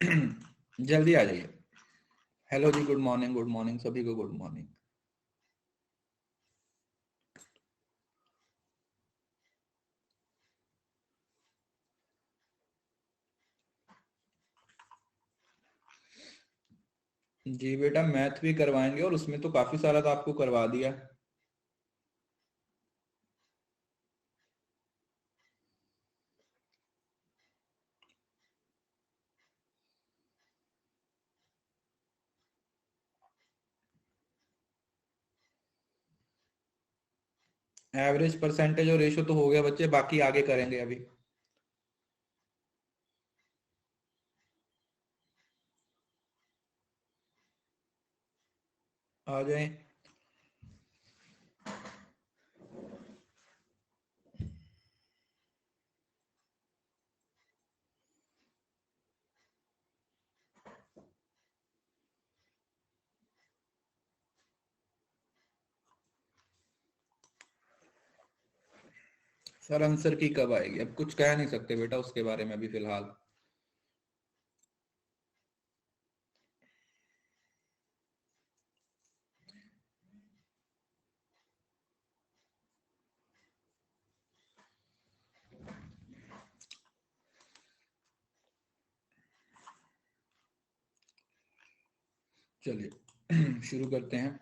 जल्दी आ जाइए। हेलो जी, good morning सभी को, गुड मॉर्निंग। जी बेटा, मैथ भी करवाएंगे और उसमें तो काफी सारा तो आपको करवा दिया। एवरेज, परसेंटेज और रेशो तो हो गया बच्चे, बाकी आगे करेंगे अभी। आ जाए। सर आंसर की कब आएगी, अब कुछ कह नहीं सकते बेटा उसके बारे में अभी फिलहाल। चलिए शुरू करते हैं।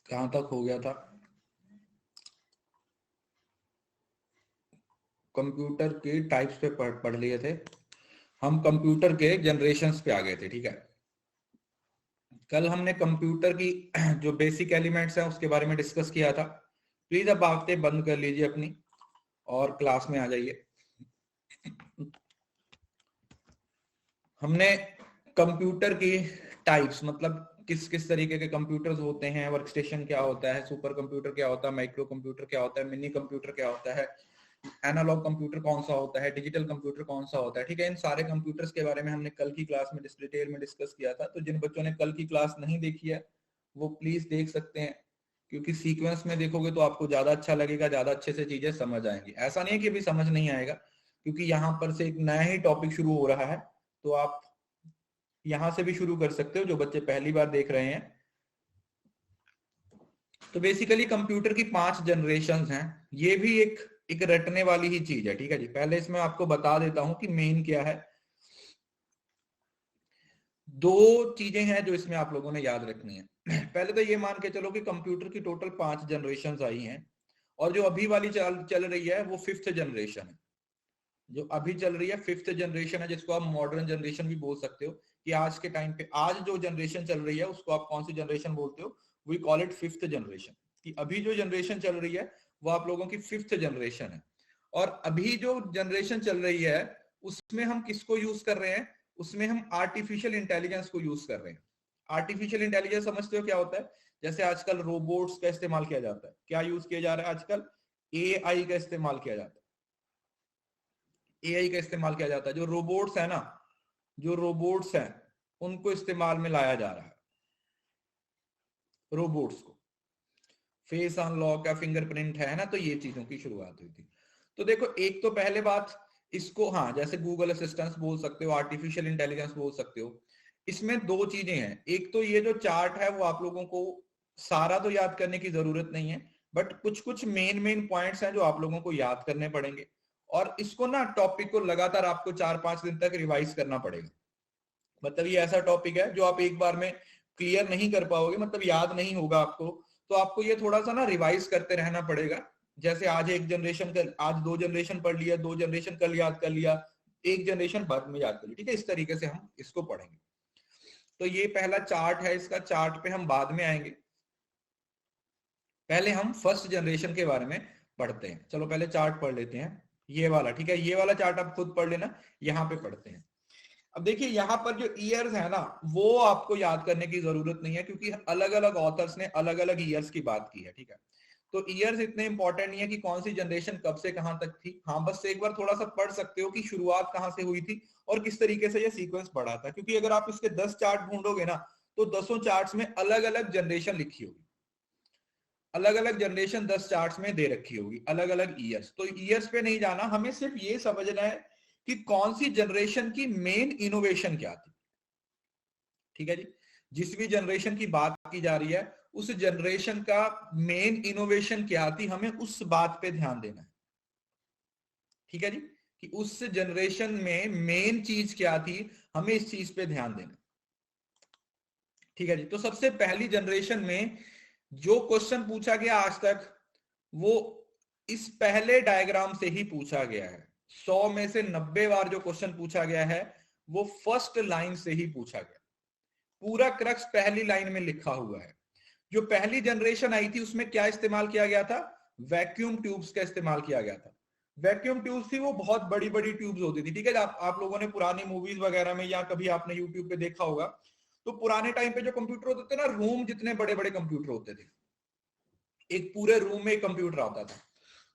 कहां तक हो गया था? कंप्यूटर के टाइप्स पे पढ़ लिए थे हम, कंप्यूटर के जनरेशन्स पे आ गए थे। ठीक है, कल हमने कंप्यूटर की जो बेसिक एलिमेंट्स हैं उसके बारे में डिस्कस किया था। प्लीज अब बातें बंद कर लीजिए अपनी और क्लास में आ जाइए। हमने कंप्यूटर की टाइप्स, मतलब किस किस तरीके के कंप्यूटर्स होते हैं, वर्क स्टेशन क्या होता है, सुपर कंप्यूटर क्या होता है, माइक्रो कंप्यूटर क्या होता है, मिनी कंप्यूटर क्या होता है, एनालॉग कंप्यूटर कौन सा होता है, डिजिटल कंप्यूटर कौन सा होता है। ठीक है, इन सारे कंप्यूटर्स के बारे में हमने कल की क्लास में डिटेल में डिस्कस किया था। तो जिन बच्चों ने कल की क्लास नहीं देखी है वो प्लीज देख सकते हैं, क्योंकि सीक्वेंस में देखोगे तो आपको ज्यादा अच्छा लगेगा, ज्यादा अच्छे से चीजें समझ आएंगी। ऐसा नहीं है कि अभी समझ नहीं आएगा, क्योंकि यहाँ पर से एक नया ही टॉपिक शुरू हो रहा है, तो आप यहां से भी शुरू कर सकते हो जो बच्चे पहली बार देख रहे हैं। तो बेसिकली कंप्यूटर की 5 जनरेशन हैं। ये भी एक रटने वाली ही चीज है। ठीक है जी, पहले इसमें आपको बता देता हूं कि मेन क्या है। दो चीजें हैं जो इसमें आप लोगों ने याद रखनी है। पहले तो ये मान के चलो कि कंप्यूटर की टोटल 5 जनरेशन आई हैं, और जो अभी वाली चल रही है वो 5th जनरेशन है। जो अभी चल रही है 5th जनरेशन है, जिसको आप मॉडर्न जनरेशन भी बोल सकते हो। कि आज के टाइम पे आज जो जनरेशन चल रही है उसको आप कौन सी जनरेशन बोलते हो? We call it 5th generation. कि अभी जो जनरेशन चल रही है वो आप लोगों की 5th जनरेशन है। और अभी जो जनरेशन चल रही है उसमें हम किसको यूज कर रहे हैं? उसमें हम आर्टिफिशियल इंटेलिजेंस को यूज कर रहे हैं। आर्टिफिशियल इंटेलिजेंस समझते हो क्या होता है? जैसे आजकल रोबोट्स का इस्तेमाल किया जाता है। क्या यूज किया जा रहा है आजकल? एआई का इस्तेमाल किया जाता है। एआई का इस्तेमाल किया जाता है। जो रोबोट्स है ना, जो रोबोट्स हैं उनको इस्तेमाल में लाया जा रहा है। रोबोट्स को फेस अनलॉक या फिंगरप्रिंट है ना, तो ये चीजों की शुरुआत हुई थी। तो देखो, एक तो पहले बात इसको, हाँ, जैसे गूगल असिस्टेंस बोल सकते हो, आर्टिफिशियल इंटेलिजेंस बोल सकते हो। इसमें दो चीजें हैं। एक तो ये जो चार्ट है वो आप लोगों को सारा तो याद करने की जरूरत नहीं है, बट कुछ कुछ मेन मेन पॉइंट्स हैं जो आप लोगों को याद करने पड़ेंगे। और इसको ना, टॉपिक को लगातार आपको 4-5 दिन तक रिवाइज करना पड़ेगा। मतलब ये ऐसा टॉपिक है जो आप एक बार में क्लियर नहीं कर पाओगे, मतलब याद नहीं होगा आपको। तो आपको ये थोड़ा सा ना रिवाइज करते रहना पड़ेगा। जैसे आज एक जनरेशन कर, आज 2 जनरेशन पढ़ लिया, 2 जनरेशन कल याद कर लिया, 1 जनरेशन बाद में याद कर लिया। ठीक है, इस तरीके से हम इसको पढ़ेंगे। तो ये पहला चार्ट है, इसका चार्ट पे हम बाद में आएंगे। पहले हम फर्स्ट जनरेशन के बारे में पढ़ते हैं। चलो पहले चार्ट पढ़ लेते हैं, ये वाला। ठीक है, ये वाला चार्ट आप खुद पढ़ लेना, यहाँ पे पढ़ते हैं। अब देखिए, यहाँ पर जो ईयर्स है ना वो आपको याद करने की जरूरत नहीं है, क्योंकि अलग अलग ऑथर्स ने अलग अलग ईयर्स की बात की है। ठीक है, तो ईयर्स इतने इंपॉर्टेंट नहीं है कि कौन सी जनरेशन कब से कहां तक थी। हाँ, बस एक बार थोड़ा सा पढ़ सकते हो कि शुरुआत कहां से हुई थी और किस तरीके से ये सीक्वेंस बढ़ा था, क्योंकि अगर आप इसके 10 चार्ट ढूंढोगे ना तो 10 चार्ट्स में अलग अलग जनरेशन लिखी होगी, अलग अलग जनरेशन 10 चार्ट्स में दे रखी होगी, अलग अलग ईयर्स। तो ईयर्स पे नहीं जाना, हमें सिर्फ ये समझना है कि कौन सी जनरेशन की मेन इनोवेशन क्या थी। ठीक है जी, जिस भी जनरेशन की बात की जा रही है उस जनरेशन का मेन इनोवेशन क्या थी, हमें उस बात पे ध्यान देना है। ठीक है जी, कि उस जनरेशन में मेन चीज क्या थी, हमें इस चीज पे ध्यान देना है। ठीक है जी, तो सबसे पहली जनरेशन में जो क्वेश्चन पूछा गया आज तक वो इस पहले डायग्राम से ही पूछा गया है। 100 में से 90 बार जो क्वेश्चन पूछा गया है वो फर्स्ट लाइन से ही पूछा गया। पूरा क्रक्स पहली लाइन में लिखा हुआ है। जो पहली जनरेशन आई थी उसमें क्या इस्तेमाल किया गया था, वैक्यूम ट्यूब्स का इस्तेमाल किया गया था। वैक्यूम ट्यूब्स थी वो बहुत बड़ी बड़ी ट्यूब्स होती थी। ठीक है, आप लोगों ने पुरानी मूवीज वगैरह में या कभी आपने यूट्यूब पे देखा होगा, तो पुराने टाइम पे जो कंप्यूटर होते थे ना, रूम जितने बड़े बड़े कंप्यूटर होते थे, एक पूरे रूम में एक कंप्यूटर आता था।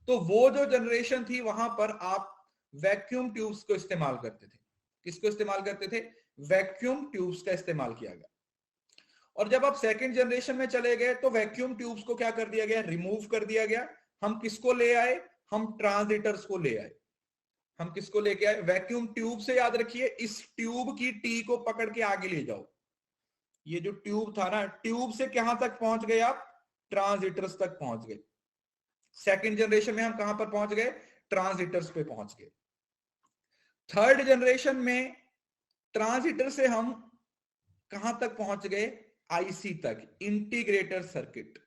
तो वो जो जनरेशन थी वहां पर आप वैक्यूम ट्यूब्स को इस्तेमाल करते थे। किसको इस्तेमाल करते थे, वैक्यूम ट्यूब्स का इस्तेमाल किया गया। और जब आप सेकंड जनरेशन में चले गए तो वैक्यूम ट्यूब्स को क्या कर दिया गया, रिमूव कर दिया गया। हम किसको ले आए, हम ट्रांजिटर्स को ले आए। हम किसको लेके आए, वैक्यूम ट्यूब से। याद रखिए, इस ट्यूब की टी को पकड़ के आगे ले जाओ। ये जो ट्यूब था ना, ट्यूब से कहां तक पहुंच गए आप, ट्रांजिटर्स तक पहुंच गए। सेकंड जनरेशन में हम कहां पर पहुंच गए, ट्रांजिटर्स पे पहुंच गए। थर्ड जनरेशन में ट्रांजिटर से हम कहां तक पहुंच गए, आईसी तक, इंटीग्रेटेड सर्किट।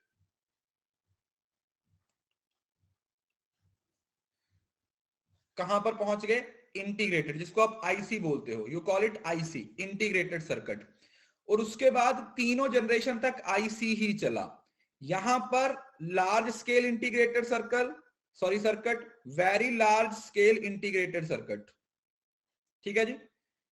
कहां पर पहुंच गए, इंटीग्रेटेड, जिसको आप आईसी बोलते हो, you call it IC, integrated circuit. और उसके बाद तीनों जनरेशन तक आईसी ही चला। यहां पर large scale integrated circuit, very large scale integrated circuit. ठीक है जी,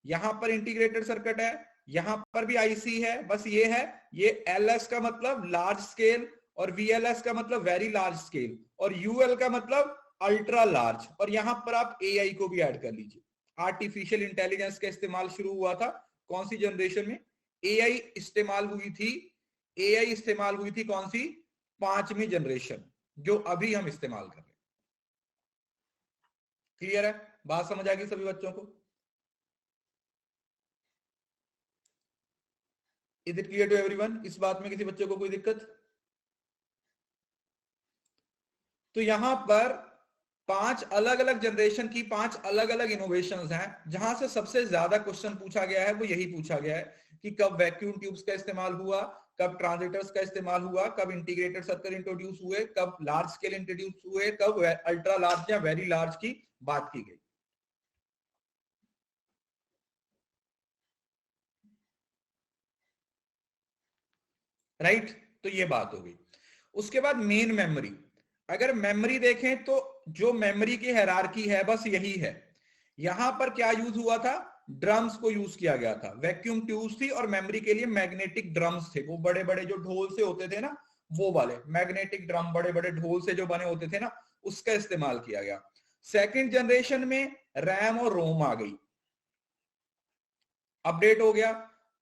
यहां पर इंटीग्रेटेड सर्किट है, यहां पर भी आईसी है। बस ये है, ये एलएस का मतलब लार्ज स्केल और वीएलएस का मतलब वेरी लार्ज स्केल और यूएल का मतलब अल्ट्रा लार्ज। और यहां पर आप एआई को भी ऐड कर लीजिए। आर्टिफिशियल इंटेलिजेंस का इस्तेमाल शुरू हुआ था कौन सी जनरेशन में, एआई इस्तेमाल हुई थी। एआई इस्तेमाल हुई थी कौन सी, पांचवी जनरेशन, जो अभी हम इस्तेमाल कर रहे हैं। क्लियर है, बात समझ आ गई सभी बच्चों को। Is it clear to everyone, इस बात में किसी बच्चे को कोई दिक्कत। तो यहां पर पांच अलग अलग जनरेशन की पांच अलग अलग इनोवेशंस हैं। जहां से सबसे ज्यादा क्वेश्चन पूछा गया है वो यही पूछा गया है कि कब वैक्यूम ट्यूब्स का इस्तेमाल हुआ, कब ट्रांजिटर्स का इस्तेमाल हुआ, कब इंटीग्रेटेड सर्किट इंट्रोड्यूस हुए, कब लार्ज स्केल इंट्रोड्यूस हुए, कब अल्ट्रा लार्ज या वेरी लार्ज की बात की गई। राइट, तो ये बात हो गई। उसके बाद मेन मेमोरी। अगर मेमोरी देखें तो जो मेमोरी की हायरार्की है बस यही है। यहां पर क्या यूज हुआ था, ड्रम्स को यूज किया गया था। वैक्यूम ट्यूब्स थी और मेमोरी के लिए मैग्नेटिक ड्रम्स थे, वो बड़े बड़े जो ढोल से होते थे ना, वो वाले मैग्नेटिक ड्रम, बड़े बड़े ढोल से जो बने होते थे ना, उसका इस्तेमाल किया गया। सेकेंड जनरेशन में रैम और रोम आ गई, अपडेट हो गया।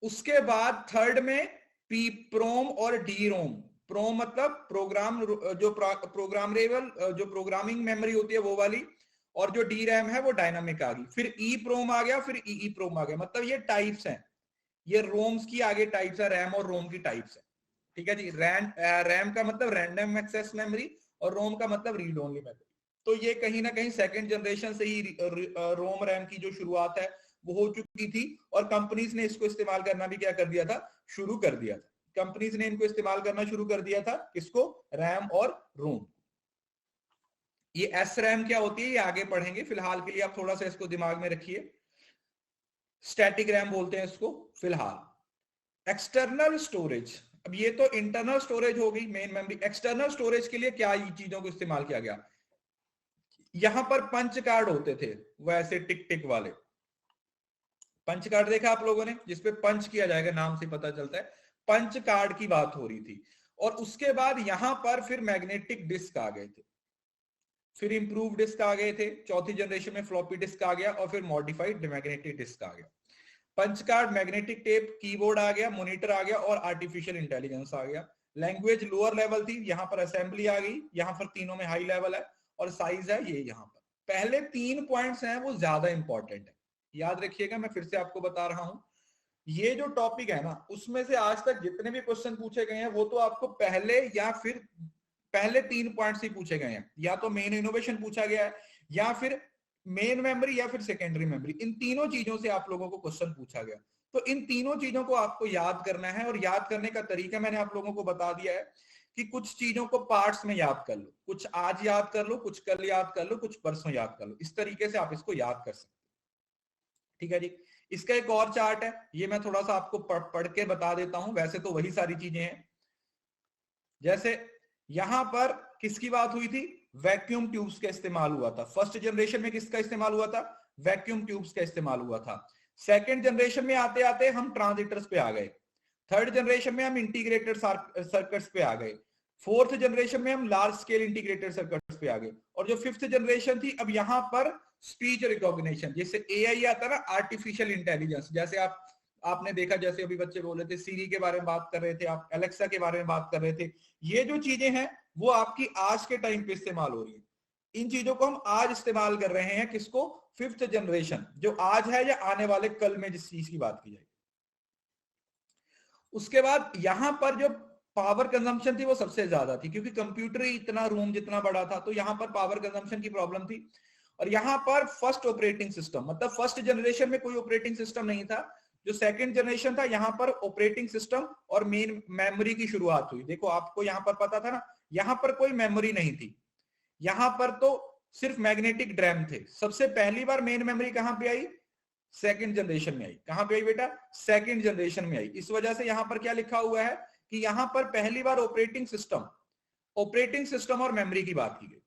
उसके बाद थर्ड में पी प्रोम और डी रोम। प्रोम मतलब प्रोग्राम, जो प्रोग्रामेबल, जो प्रोग्रामिंग मेमोरी होती है वो वाली, और जो डी रैम है वो डायनामिक आ गई। फिर ई प्रोम आ गया, फिर ई प्रोम आ गया। मतलब ये टाइप्स हैं, ये रोम्स की आगे टाइप्स है, रैम और रोम की टाइप्स है। ठीक है जी, रैम का मतलब रैंडम एक्सेस मेमोरी और रोम का मतलब रीड ओनली मेमोरी। तो ये कहीं ना कहीं सेकंड जनरेशन से ही रोम रैम की जो शुरुआत है वो हो चुकी थी। और कंपनीज ने इसको इस्तेमाल करना भी क्या कर दिया था, शुरू कर दिया था। कंपनीज ने इनको इस्तेमाल करना शुरू कर दिया था, किसको, रैम और रोम। ये एस रैम क्या होती है ये आगे पढ़ेंगे, फिलहाल के लिए आप थोड़ा सा इसको दिमाग में रखिए। स्टैटिक रैम बोलते हैं इसको फिलहाल। एक्सटर्नल स्टोरेज, अब ये तो इंटरनल स्टोरेज हो गई, मेन मेमोरी। एक्सटर्नल स्टोरेज के लिए क्या चीजों को इस्तेमाल किया गया, यहां पर पंच कार्ड होते थे, वैसे टिक टिक वाले पंच कार्ड देखा आप लोगों ने, जिसपे पंच किया जाएगा, नाम से पता चलता है पंच कार्ड की बात हो रही थी। और उसके बाद यहां पर फिर मैग्नेटिक डिस्क आ गए थे, फिर इंप्रूव डिस्क आ गए थे, चौथी जनरेशन में फ्लॉपी डिस्क आ गया और फिर मॉडिफाइड मैग्नेटिक डिस्क आ गया, punch card, magnetic tape, keyboard आ गया, मॉनिटर आ गया और आर्टिफिशियल इंटेलिजेंस आ गया। लैंग्वेज लोअर लेवल थी, यहां पर असेंबली आ गई, यहां पर तीनों में हाई लेवल है और साइज है ये यहां पर। पहले 3 पॉइंट्स हैं वो ज्यादा इंपॉर्टेंट है, याद रखिएगा, मैं फिर से आपको बता रहा हूं। ये जो टॉपिक है ना, उसमें से आज तक जितने भी क्वेश्चन पूछे गए हैं वो तो आपको पहले या फिर पहले 3 पॉइंट्स ही पूछे गए हैं, या तो मेन इनोवेशन पूछा गया है, या फिर मेन मेमोरी, या फिर सेकेंडरी मेमोरी। इन तीनों चीजों से आप लोगों को क्वेश्चन पूछा गया, तो इन तीनों चीजों को आपको याद करना है। और याद करने का तरीका मैंने आप लोगों को बता दिया है कि कुछ चीजों को पार्ट्स में याद कर लो, कुछ आज याद कर लो, कुछ कल याद कर लो, कुछ परसों याद कर लो, इस तरीके से आप इसको याद कर सकते। ठीक है जी। इसका एक और चार्ट है, ये मैं थोड़ा सा आपको पढ़ के बता देता हूं, वैसे तो वही सारी चीजें हैं। जैसे यहां पर किसकी बात हुई थी, वैक्यूम ट्यूब्स का इस्तेमाल हुआ था। फर्स्ट जनरेशन में किसका इस्तेमाल हुआ था, वैक्यूम ट्यूब्स का इस्तेमाल हुआ था। सेकेंड जनरेशन में आते आते हम ट्रांजिस्टर्स पे आ गए, थर्ड जनरेशन में हम इंटीग्रेटेड सर्किट्स पे आ गए, फोर्थ जनरेशन में हम लार्ज स्केल इंटीग्रेटेड सर्किट्स पे आ गए, और जो फिफ्थ जनरेशन थी अब यहां पर स्पीच रिकॉग्निशन, जैसे एआई आता है ना, आर्टिफिशियल इंटेलिजेंस, जैसे आपने देखा, जैसे अभी बच्चे बोल रहे थे सीरी के बारे में बात कर रहे थे, आप एलेक्सा के बारे में बात कर रहे थे, ये जो चीजें हैं वो आपकी आज के टाइम पे इस्तेमाल हो रही है। इन चीजों को हम आज इस्तेमाल कर रहे हैं, किसको, फिफ्थ जनरेशन, जो आज है या आने वाले कल में जिस चीज की बात की जाएगी। उसके बाद यहां पर जो पावर कंजम्पशन थी वो सबसे ज्यादा थी, क्योंकि कंप्यूटर ही इतना रूम जितना बड़ा था, तो यहां पर पावर कंजम्पशन की प्रॉब्लम थी। और यहां पर फर्स्ट ऑपरेटिंग सिस्टम, मतलब फर्स्ट जनरेशन में कोई ऑपरेटिंग सिस्टम नहीं था, जो सेकंड जनरेशन था यहां पर ऑपरेटिंग सिस्टम और मेन मेमोरी की शुरुआत हुई। देखो आपको यहां पर पता था ना, यहां पर कोई मेमोरी नहीं थी, यहां पर तो सिर्फ मैग्नेटिक ड्रैम थे। सबसे पहली बार मेन मेमोरी कहां पे आई, सेकंड जनरेशन में आई। कहां पे आई बेटा, सेकंड जनरेशन में आई। इस वजह से यहां पर क्या लिखा हुआ है कि यहां पर पहली बार ऑपरेटिंग सिस्टम और मेमोरी की बात की गई।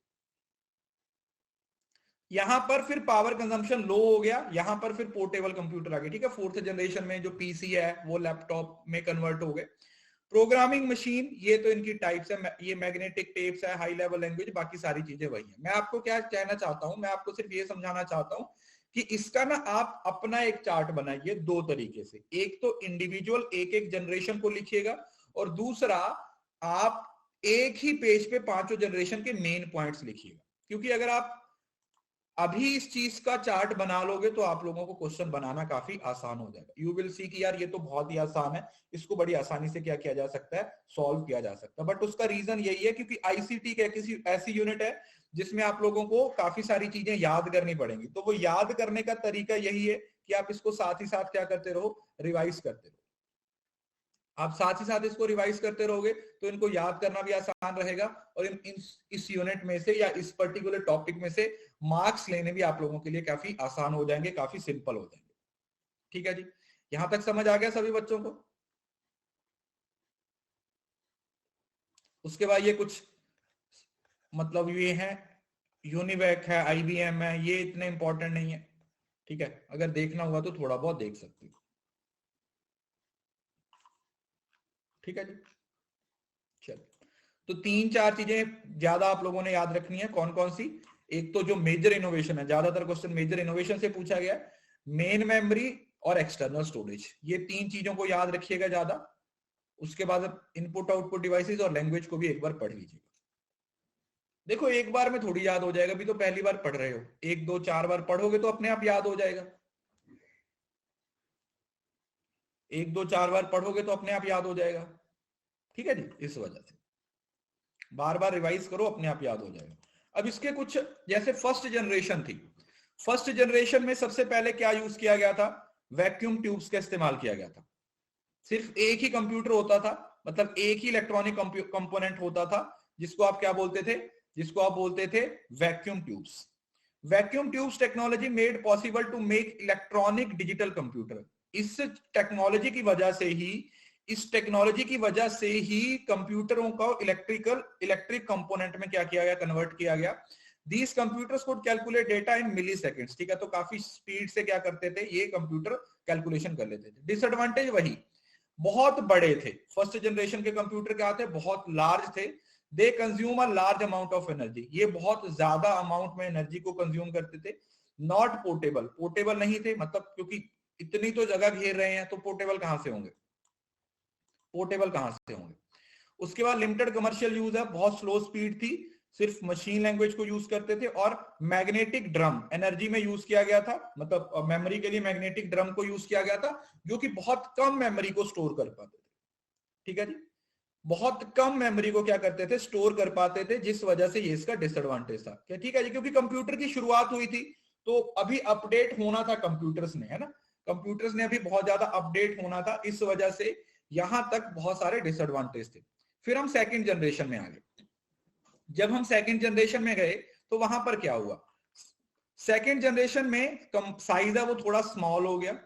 यहां पर फिर पावर कंजम्पशन लो हो गया, यहां पर फिर पोर्टेबल कंप्यूटर आ गए। ठीक है, फोर्थ जनरेशन में जो पीसी है वो लैपटॉप में कन्वर्ट हो गए। प्रोग्रामिंग मशीन, ये तो इनकी टाइप्स है, ये मैग्नेटिक टेप्स है, हाई लेवल लैंग्वेज, बाकी सारी चीजें वही है। मैं आपको क्या कहना चाहता हूं, मैं आपको सिर्फ ये समझाना चाहता हूं कि इसका ना आप अपना एक चार्ट बनाइए दो तरीके से। एक तो इंडिविजुअल एक एक जनरेशन को लिखिएगा, और दूसरा आप एक ही पेज पे पांचों जनरेशन के मेन पॉइंट्स लिखिएगा। क्योंकि अगर आप अभी इस चीज का चार्ट बना लोगे तो आप लोगों को क्वेश्चन बनाना काफी आसान हो जाएगा। यू विल सी कि यार ये तो बहुत ही आसान है, इसको बड़ी आसानी से क्या किया जा सकता है, सॉल्व किया जा सकता है। बट उसका रीजन यही है क्योंकि आईसीटी का किसी ऐसी यूनिट है जिसमें आप लोगों को काफी सारी चीजें याद करनी पड़ेंगी। तो वो याद करने का तरीका यही है कि आप इसको साथ ही साथ क्या करते रहो, रिवाइज करते रहो। आप साथ ही साथ इसको रिवाइज करते रहोगे तो इनको याद करना भी आसान रहेगा, और इस यूनिट में से या इस पर्टिकुलर टॉपिक में से मार्क्स लेने भी आप लोगों के लिए काफी आसान हो जाएंगे, काफी सिंपल हो जाएंगे। ठीक है जी, यहां तक समझ आ गया सभी बच्चों को। उसके बाद ये कुछ मतलब ये है, यूनिवैक है, आईबीएम है, ये इतने इंपॉर्टेंट नहीं है। ठीक है, अगर देखना हुआ तो थोड़ा बहुत देख सकते हो। ठीक है जी, चलो, तो 3-4 चीजें ज्यादा आप लोगों ने याद रखनी है। कौन कौन सी, एक तो जो मेजर इनोवेशन है, ज्यादातर क्वेश्चन मेजर इनोवेशन से पूछा गया, मेन मेमोरी और एक्सटर्नल स्टोरेज, ये 3 चीजों को याद रखिएगा ज्यादा। उसके बाद इनपुट आउटपुट डिवाइसेस और लैंग्वेज को भी एक बार पढ़ लीजिएगा। देखो एक बार में थोड़ी याद हो जाएगा, अभी तो पहली बार पढ़ रहे हो, 1-2-4 बार पढ़ोगे तो अपने आप याद हो जाएगा। 1-2-4 बार पढ़ोगे तो अपने आप याद हो जाएगा। ठीक है जी, इस वजह से बार बार रिवाइज करो, अपने आप याद हो जाएगा। अब इसके कुछ, जैसे फर्स्ट जनरेशन थी, फर्स्ट जनरेशन में सबसे पहले क्या यूज किया गया था, वैक्यूम ट्यूब्स का इस्तेमाल किया गया था। सिर्फ एक ही कंप्यूटर होता था, मतलब एक ही इलेक्ट्रॉनिक कंपोनेंट होता था, जिसको आप क्या बोलते थे, जिसको आप बोलते थे vacuum tubes. Vacuum tubes technology made possible to make electronic digital computer. इस टेक्नोलॉजी की वजह से ही, इस टेक्नोलॉजी की वजह से ही कंप्यूटरों को इलेक्ट्रिक कंपोनेंट में क्या किया गया, कन्वर्ट किया गया। These computers could calculate data in milliseconds। ठीक है, तो काफी स्पीड से क्या करते थे ये कंप्यूटर कैलकुलेशन कर लेते थे। डिसएडवांटेज वही, बहुत बड़े थे। फर्स्ट जनरेशन के कंप्यूटर क्या थे, बहुत लार्ज थे। They consume a large amount of energy, ये बहुत ज्यादा अमाउंट में एनर्जी को कंज्यूम करते थे। नॉट पोर्टेबल, पोर्टेबल नहीं थे, मतलब क्योंकि इतनी तो जगह घेर रहे हैं तो पोर्टेबल कहां से होंगे, पोर्टेबल कहां से होंगे। उसके बाद लिमिटेड कमर्शियल यूज है, बहुत स्लो स्पीड थी, सिर्फ मशीन लैंग्वेज को यूज करते थे। और मैग्नेटिक ड्रम एनर्जी में यूज किया गया था, मतलब मेमोरी के लिए मैग्नेटिक ड्रम को यूज किया गया था, जो कि बहुत कम मेमोरी को स्टोर कर पाते थे। ठीक है जी, बहुत कम मेमोरी को क्या करते थे, स्टोर कर पाते थे, जिस वजह से ये इसका डिसएडवांटेज था। क्या ठीक है जी, क्योंकि कंप्यूटर की शुरुआत हुई थी तो अभी अपडेट होना था कंप्यूटर्स ने, है ना, कंप्यूटर्स ने अभी बहुत ज्यादा अपडेट होना था, इस वजह से यहां तक बहुत सारे डिसएडवांटेज थे। फिर हम सेकंड जनरेशन में आ गए। जब हम सेकंड जनरेशन में गए तो वहां पर क्या हुआ, सेकंड जनरेशन में साइज है वो थोड़ा स्मॉल हो गया,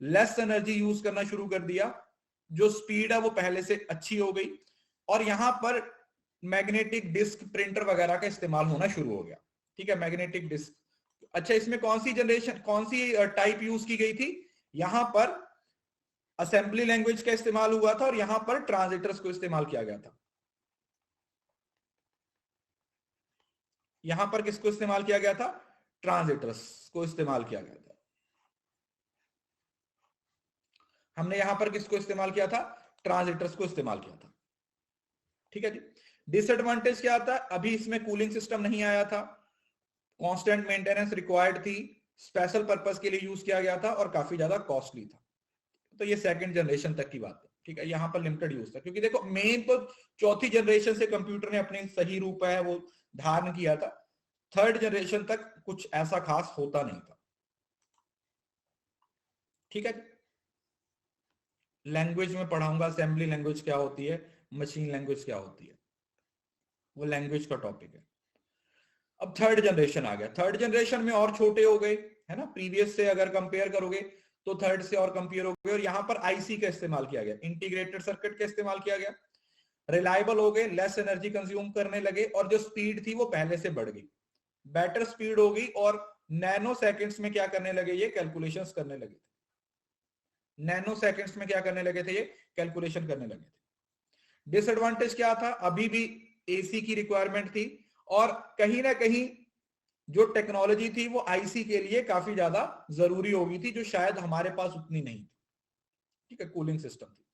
लेस एनर्जी यूज करना शुरू कर दिया, जो स्पीड है वो पहले से अच्छी हो गई, और यहां पर मैग्नेटिक डिस्क प्रिंटर वगैरह का इस्तेमाल होना शुरू हो गया। ठीक है, मैग्नेटिक डिस्क। अच्छा, इसमें कौन सी जनरेशन, कौन सी टाइप यूज की गई थी, यहां पर असेंबली लैंग्वेज का इस्तेमाल हुआ था और यहां पर ट्रांजिटर्स को इस्तेमाल किया गया था। यहां पर किसको इस्तेमाल किया गया था, ट्रांजिटर्स को इस्तेमाल किया गया था। हमने यहां पर किसको इस्तेमाल किया था, ट्रांजिटर्स को इस्तेमाल किया था। ठीक है जी। डिसएडवांटेज क्या था, अभी इसमें कूलिंग सिस्टम नहीं आया था, कांस्टेंट मेंटेनेंस रिक्वायर्ड थी, स्पेशल पर्पस के लिए यूज किया गया था और काफी ज्यादा कॉस्टली था। तो ये सेकंड जनरेशन तक की बात है। ठीक है, यहां पर लिमिटेड यूज था, क्योंकि देखो मेन तो चौथी जनरेशन से कंप्यूटर ने अपने सही रूप है वो धारण किया था, थर्ड जनरेशन तक कुछ ऐसा खास होता नहीं था। ठीक है, लैंग्वेज में पढ़ाऊंगा, असेंबली लैंग्वेज क्या होती है, मशीन लैंग्वेज क्या होती है, वो लैंग्वेज का टॉपिक है। अब थर्ड जनरेशन आ गया, थर्ड जनरेशन में और छोटे हो गए, है ना, प्रीवियस से अगर कंपेयर करोगे तो थर्ड से और कंपेयर हो गए, और यहां पर आईसी का इस्तेमाल किया गया, इंटीग्रेटेड सर्किट का इस्तेमाल किया गया, रिलायबल हो गए, लेस एनर्जी कंज्यूम करने लगे, और जो स्पीड थी वो पहले से बढ़ गई, बेटर स्पीड हो गई, और नैनो सेकंड्स में क्या करने लगे, ये कैलकुलेशंस करने लगे थे। नैनो सेकंड्स में क्या करने लगे थे, ये कैलकुलेशन करने लगे थे। डिसएडवांटेज क्या था, अभी भी एसी की रिक्वायरमेंट थी, और कहीं ना कहीं जो टेक्नोलॉजी थी वो आईसी के लिए काफी ज्यादा जरूरी हो गई थी, जो शायद हमारे पास उतनी नहीं थी। ठीक है, कूलिंग सिस्टम थी।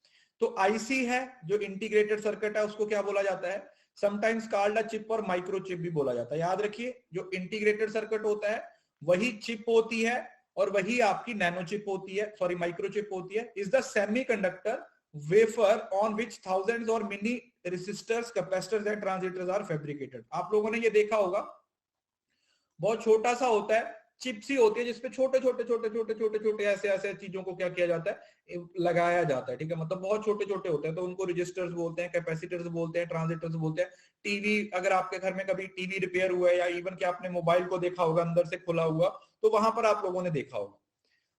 तो आईसी है जो इंटीग्रेटेड सर्किट है, उसको क्या बोला जाता है, समटाइम्स कॉल्ड अ चिप और माइक्रो चिप भी बोला जाता है। याद रखिए, जो इंटीग्रेटेड सर्किट होता है वही चिप होती है, और वही आपकी नैनो चिप होती है, सॉरी माइक्रो चिप होती है, is the semiconductor wafer on which thousands और mini resistors, capacitors and transistors are fabricated. आप लोगों ने ये देखा होगा, बहुत छोटा सा होता है, चिप्स ही होती है, जिसपे छोटे छोटे छोटे छोटे छोटे छोटे ऐसे ऐसे चीजों को क्या किया जाता है, लगाया जाता है। ठीक है, मतलब बहुत छोटे छोटे होते हैं, तो उनको रजिस्टर्स बोलते हैं, कैपेसिटर्स बोलते हैं, ट्रांजिस्टर्स बोलते हैं। टीवी, अगर आपके घर में कभी टीवी रिपेयर हुआ है, या इवन कि आपने मोबाइल को देखा होगा अंदर से खुला हुआ, तो वहां पर आप लोगों ने देखा होगा,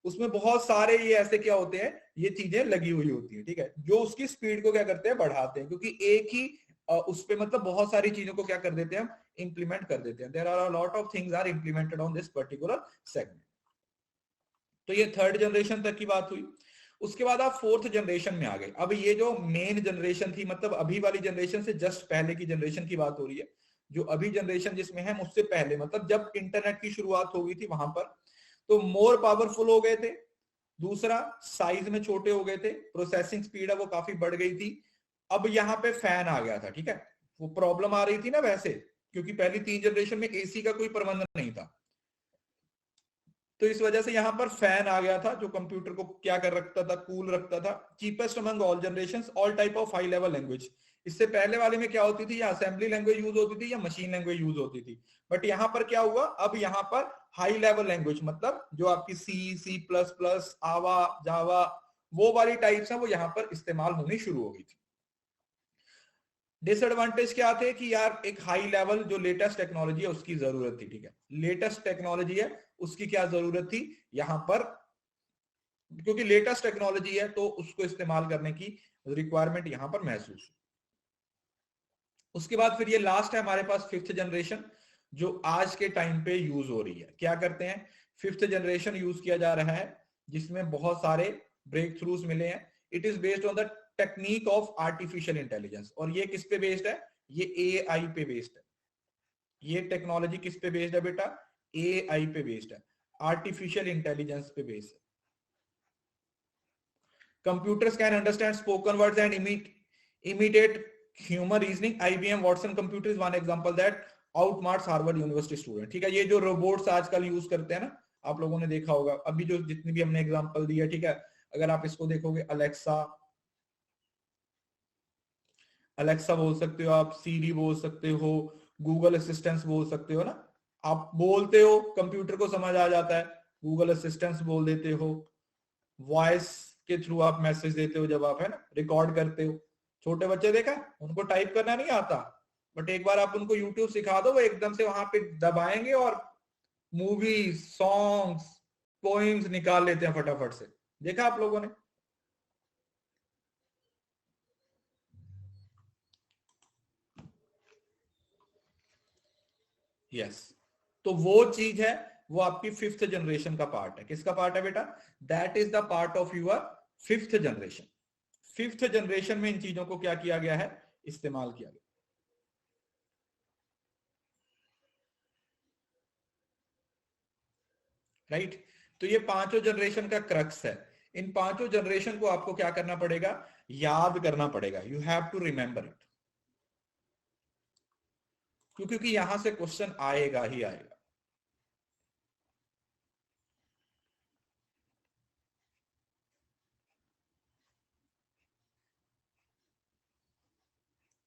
उसमें बहुत सारे ये ऐसे क्या होते हैं, ये चीजें लगी हुई होती है। ठीक है, जो उसकी स्पीड को क्या करते हैं, बढ़ाते हैं, क्योंकि एक ही उस पे मतलब बहुत सारी चीजों को क्या कर देते हैं, हम इंप्लीमेंट कर देते हैं। There are a lot of things are implemented on this particular segment. तो ये थर्ड जनरेशन तक की बात हुई। उसके बाद आप फोर्थ जनरेशन में आ गए। अब ये जो मेन जनरेशन थी, मतलब अभी वाली जनरेशन से जस्ट पहले की जनरेशन की बात हो रही है, जो अभी जनरेशन जिसमें है मुझसे पहले, मतलब जब इंटरनेट की शुरुआत हो गई थी वहां पर, तो मोर पावरफुल हो गए थे, दूसरा साइज में छोटे हो गए थे, प्रोसेसिंग स्पीड है वो काफी बढ़ गई थी। अब यहाँ पे फैन आ गया था। ठीक है, वो प्रॉब्लम आ रही थी ना वैसे, क्योंकि पहली तीन जनरेशन में एसी का कोई प्रबंध नहीं था, तो इस वजह से यहां पर फैन आ गया था, जो कंप्यूटर को क्या कर रखता था, कूल रखता था। Cheapest among all generations, all type of high level language. इससे पहले वाले में क्या होती थी, या असेंबली लैंग्वेज यूज होती थी या मशीन लैंग्वेज यूज होती थी, बट यहां पर क्या हुआ, अब यहां पर हाई लेवल लैंग्वेज, मतलब जो आपकी सी प्लस प्लस, आवा, जावा, वो वाली टाइप्स है, वो यहां पर इस्तेमाल होनी शुरू हो गई थी। डिसएडवांटेज क्या थे कि यार एक हाई लेवल जो लेटेस्ट टेक्नोलॉजी है उसकी जरूरत थी। ठीक है, लेटेस्ट टेक्नोलॉजी है उसकी क्या जरूरत थी यहां पर, क्योंकि लेटेस्ट टेक्नोलॉजी है तो उसको इस्तेमाल करने की रिक्वायरमेंट यहां पर महसूस। उसके बाद फिर ये लास्ट है हमारे पास फिफ्थ जनरेशन, जो आज के टाइम पे यूज हो रही है। क्या करते हैं, फिफ्थ जनरेशन यूज किया जा रहा है, जिसमें बहुत सारे ब्रेक थ्रूज मिले हैं। It is based on the technique of artificial intelligence. और ये किस पे बेस्ड है? ये एआई पे बेस्ड है। ये टेक्नोलॉजी किस पे बेस्ड है बेटा? एआई पे बेस्ड है, आर्टिफिशियल इंटेलिजेंस पे बेस्ड है। Computers can understand spoken words and imitate human reasoning. IBM Watson computer is one example that outsmarts Harvard University student. ठीक है, ये जो रोबोट्स आजकल यूज करते हैं ना, आप लोगों ने देखा होगा, अभी जो जितनी भी हमने एग्जांपल दी है, ठीक है, अगर आप इसको देखोगे, अलेक्सा बोल सकते हो आप, सीरी बोल सकते हो, गूगल असिस्टेंट बोल सकते हो ना, आप बोलते हो कंप्यूटर को समझ आ जाता है, गूगल असिस्टेंट बोल देते हो, वॉइस के थ्रू आप मैसेज देते हो, जब आप है ना रिकॉर्ड करते हो। छोटे बच्चे देखा, उनको टाइप करना नहीं आता, बट एक बार आप उनको यूट्यूब सिखा दो, वो एकदम से वहां पे दबाएंगे और मूवी, सॉन्ग्स, पोइम्स निकाल लेते हैं फटाफट से। देखा आप लोगों ने? यस, तो वो चीज है, वो आपकी 5th जनरेशन का पार्ट है। किसका पार्ट है बेटा? That is the part of your 5th generation. 5th generation में इन चीजों को क्या किया गया है? इस्तेमाल किया गया। राइट, तो ये 5 जनरेशन का क्रक्स है। इन 5 जनरेशन को आपको क्या करना पड़ेगा? याद करना पड़ेगा। You have to remember it, क्योंकि यहां से क्वेश्चन आएगा ही आएगा।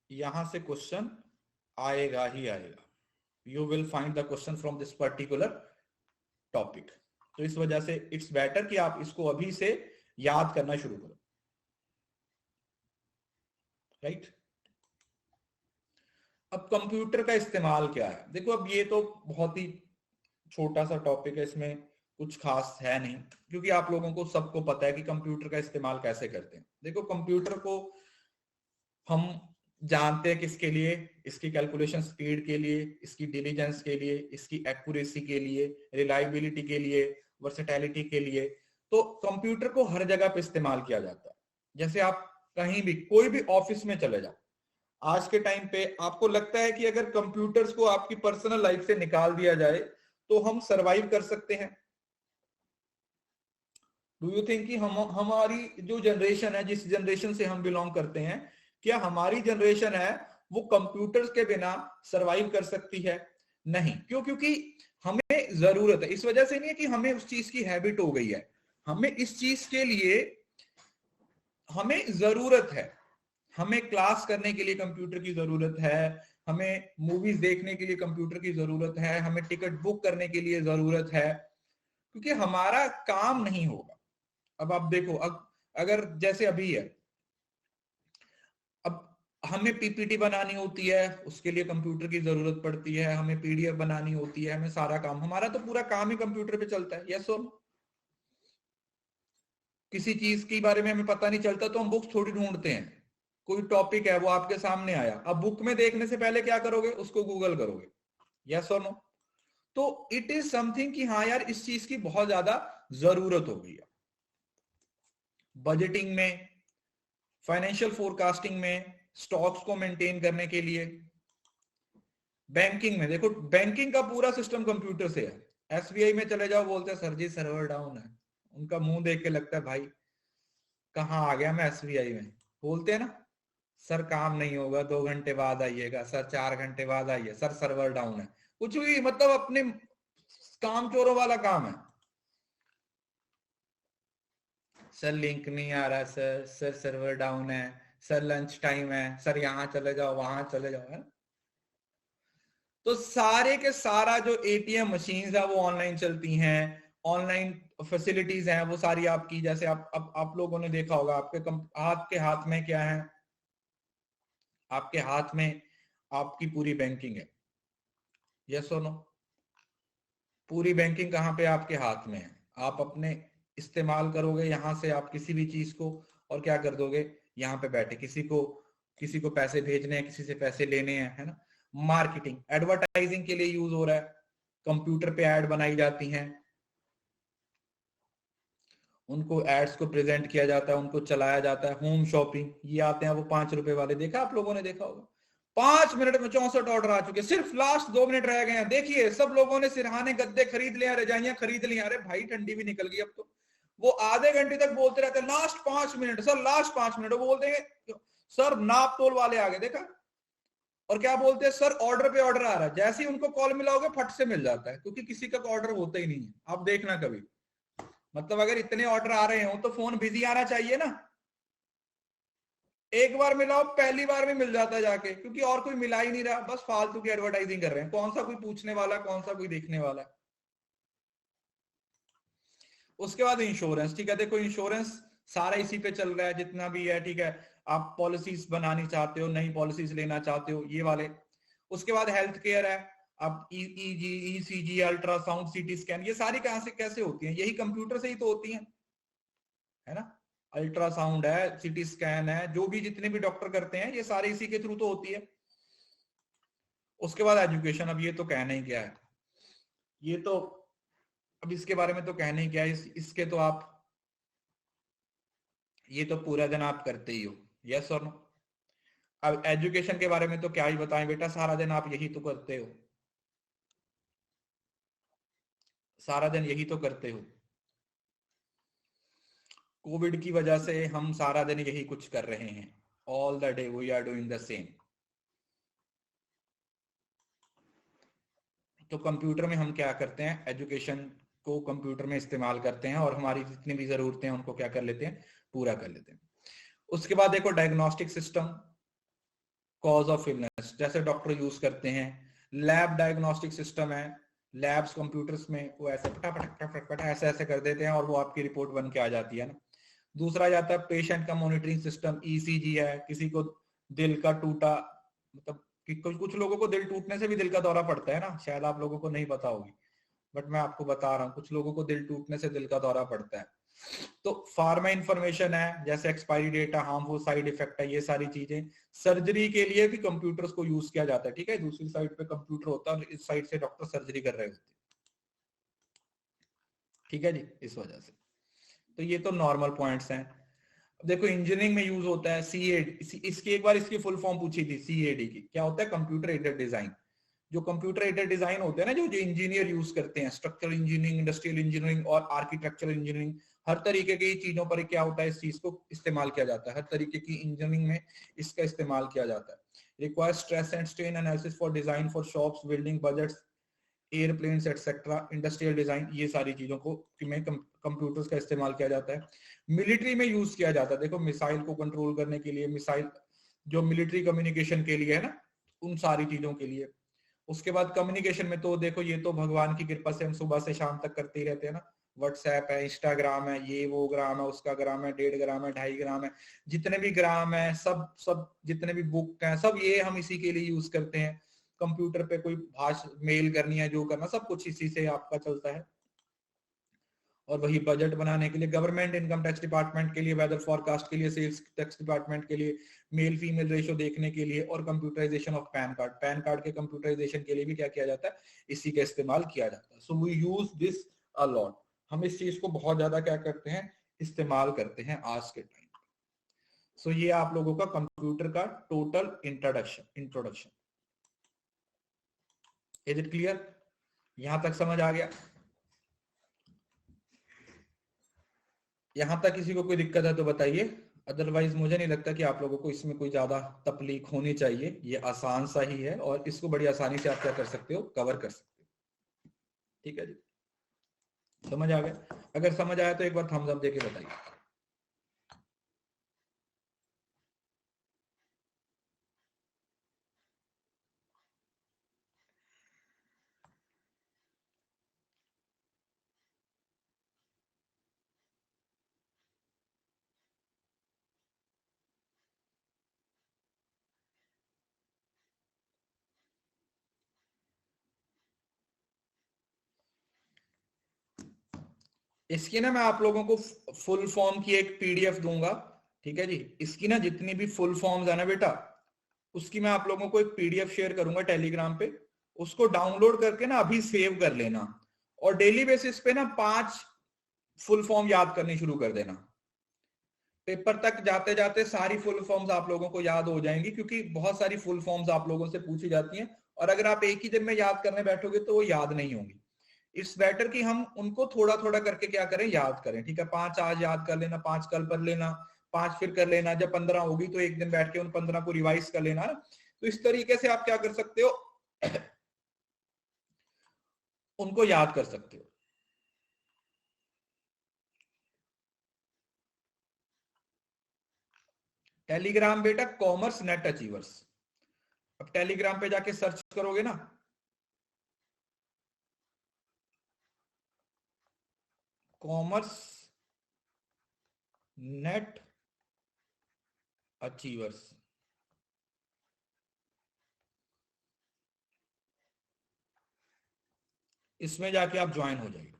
यहां से क्वेश्चन आएगा ही आएगा। You will find the question from this particular topic. तो इस वजह से इट्स बेटर कि आप इसको अभी से याद करना शुरू करो। राइट, अब कंप्यूटर का इस्तेमाल क्या है? देखो, अब ये तो बहुत ही छोटा सा टॉपिक है, इसमें कुछ खास है नहीं, क्योंकि आप लोगों को सबको पता है कि कंप्यूटर का इस्तेमाल कैसे करते हैं। देखो, कंप्यूटर को हम जानते हैं किसके लिए? इसकी कैलकुलेशन स्पीड के लिए, इसकी डिलीजेंस के लिए, इसकी एक्यूरेसी के लिए, रिलायबिलिटी के लिए, वर्सेटैलिटी के लिए। तो कंप्यूटर को हर जगह पे इस्तेमाल किया जाता है। जैसे आप कहीं भी, कोई भी ऑफिस में चले जाओ, आज के टाइम पे आपको लगता है कि अगर कंप्यूटर्स को आपकी पर्सनल लाइफ से निकाल दिया जाए तो हम सरवाइव कर सकते हैं? डू यू थिंक कि हमारी जो जनरेशन है, जिस जनरेशन से हम बिलोंग करते हैं, क्या हमारी जनरेशन है वो कंप्यूटर्स के बिना सरवाइव कर सकती है? नहीं। क्यों? क्योंकि हमें जरूरत है। इस वजह से नहीं है कि हमें उस चीज की हैबिट हो गई है, हमें इस चीज के लिए हमें जरूरत है। हमें क्लास करने के लिए कंप्यूटर की जरूरत है, हमें मूवीज देखने के लिए कंप्यूटर की जरूरत है, हमें टिकट बुक करने के लिए जरूरत है, क्योंकि हमारा काम नहीं होगा। अब आप देखो, अगर जैसे अभी है, अब हमें पीपीटी बनानी होती है, उसके लिए कंप्यूटर की जरूरत पड़ती है, हमें पीडीएफ बनानी होती है, हमें सारा काम, हमारा तो पूरा काम ही कंप्यूटर पे चलता है। यस और नो? किसी चीज के बारे में हमें पता नहीं चलता तो हम बुक्स थोड़ी ढूंढते हैं। कोई टॉपिक है, वो आपके सामने आया, अब बुक में देखने से पहले क्या करोगे? उसको गूगल करोगे। यस और नो? तो इट इज समथिंग कि हाँ यार, इस चीज की बहुत ज्यादा जरूरत हो गई है। बजटिंग में, फाइनेंशियल फोरकास्टिंग में, स्टॉक्स को मेंटेन करने के लिए, बैंकिंग में। देखो, बैंकिंग का पूरा सिस्टम कंप्यूटर से है। एसबीआई में चले जाओ, बोलते हैं सर जी सर्वर डाउन है। उनका मुंह देख के लगता है भाई कहाँ आ गया मैं एसबीआई में। बोलते हैं ना, सर काम नहीं होगा, 2 घंटे बाद आइएगा, सर 4 घंटे बाद आइए, सर सर्वर डाउन है। कुछ भी, मतलब अपने काम चोरों वाला काम है। सर लिंक नहीं आ रहा, सर सर्वर डाउन है, सर लंच टाइम है, सर यहाँ चले जाओ, वहां चले जाओ, है। तो सारे के सारा जो एटीएम मशीन्स है वो ऑनलाइन चलती हैं, ऑनलाइन फैसिलिटीज हैं वो सारी आपकी। जैसे आप लोगों ने देखा होगा, आपके हाथ में क्या है? आपके हाथ में आपकी पूरी बैंकिंग है। यस और नो? पूरी बैंकिंग कहाँ पे? आपके हाथ में है। आप अपने इस्तेमाल करोगे यहां से, आप किसी भी चीज को, और क्या कर दोगे? यहाँ पे बैठे किसी को पैसे भेजने हैं, किसी से पैसे लेने हैं, है ना। मार्केटिंग, एडवर्टाइजिंग के लिए यूज हो रहा है, कंप्यूटर पे ऐड बनाई जाती हैं। उनको एड्स को प्रेजेंट किया जाता है, उनको चलाया जाता है। होम शॉपिंग, ये आते हैं वो 5 रुपए वाले, देखा आप लोगों ने, देखा होगा 5 मिनट में 64 ऑर्डर आ चुके, सिर्फ लास्ट 2 मिनट रह गए हैं। देखिए सब लोगों ने सिरहाने गद्दे खरीद लिया, रजाइयां खरीद ली। अरे भाई ठंडी भी निकल गई अब तो। वो आधे घंटे तक बोलते रहते हैं last 5 minute sir, last 5 minute. वो बोलते हैं सर नाप तोल वाले आ गए, देखा। और क्या बोलते हैं सर, ऑर्डर पे ऑर्डर आ रहा है। जैसे ही उनको कॉल मिला होगा फट से मिल जाता है, क्योंकि किसी का ऑर्डर होता ही नहीं है। आप देखना कभी, मतलब अगर इतने ऑर्डर आ रहे हो तो फोन बिजी आना चाहिए ना। एक बार मिलाओ, पहली बार में मिल जाता है जाके, क्योंकि और कोई मिला ही नहीं रहा, बस फालतू की एडवर्टाइजिंग कर रहे हैं। कौन सा कोई पूछने वाला, कौन सा कोई देखने वाला है। उसके बाद इंश्योरेंस, ठीक है। देखो इंश्योरेंस सारा इसी पे चल रहा है, जितना भी है, ठीक है। आप पॉलिसीज बनानी चाहते हो, नई पॉलिसीज लेना चाहते हो, ये वाले। उसके बाद हेल्थ केयर है। अब EEG, ECG, ultrasound, CT scan, ये सारी कहां से कैसे होती हैं? यही कंप्यूटर से ही तो होती हैं, है ना। अल्ट्रासाउंड है, सीटी स्कैन है, जो भी जितने भी डॉक्टर करते हैं ये सारे इसी के थ्रू तो होती है। उसके बाद एजुकेशन, अब ये तो कहना ही क्या है, ये तो अब इसके बारे में तो कहना ही क्या है। इसके तो आप, ये तो पूरा दिन आप करते ही हो, यस और नो। अब एजुकेशन के बारे में तो क्या ही बताएं बेटा, सारा दिन आप यही तो करते हो, सारा दिन यही तो करते हो। कोविड की वजह से हम सारा दिन यही कुछ कर रहे हैं, all the day we are doing the same. तो कंप्यूटर में हम क्या करते हैं, एजुकेशन को कंप्यूटर में इस्तेमाल करते हैं, और हमारी जितनी भी जरूरतें हैं उनको क्या कर लेते हैं, पूरा कर लेते हैं। उसके बाद देखो diagnostic system, cause of illness, जैसे डॉक्टर यूज करते हैं। लैब डायग्नोस्टिक सिस्टम है, लैब्स कंप्यूटर्स में वो ऐसे फटाफट ऐसे ऐसे कर देते हैं और वो आपकी रिपोर्ट बन के आ जाती है ना। दूसरा जाता है पेशेंट का मॉनिटरिंग सिस्टम, ईसीजी है। किसी को दिल का टूटा, मतलब कि कुछ लोगों को दिल टूटने से भी दिल का दौरा पड़ता है ना, शायद आप लोगों को नहीं पता होगी, बट मैं आपको बता रहा हूँ, कुछ लोगों को दिल टूटने से दिल का दौरा पड़ता है। तो फार्मा इंफॉर्मेशन है, जैसे एक्सपायरी डेट है, हार्मफुल साइड इफेक्ट है, ये सारी चीजें। सर्जरी के लिए भी कंप्यूटर्स को यूज किया जाता है, ठीक है। दूसरी साइड पे कंप्यूटर होता है और इस साइड से डॉक्टर सर्जरी कर रहे होते हैं, ठीक है जी। इस वजह से तो ये तो नॉर्मल पॉइंट्स हैं। देखो इंजीनियरिंग में यूज होता है सीएडी, इसकी एक बार इसकी फुल फॉर्म पूछी थी सीएडी की, क्या होता है, कंप्यूटर एडेड डिजाइन। जो कंप्यूटर एडेड डिजाइन होते हैं ना, जो इंजीनियर यूज करते हैं, स्ट्रक्चरल इंजीनियरिंग, इंडस्ट्रियल इंजीनियरिंग और आर्किटेक्चरल इंजीनियरिंग, हर तरीके की चीजों पर क्या होता है, इस चीज को इस्तेमाल किया जाता है। हर तरीके की इंजीनियरिंग में इसका इस्तेमाल किया जाता है। Requires stress and strain analysis for design for shops, building, budgets, airplanes etcetera, industrial design, ये सारी चीजों को में कंप्यूटर्स का इस्तेमाल किया जाता है। मिलिट्री में यूज किया जाता है, देखो मिसाइल को कंट्रोल करने के लिए, मिसाइल जो मिलिट्री कम्युनिकेशन के लिए है ना, उन सारी चीजों के लिए। उसके बाद कम्युनिकेशन में तो देखो ये तो भगवान की कृपा से हम सुबह से शाम तक करते ही रहते हैं ना। व्हाट्सएप है, इंस्टाग्राम है, ये वो ग्राम है, उसका ग्राम है, 1.5 ग्राम है, 2.5 ग्राम है, जितने भी ग्राम है सब सब, जितने भी बुक हैं सब, ये हम इसी के लिए यूज करते हैं। कंप्यूटर पे कोई मेल करनी है, जो करना, सब कुछ इसी से आपका चलता है। और वही बजट बनाने के लिए, गवर्नमेंट इनकम टैक्स डिपार्टमेंट के लिए, वेदर फोरकास्ट के लिए, सेल्स टैक्स डिपार्टमेंट के लिए, मेल फीमेल रेशियो देखने के लिए, और computerisation of PAN card, PAN card के कंप्यूटराइजेशन के लिए भी क्या किया जाता है, इसी का इस्तेमाल किया जाता है। So we use this a lot, हम इस चीज को बहुत ज्यादा क्या करते हैं, इस्तेमाल करते हैं आज के टाइम। सो ये आप लोगों का कंप्यूटर का total introduction. Is it clear? यहां तक समझ आ गया? यहां तक किसी को कोई दिक्कत है तो बताइए, अदरवाइज मुझे नहीं लगता कि आप लोगों को इसमें कोई ज्यादा तकलीफ होनी चाहिए। ये आसान सा ही है और इसको बड़ी आसानी से आप क्या कर सकते हो, कवर कर सकते हो। ठीक है जी, समझ आ गया? अगर समझ आया तो एक बार थम्स अप देके बताइए। इसकी ना मैं आप लोगों को फुल फॉर्म की एक पीडीएफ दूंगा, ठीक है जी। इसकी ना जितनी भी फुल फॉर्म्स है ना बेटा, उसकी मैं आप लोगों को एक पीडीएफ शेयर करूंगा टेलीग्राम पे। उसको डाउनलोड करके ना अभी सेव कर लेना, और डेली बेसिस पे ना 5 फुल फॉर्म याद करनी शुरू कर देना। पेपर तक जाते जाते सारी फुल फॉर्म्स आप लोगों को याद हो जाएंगी, क्योंकि बहुत सारी फुल फॉर्म्स आप लोगों से पूछी जाती हैं, और अगर आप एक ही दिन में याद करने बैठोगे तो वो याद नहीं होंगी। इट्स बेटर कि हम उनको थोड़ा थोड़ा करके क्या करें, याद करें। ठीक है, 5 आज याद कर लेना, 5 कल कर लेना, 5 फिर कर लेना, जब 15 होगी तो एक दिन बैठ के उन 15 को रिवाइज कर लेना। तो इस तरीके से आप क्या कर सकते हो, उनको याद कर सकते हो। टेलीग्राम बेटा कॉमर्स नेट अचीवर्स, अब टेलीग्राम पे जाके सर्च करोगे ना, कॉमर्स नेट अचीवर्स, इसमें जाके आप ज्वाइन हो जाइए।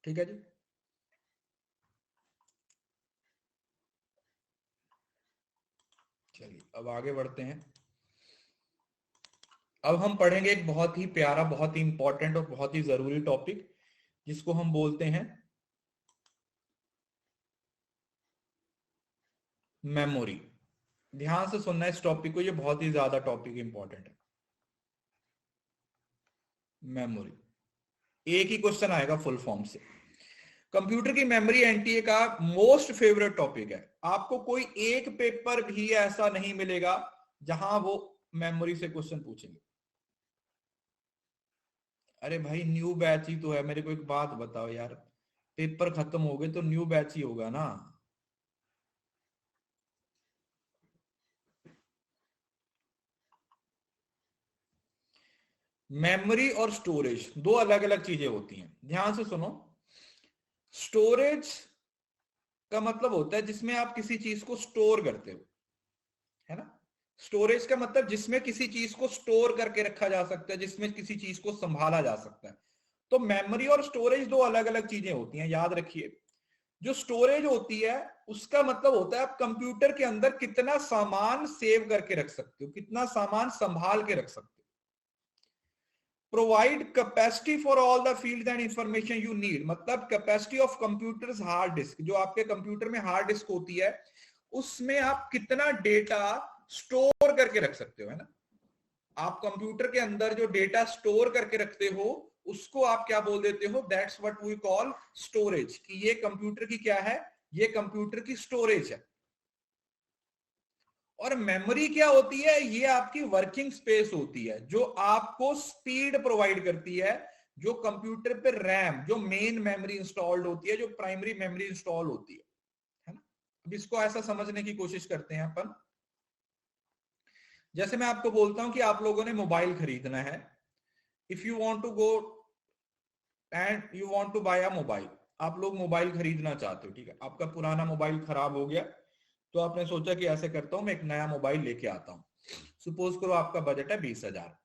ठीक है जी, चलिए अब आगे बढ़ते हैं। अब हम पढ़ेंगे एक बहुत ही प्यारा, बहुत ही इंपॉर्टेंट और बहुत ही जरूरी टॉपिक, जिसको हम बोलते हैं मेमोरी। ध्यान से सुनना इस टॉपिक को, ये बहुत ही ज्यादा टॉपिक इंपॉर्टेंट है। मेमोरी, एक ही क्वेश्चन आएगा फुल फॉर्म से। कंप्यूटर की मेमोरी एनटीए का मोस्ट फेवरेट टॉपिक है। आपको कोई एक पेपर भी ऐसा नहीं मिलेगा जहां वो मेमोरी से क्वेश्चन पूछेंगे। अरे भाई न्यू बैच ही तो है, मेरे को एक बात बताओ यार, पेपर खत्म हो गए तो न्यू बैच ही होगा ना। मेमोरी और स्टोरेज दो अलग अलग चीजें होती हैं, ध्यान से सुनो। स्टोरेज का मतलब होता है जिसमें आप किसी चीज को स्टोर करते हो, है ना। स्टोरेज का मतलब जिसमें किसी चीज को स्टोर करके रखा जा सकता है, जिसमें किसी चीज को संभाला जा सकता है। तो मेमोरी और स्टोरेज दो अलग अलग चीजें होती हैं, याद रखिए। जो स्टोरेज होती है उसका मतलब होता है आप कंप्यूटर के अंदर कितना सामान सेव करके रख सकते हो, कितना सामान संभाल के रख सकते हो। Provide capacity for all the field and information you need, मतलब capacity of computers hard disk, जो आपके कंप्यूटर में हार्ड डिस्क होती है उसमें आप कितना डेटा स्टोर करके रख सकते हो, है ना। आप कंप्यूटर के अंदर जो डेटा स्टोर करके रखते हो उसको आप क्या बोल देते हो, that's what we call storage, कि ये कंप्यूटर की क्या है, ये कंप्यूटर की स्टोरेज है। और मेमोरी क्या होती है, ये आपकी वर्किंग स्पेस होती है जो आपको स्पीड प्रोवाइड करती है। जो कंप्यूटर पे रैम, जो मेन मेमोरी इंस्टॉल्ड होती है, जो प्राइमरी मेमोरी इंस्टॉल होती है ना। अब इसको ऐसा समझने की कोशिश करते हैं अपन। जैसे मैं आपको बोलता हूं कि आप लोगों ने मोबाइल खरीदना है, if you want to go and you want to buy a mobile, आप लोग मोबाइल खरीदना चाहते हो, ठीक है। आपका पुराना मोबाइल खराब हो गया, तो आपने सोचा कि ऐसे करता हूं मैं एक नया मोबाइल लेके आता हूं। सपोज करो आपका बजट है 20,000,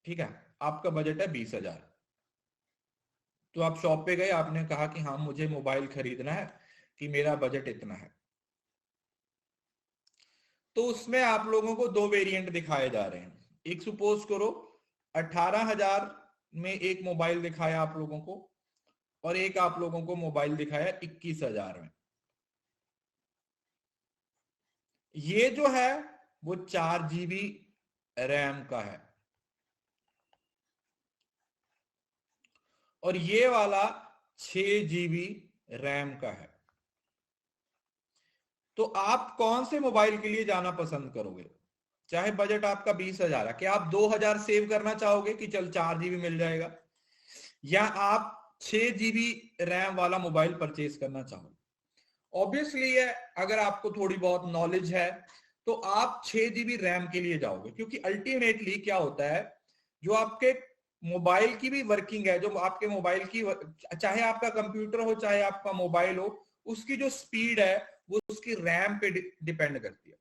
ठीक है, आपका बजट है 20,000। तो आप शॉप पे गए, आपने कहा कि हाँ मुझे मोबाइल खरीदना है, कि मेरा बजट इतना है। तो उसमें आप लोगों को दो वेरिएंट दिखाए जा रहे हैं। एक सपोज करो 18,000 में एक मोबाइल दिखाया आप लोगों को, और एक आप लोगों को मोबाइल दिखाया 21,000 में। ये जो है वो 4 GB रैम का है, और ये वाला 6 GB रैम का है। तो आप कौन से मोबाइल के लिए जाना पसंद करोगे, चाहे बजट आपका 20,000 है, क्या आप 2,000 सेव करना चाहोगे कि चल 4 GB मिल जाएगा, या आप 6 GB रैम वाला मोबाइल परचेज करना चाहोगे। ऑब्वियसली है, अगर आपको थोड़ी बहुत नॉलेज है तो आप 6 GB रैम के लिए जाओगे, क्योंकि अल्टीमेटली क्या होता है, जो आपके मोबाइल की भी वर्किंग है, जो आपके मोबाइल की, चाहे आपका कंप्यूटर हो चाहे आपका मोबाइल हो, उसकी जो स्पीड है वो उसकी रैम पे डिपेंड करती है।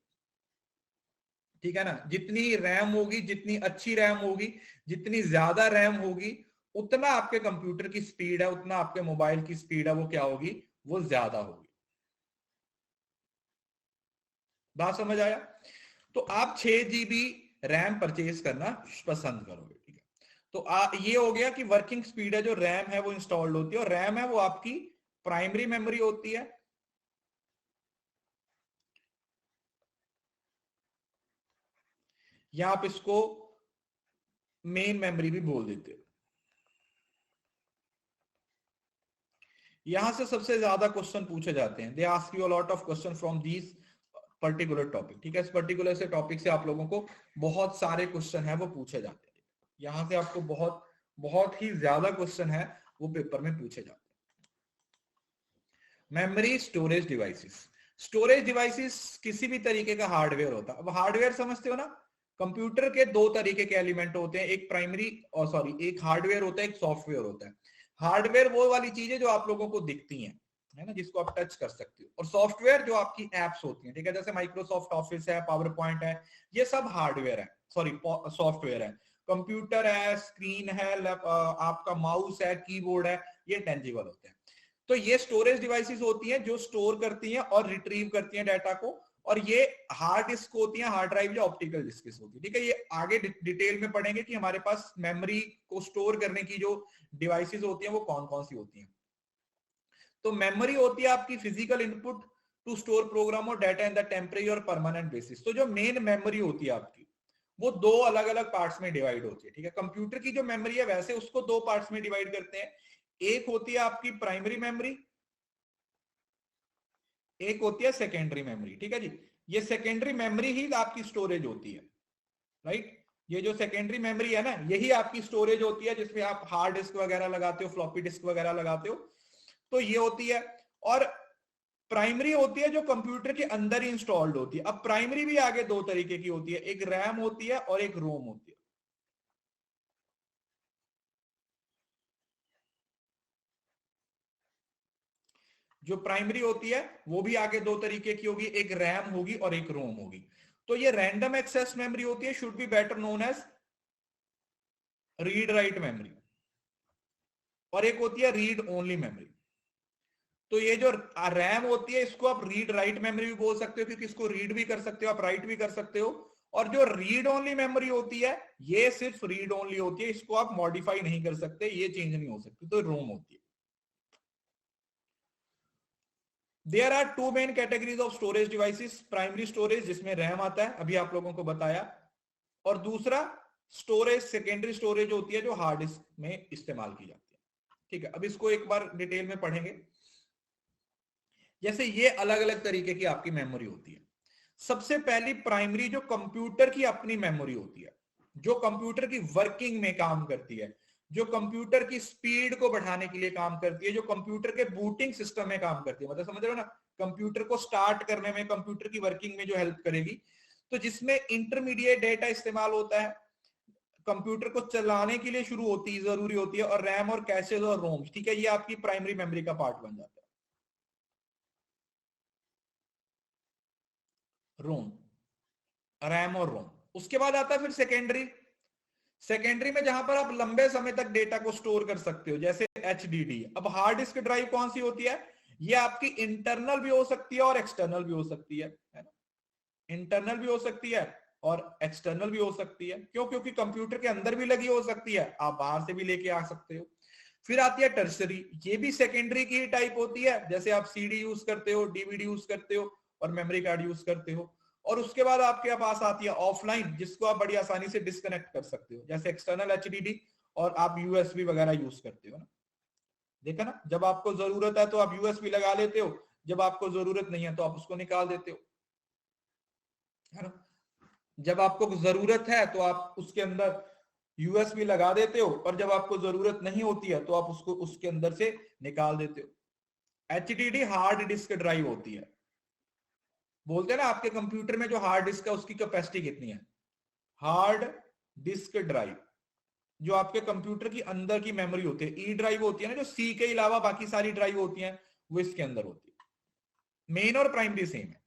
ठीक है ना, जितनी रैम होगी, जितनी अच्छी रैम होगी, जितनी ज्यादा रैम होगी, उतना आपके कंप्यूटर की स्पीड है, उतना आपके मोबाइल की स्पीड है वो क्या होगी, वो ज्यादा होगी। बात समझ आया। तो आप 6 GB रैम परचेज करना पसंद करोगे, ठीक है। तो ये हो गया कि वर्किंग स्पीड है जो रैम है वो इंस्टॉल्ड होती है, और रैम है वो आपकी प्राइमरी मेमोरी होती है। या आप इसको मेन मेमोरी भी बोल देते हो। यहां से सबसे ज्यादा क्वेश्चन पूछे जाते हैं, they ask you a lot of question from these particular topic, ठीक है। इस पर्टिकुलर से टॉपिक से आप लोगों को बहुत सारे क्वेश्चन है वो पूछे जाते हैं। यहां से आपको बहुत बहुत ही ज्यादा क्वेश्चन है वो पेपर में पूछे जाते हैं। Memory storage devices, storage devices किसी भी तरीके का हार्डवेयर होता है। अब हार्डवेयर समझते हो ना, कंप्यूटर के दो तरीके के एलिमेंट होते हैं, एक प्राइमरी और सॉरी एक हार्डवेयर होता है, एक सॉफ्टवेयर होता है। हार्डवेयर वो वाली चीजें जो आप लोगों को दिखती हैं, है ना, जिसको आप टच कर सकते हो, और सॉफ्टवेयर जो आपकी एप्स होती हैं, ठीक है, जैसे माइक्रोसॉफ्ट ऑफिस है, पावर पॉइंट है, ये सब हार्डवेयर है, सॉरी सॉफ्टवेयर है। कंप्यूटर है, स्क्रीन है, आपका माउस है, कीबोर्ड है, ये टेंजिबल होते हैं। तो ये स्टोरेज डिवाइसेस होती हैं जो स्टोर करती हैं और रिट्रीव करती हैं डाटा को, और ये हार्ड डिस्क होती है, हार्ड ड्राइव या ऑप्टिकल डिस्क होती है, ठीक है। ये आगे डिटेल में पढ़ेंगे कि हमारे पास मेमोरी को स्टोर करने की जो डिवाइसेस होती हैं वो कौन कौन सी होती हैं। तो मेमोरी होती है आपकी physical input to store program और डाटा इन द टेम्परेरी और परमानेंट बेसिस। तो जो मेन मेमोरी होती है आपकी वो दो अलग अलग पार्ट्स में डिवाइड होती है, ठीक है। कंप्यूटर की जो मेमोरी है वैसे उसको दो पार्ट्स में डिवाइड करते हैं, एक होती है आपकी प्राइमरी मेमोरी, एक होती है सेकेंडरी मेमोरी, ठीक है जी। ये सेकेंडरी मेमोरी ही आपकी स्टोरेज होती है, राइट। ये जो सेकेंडरी मेमोरी है ना, यही आपकी स्टोरेज होती है, जिसमें आप हार्ड डिस्क वगैरह लगाते हो, फ्लॉपी डिस्क वगैरह लगाते हो, तो ये होती है। और प्राइमरी होती है जो कंप्यूटर के अंदर ही इंस्टॉल्ड होती है। अब प्राइमरी भी आगे दो तरीके की होती है, एक रैम होती है और एक रोम होती है। जो प्राइमरी होती है वो भी आगे दो तरीके की होगी, एक रैम होगी और एक रोम होगी। तो ये रैंडम एक्सेस मेमोरी होती है, should be better known as read write memory, और एक होती है रीड ओनली मेमोरी। तो ये जो रैम होती है इसको आप रीड राइट मेमोरी भी बोल सकते हो, क्योंकि इसको रीड भी कर सकते हो, आप राइट भी कर सकते हो। और जो रीड ओनली मेमोरी होती है ये सिर्फ रीड ओनली होती है, इसको आप मॉडिफाई नहीं कर सकते, ये चेंज नहीं हो सकती, तो रोम होती है। There are two main categories of storage devices, primary storage जिसमें रैम आता है, अभी आप लोगों को बताया, और दूसरा स्टोरेज सेकेंडरी स्टोरेज होती है जो हार्ड डिस्क में इस्तेमाल की जाती है, ठीक है। अब इसको एक बार डिटेल में पढ़ेंगे। जैसे ये अलग अलग तरीके की आपकी मेमोरी होती है। सबसे पहली प्राइमरी जो कंप्यूटर की अपनी मेमोरी होती है, जो कंप्यूटर की वर्किंग में काम करती है, जो कंप्यूटर की स्पीड को बढ़ाने के लिए काम करती है, जो कंप्यूटर के बूटिंग सिस्टम में काम करती है, मतलब समझ रहे हो ना, कंप्यूटर को स्टार्ट करने में, कंप्यूटर की वर्किंग में जो हेल्प करेगी। तो जिसमें इंटरमीडिएट डेटा इस्तेमाल होता है, कंप्यूटर को चलाने के लिए शुरू होती है, जरूरी होती है, और रैम और कैशेज और रोम्स, ठीक है, ये आपकी प्राइमरी मेमोरी का पार्ट बन जाता है। रोम, रैम और रोम। उसके बाद आता है फिर सेकेंडरी। सेकेंडरी में जहां पर आप लंबे समय तक डेटा को स्टोर कर सकते हो, जैसे HDD। अब हार्ड डिस्क ड्राइव कौन सी होती है, ये आपकी इंटरनल भी हो सकती है और एक्सटर्नल भी हो सकती है ना। इंटरनल भी हो सकती है और एक्सटर्नल भी हो सकती है, क्यों, क्योंकि कंप्यूटर के अंदर भी लगी हो सकती है, आप बाहर से भी लेके आ सकते हो। फिर आती है टर्सरी, ये भी सेकेंडरी की टाइप होती है, जैसे आप CD यूज करते हो, DVD यूज करते हो और मेमोरी कार्ड यूज करते हो। और उसके बाद आपके पास आती है ऑफलाइन, जिसको आप बड़ी आसानी से डिस्कनेक्ट कर सकते हो, जैसे एक्सटर्नल HDD, और आप USB वगैरह यूज करते हो ना। देखा ना, जब आपको जरूरत है तो आप USB लगा लेते हो, जब आपको जरूरत नहीं है तो आप उसको निकाल देते हो, है ना। जब आपको जरूरत है तो आप उसके अंदर USB लगा देते हो, और जब आपको जरूरत नहीं होती है तो आप उसको उसके अंदर से निकाल देते हो। HDD हार्ड डिस्क ड्राइव होती है। बोलते हैं ना आपके कंप्यूटर में जो हार्ड डिस्क है उसकी कैपेसिटी कितनी है, हार्ड डिस्क ड्राइव, जो आपके कंप्यूटर की अंदर की मेमोरी होती है, ई ड्राइव होती है ना, जो सी के अलावा बाकी सारी ड्राइव होती हैं वो इसके अंदर होती है। मेन और प्राइमरी सेम है।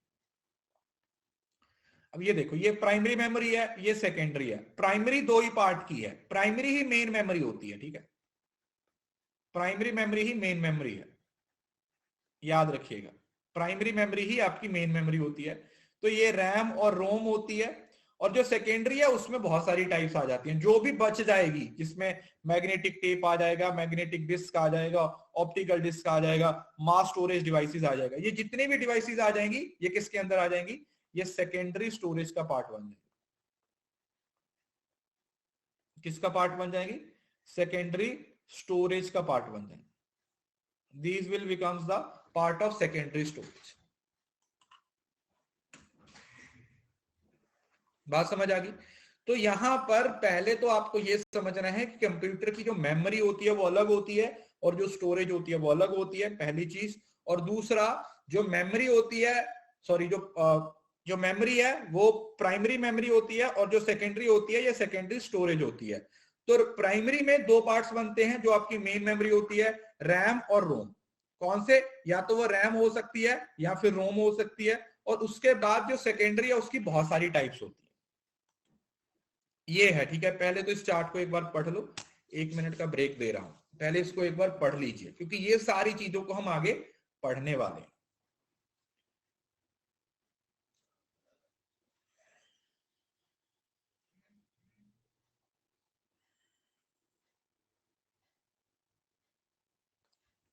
अब ये देखो, ये प्राइमरी मेमोरी है, ये सेकेंडरी है। प्राइमरी दो ही पार्ट की है, प्राइमरी ही मेन मेमोरी होती है, ठीक है। प्राइमरी मेमोरी ही मेन मेमोरी है, याद रखिएगा। प्राइमरी मेमोरी ही आपकी मेन मेमोरी होती है। तो ये रैम और रोम होती है, और जो सेकेंडरी है उसमें बहुत सारी टाइप्स आ जाती हैं, जो भी बच जाएगी जिसमें मैग्नेटिक टेप आ जाएगा, मैग्नेटिक डिस्क आ जाएगा, ऑप्टिकल डिस्क आ जाएगा, मास स्टोरेज डिवाइसेस आ जाएगा, ये जितनी भी डिवाइसेस आ जाएंगी ये किसके अंदर आ जाएंगी, ये सेकेंडरी स्टोरेज का पार्ट बन जाएगी। किसका पार्ट बन जाएगी, सेकेंडरी स्टोरेज का पार्ट बन जाएगी। These will becomes the part of secondary storage। बात समझ आ गई। तो यहां पर पहले तो आपको ये समझना है कि कंप्यूटर की जो मेमोरी होती है वो अलग होती है और जो स्टोरेज होती है वो अलग होती है, पहली चीज। और दूसरा, जो मेमोरी होती है, सॉरी, जो मेमोरी है वो प्राइमरी मेमोरी होती है और जो सेकेंडरी होती है ये सेकेंडरी स्टोरेज होती है। तो प्राइमरी में दो पार्ट्स बनते हैं, जो आपकी मेन मेमोरी होती है, रैम और रोम। कौन से, या तो वो रैम हो सकती है या फिर रोम हो सकती है। और उसके बाद जो सेकेंडरी है उसकी बहुत सारी टाइप्स होती है, ये है, ठीक है। पहले तो इस चार्ट को एक बार पढ़ लो, 1 मिनट का ब्रेक दे रहा हूं, पहले इसको एक बार पढ़ लीजिए क्योंकि ये सारी चीजों को हम आगे पढ़ने वाले हैं।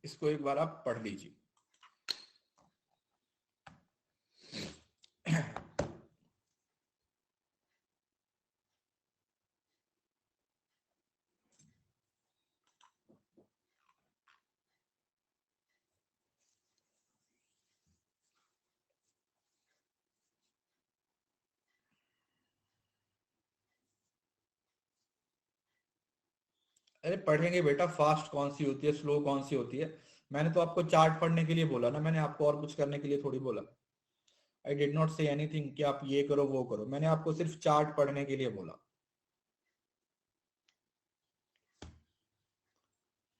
इसको एक बार आप पढ़ लीजिए। अरे पढ़ेंगे बेटा, फास्ट कौन सी होती है, स्लो कौन सी होती है। मैंने तो आपको चार्ट पढ़ने के लिए बोला ना, मैंने आपको और कुछ करने के लिए थोड़ी बोला। I did not say anything कि आप ये करो वो करो, मैंने आपको सिर्फ चार्ट पढ़ने के लिए बोला।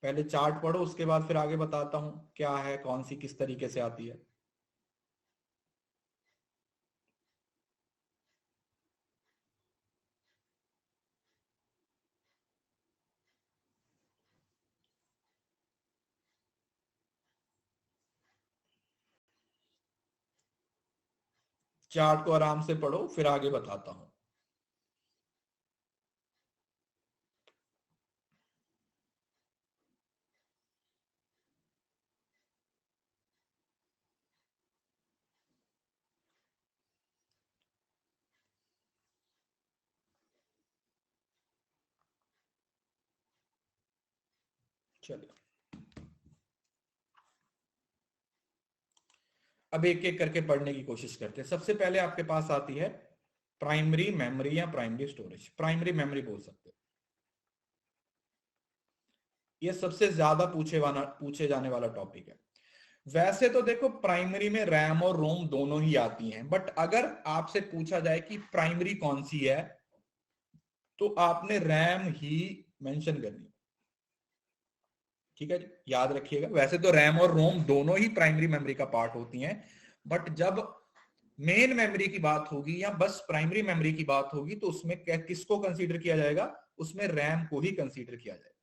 पहले चार्ट पढ़ो, उसके बाद फिर आगे बताता हूं क्या है, कौन सी किस तरीके से आती है। चार्ट को आराम से पढ़ो, फिर आगे बताता हूं। चलिए अब एक एक करके पढ़ने की कोशिश करते हैं। सबसे पहले आपके पास आती है प्राइमरी मेमोरी या प्राइमरी स्टोरेज, प्राइमरी मेमोरी बोल सकते हो। ये सबसे ज्यादा पूछे जाने वाला टॉपिक है। वैसे तो देखो प्राइमरी में रैम और रोम दोनों ही आती हैं, बट अगर आपसे पूछा जाए कि प्राइमरी कौन सी है तो आपने रैम ही मेंशन करनी, ठीक है जी, याद रखिएगा। वैसे तो रैम और रोम दोनों ही प्राइमरी मेमोरी का पार्ट होती हैं, बट जब मेन मेमोरी की बात होगी या बस प्राइमरी मेमोरी की बात होगी तो उसमें किसको कंसीडर किया जाएगा, उसमें रैम को ही कंसीडर किया जाएगा,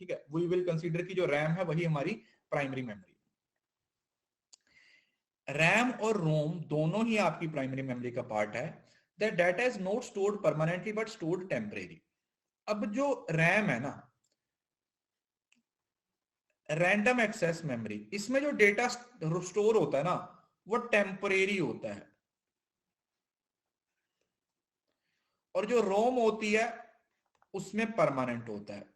ठीक है। वी विल कंसीडर की जो रैम है वही हमारी प्राइमरी मेमोरी। रैम और रोम दोनों ही आपकी प्राइमरी मेमोरी का पार्ट है। The data is not stored permanently but stored temporary. अब जो रैम है ना, रैंडम एक्सेस मेमोरी, इसमें जो डेटा स्टोर होता है ना वो टेम्परेरी होता है, और जो रोम होती है उसमें परमानेंट होता है।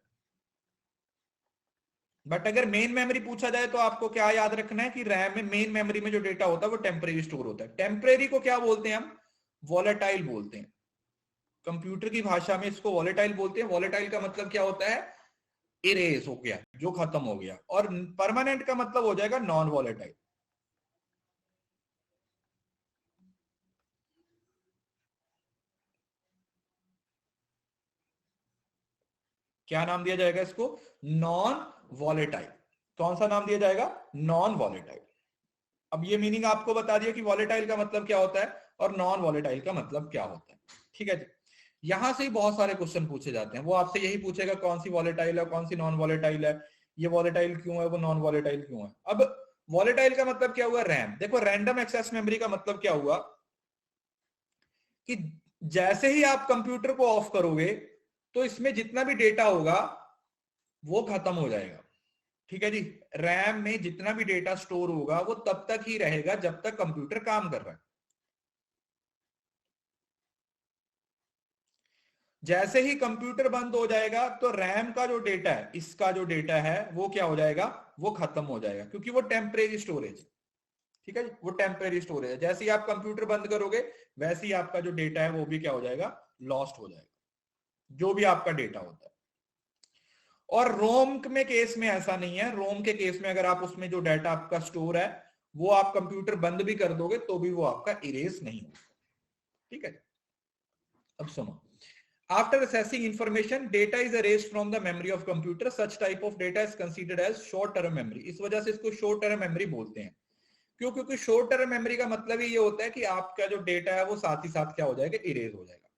बट अगर मेन मेमोरी पूछा जाए तो आपको क्या याद रखना है कि रैम में, मेन मेमोरी में जो डेटा होता है वो टेम्परेरी स्टोर होता है। टेम्परेरी को क्या बोलते हैं हम, वॉलेटाइल बोलते हैं। कंप्यूटर की भाषा में इसको वॉलेटाइल बोलते हैं। वॉलेटाइल का मतलब क्या होता है, इरेज हो गया, जो खत्म हो गया। और परमानेंट का मतलब हो जाएगा नॉन वॉलेटाइल। क्या नाम दिया जाएगा इसको, नॉन वॉलेटाइल। कौन सा नाम दिया जाएगा, नॉन वॉलेटाइल। अब ये मीनिंग आपको बता दिया कि वॉलेटाइल का मतलब क्या होता है और नॉन वॉलेटाइल का मतलब क्या होता है, ठीक है जी। यहां से ही बहुत सारे क्वेश्चन पूछे जाते हैं। वो आपसे यही पूछेगा कौन सी वॉलेटाइल है, कौन सी नॉन वॉलेटाइल है, ये वॉलेटाइल क्यों है, वो नॉन वॉलेटाइल क्यों है। अब वॉलेटाइल का मतलब क्या हुआ, रैम। देखो रैंडम एक्सेस मेमोरी का मतलब क्या हुआ कि जैसे ही आप कंप्यूटर को ऑफ करोगे तो इसमें जितना भी डेटा होगा वो खत्म हो जाएगा। ठीक है जी, रैम में जितना भी डेटा स्टोर होगा वो तब तक ही रहेगा जब तक कंप्यूटर काम कर रहा है। जैसे ही कंप्यूटर बंद हो जाएगा तो रैम का जो डेटा है, इसका जो डेटा है वो क्या हो जाएगा, वो खत्म हो जाएगा, क्योंकि वो टेम्परेरी स्टोरेज। ठीक है जी, वो टेम्परेरी स्टोरेज है। जैसे ही आप कंप्यूटर बंद करोगे वैसे ही आपका जो डेटा है वो भी क्या हो जाएगा, लॉस्ट हो जाएगा, जो भी आपका डेटा होता है। और रोम में केस में ऐसा नहीं है। रोम के केस में अगर आप उसमें जो डाटा आपका स्टोर है वो आप कंप्यूटर बंद भी कर दोगे तो भी वो आपका इरेज नहीं होगा। ठीक है, अब सुनो। After accessing information, data is erased from the memory of computer. Such type of data is considered as short term memory. इस वजह से इसको short term memory बोलते हैं। क्यों? क्योंकि short term memory का मतलब ही ये होता है कि आपका जो डेटा है वो साथ ही साथ क्या हो जाएगा, इरेज हो जाएगा।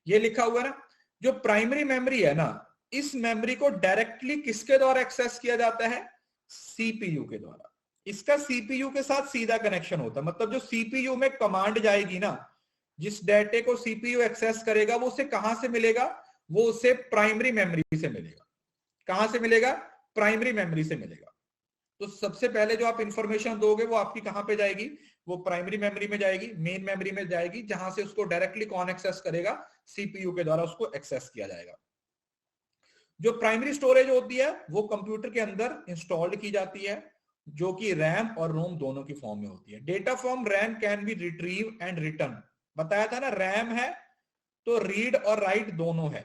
ये लिखा हुआ है ना, जो प्राइमरी मेमोरी है ना, इस मेमोरी को डायरेक्टली किसके द्वारा एक्सेस किया जाता है, सीपीयू के द्वारा। इसका सीपीयू के साथ सीधा कनेक्शन होता है। मतलब जो सीपीयू में कमांड जाएगी ना, जिस डेटे को सीपीयू एक्सेस करेगा वो उसे कहां से मिलेगा, वो उसे प्राइमरी मेमोरी से मिलेगा। कहां से मिलेगा, प्राइमरी मेमोरी से मिलेगा। तो सबसे पहले जो आप इंफॉर्मेशन दोगे वो आपकी कहां पे जाएगी, वो प्राइमरी मेमोरी में जाएगी, मेन मेमोरी में जाएगी, जहां से उसको डायरेक्टली कौन एक्सेस करेगा, सीपीयू के द्वारा उसको एक्सेस किया जाएगा। जो प्राइमरी स्टोरेज होती है वो कंप्यूटर के अंदर इंस्टॉल्ड की जाती है, जो कि रैम और रोम दोनों की फॉर्म में होती है। Data from RAM can B retrieve and return. बताया था ना, रैम है तो रीड और राइट दोनों है।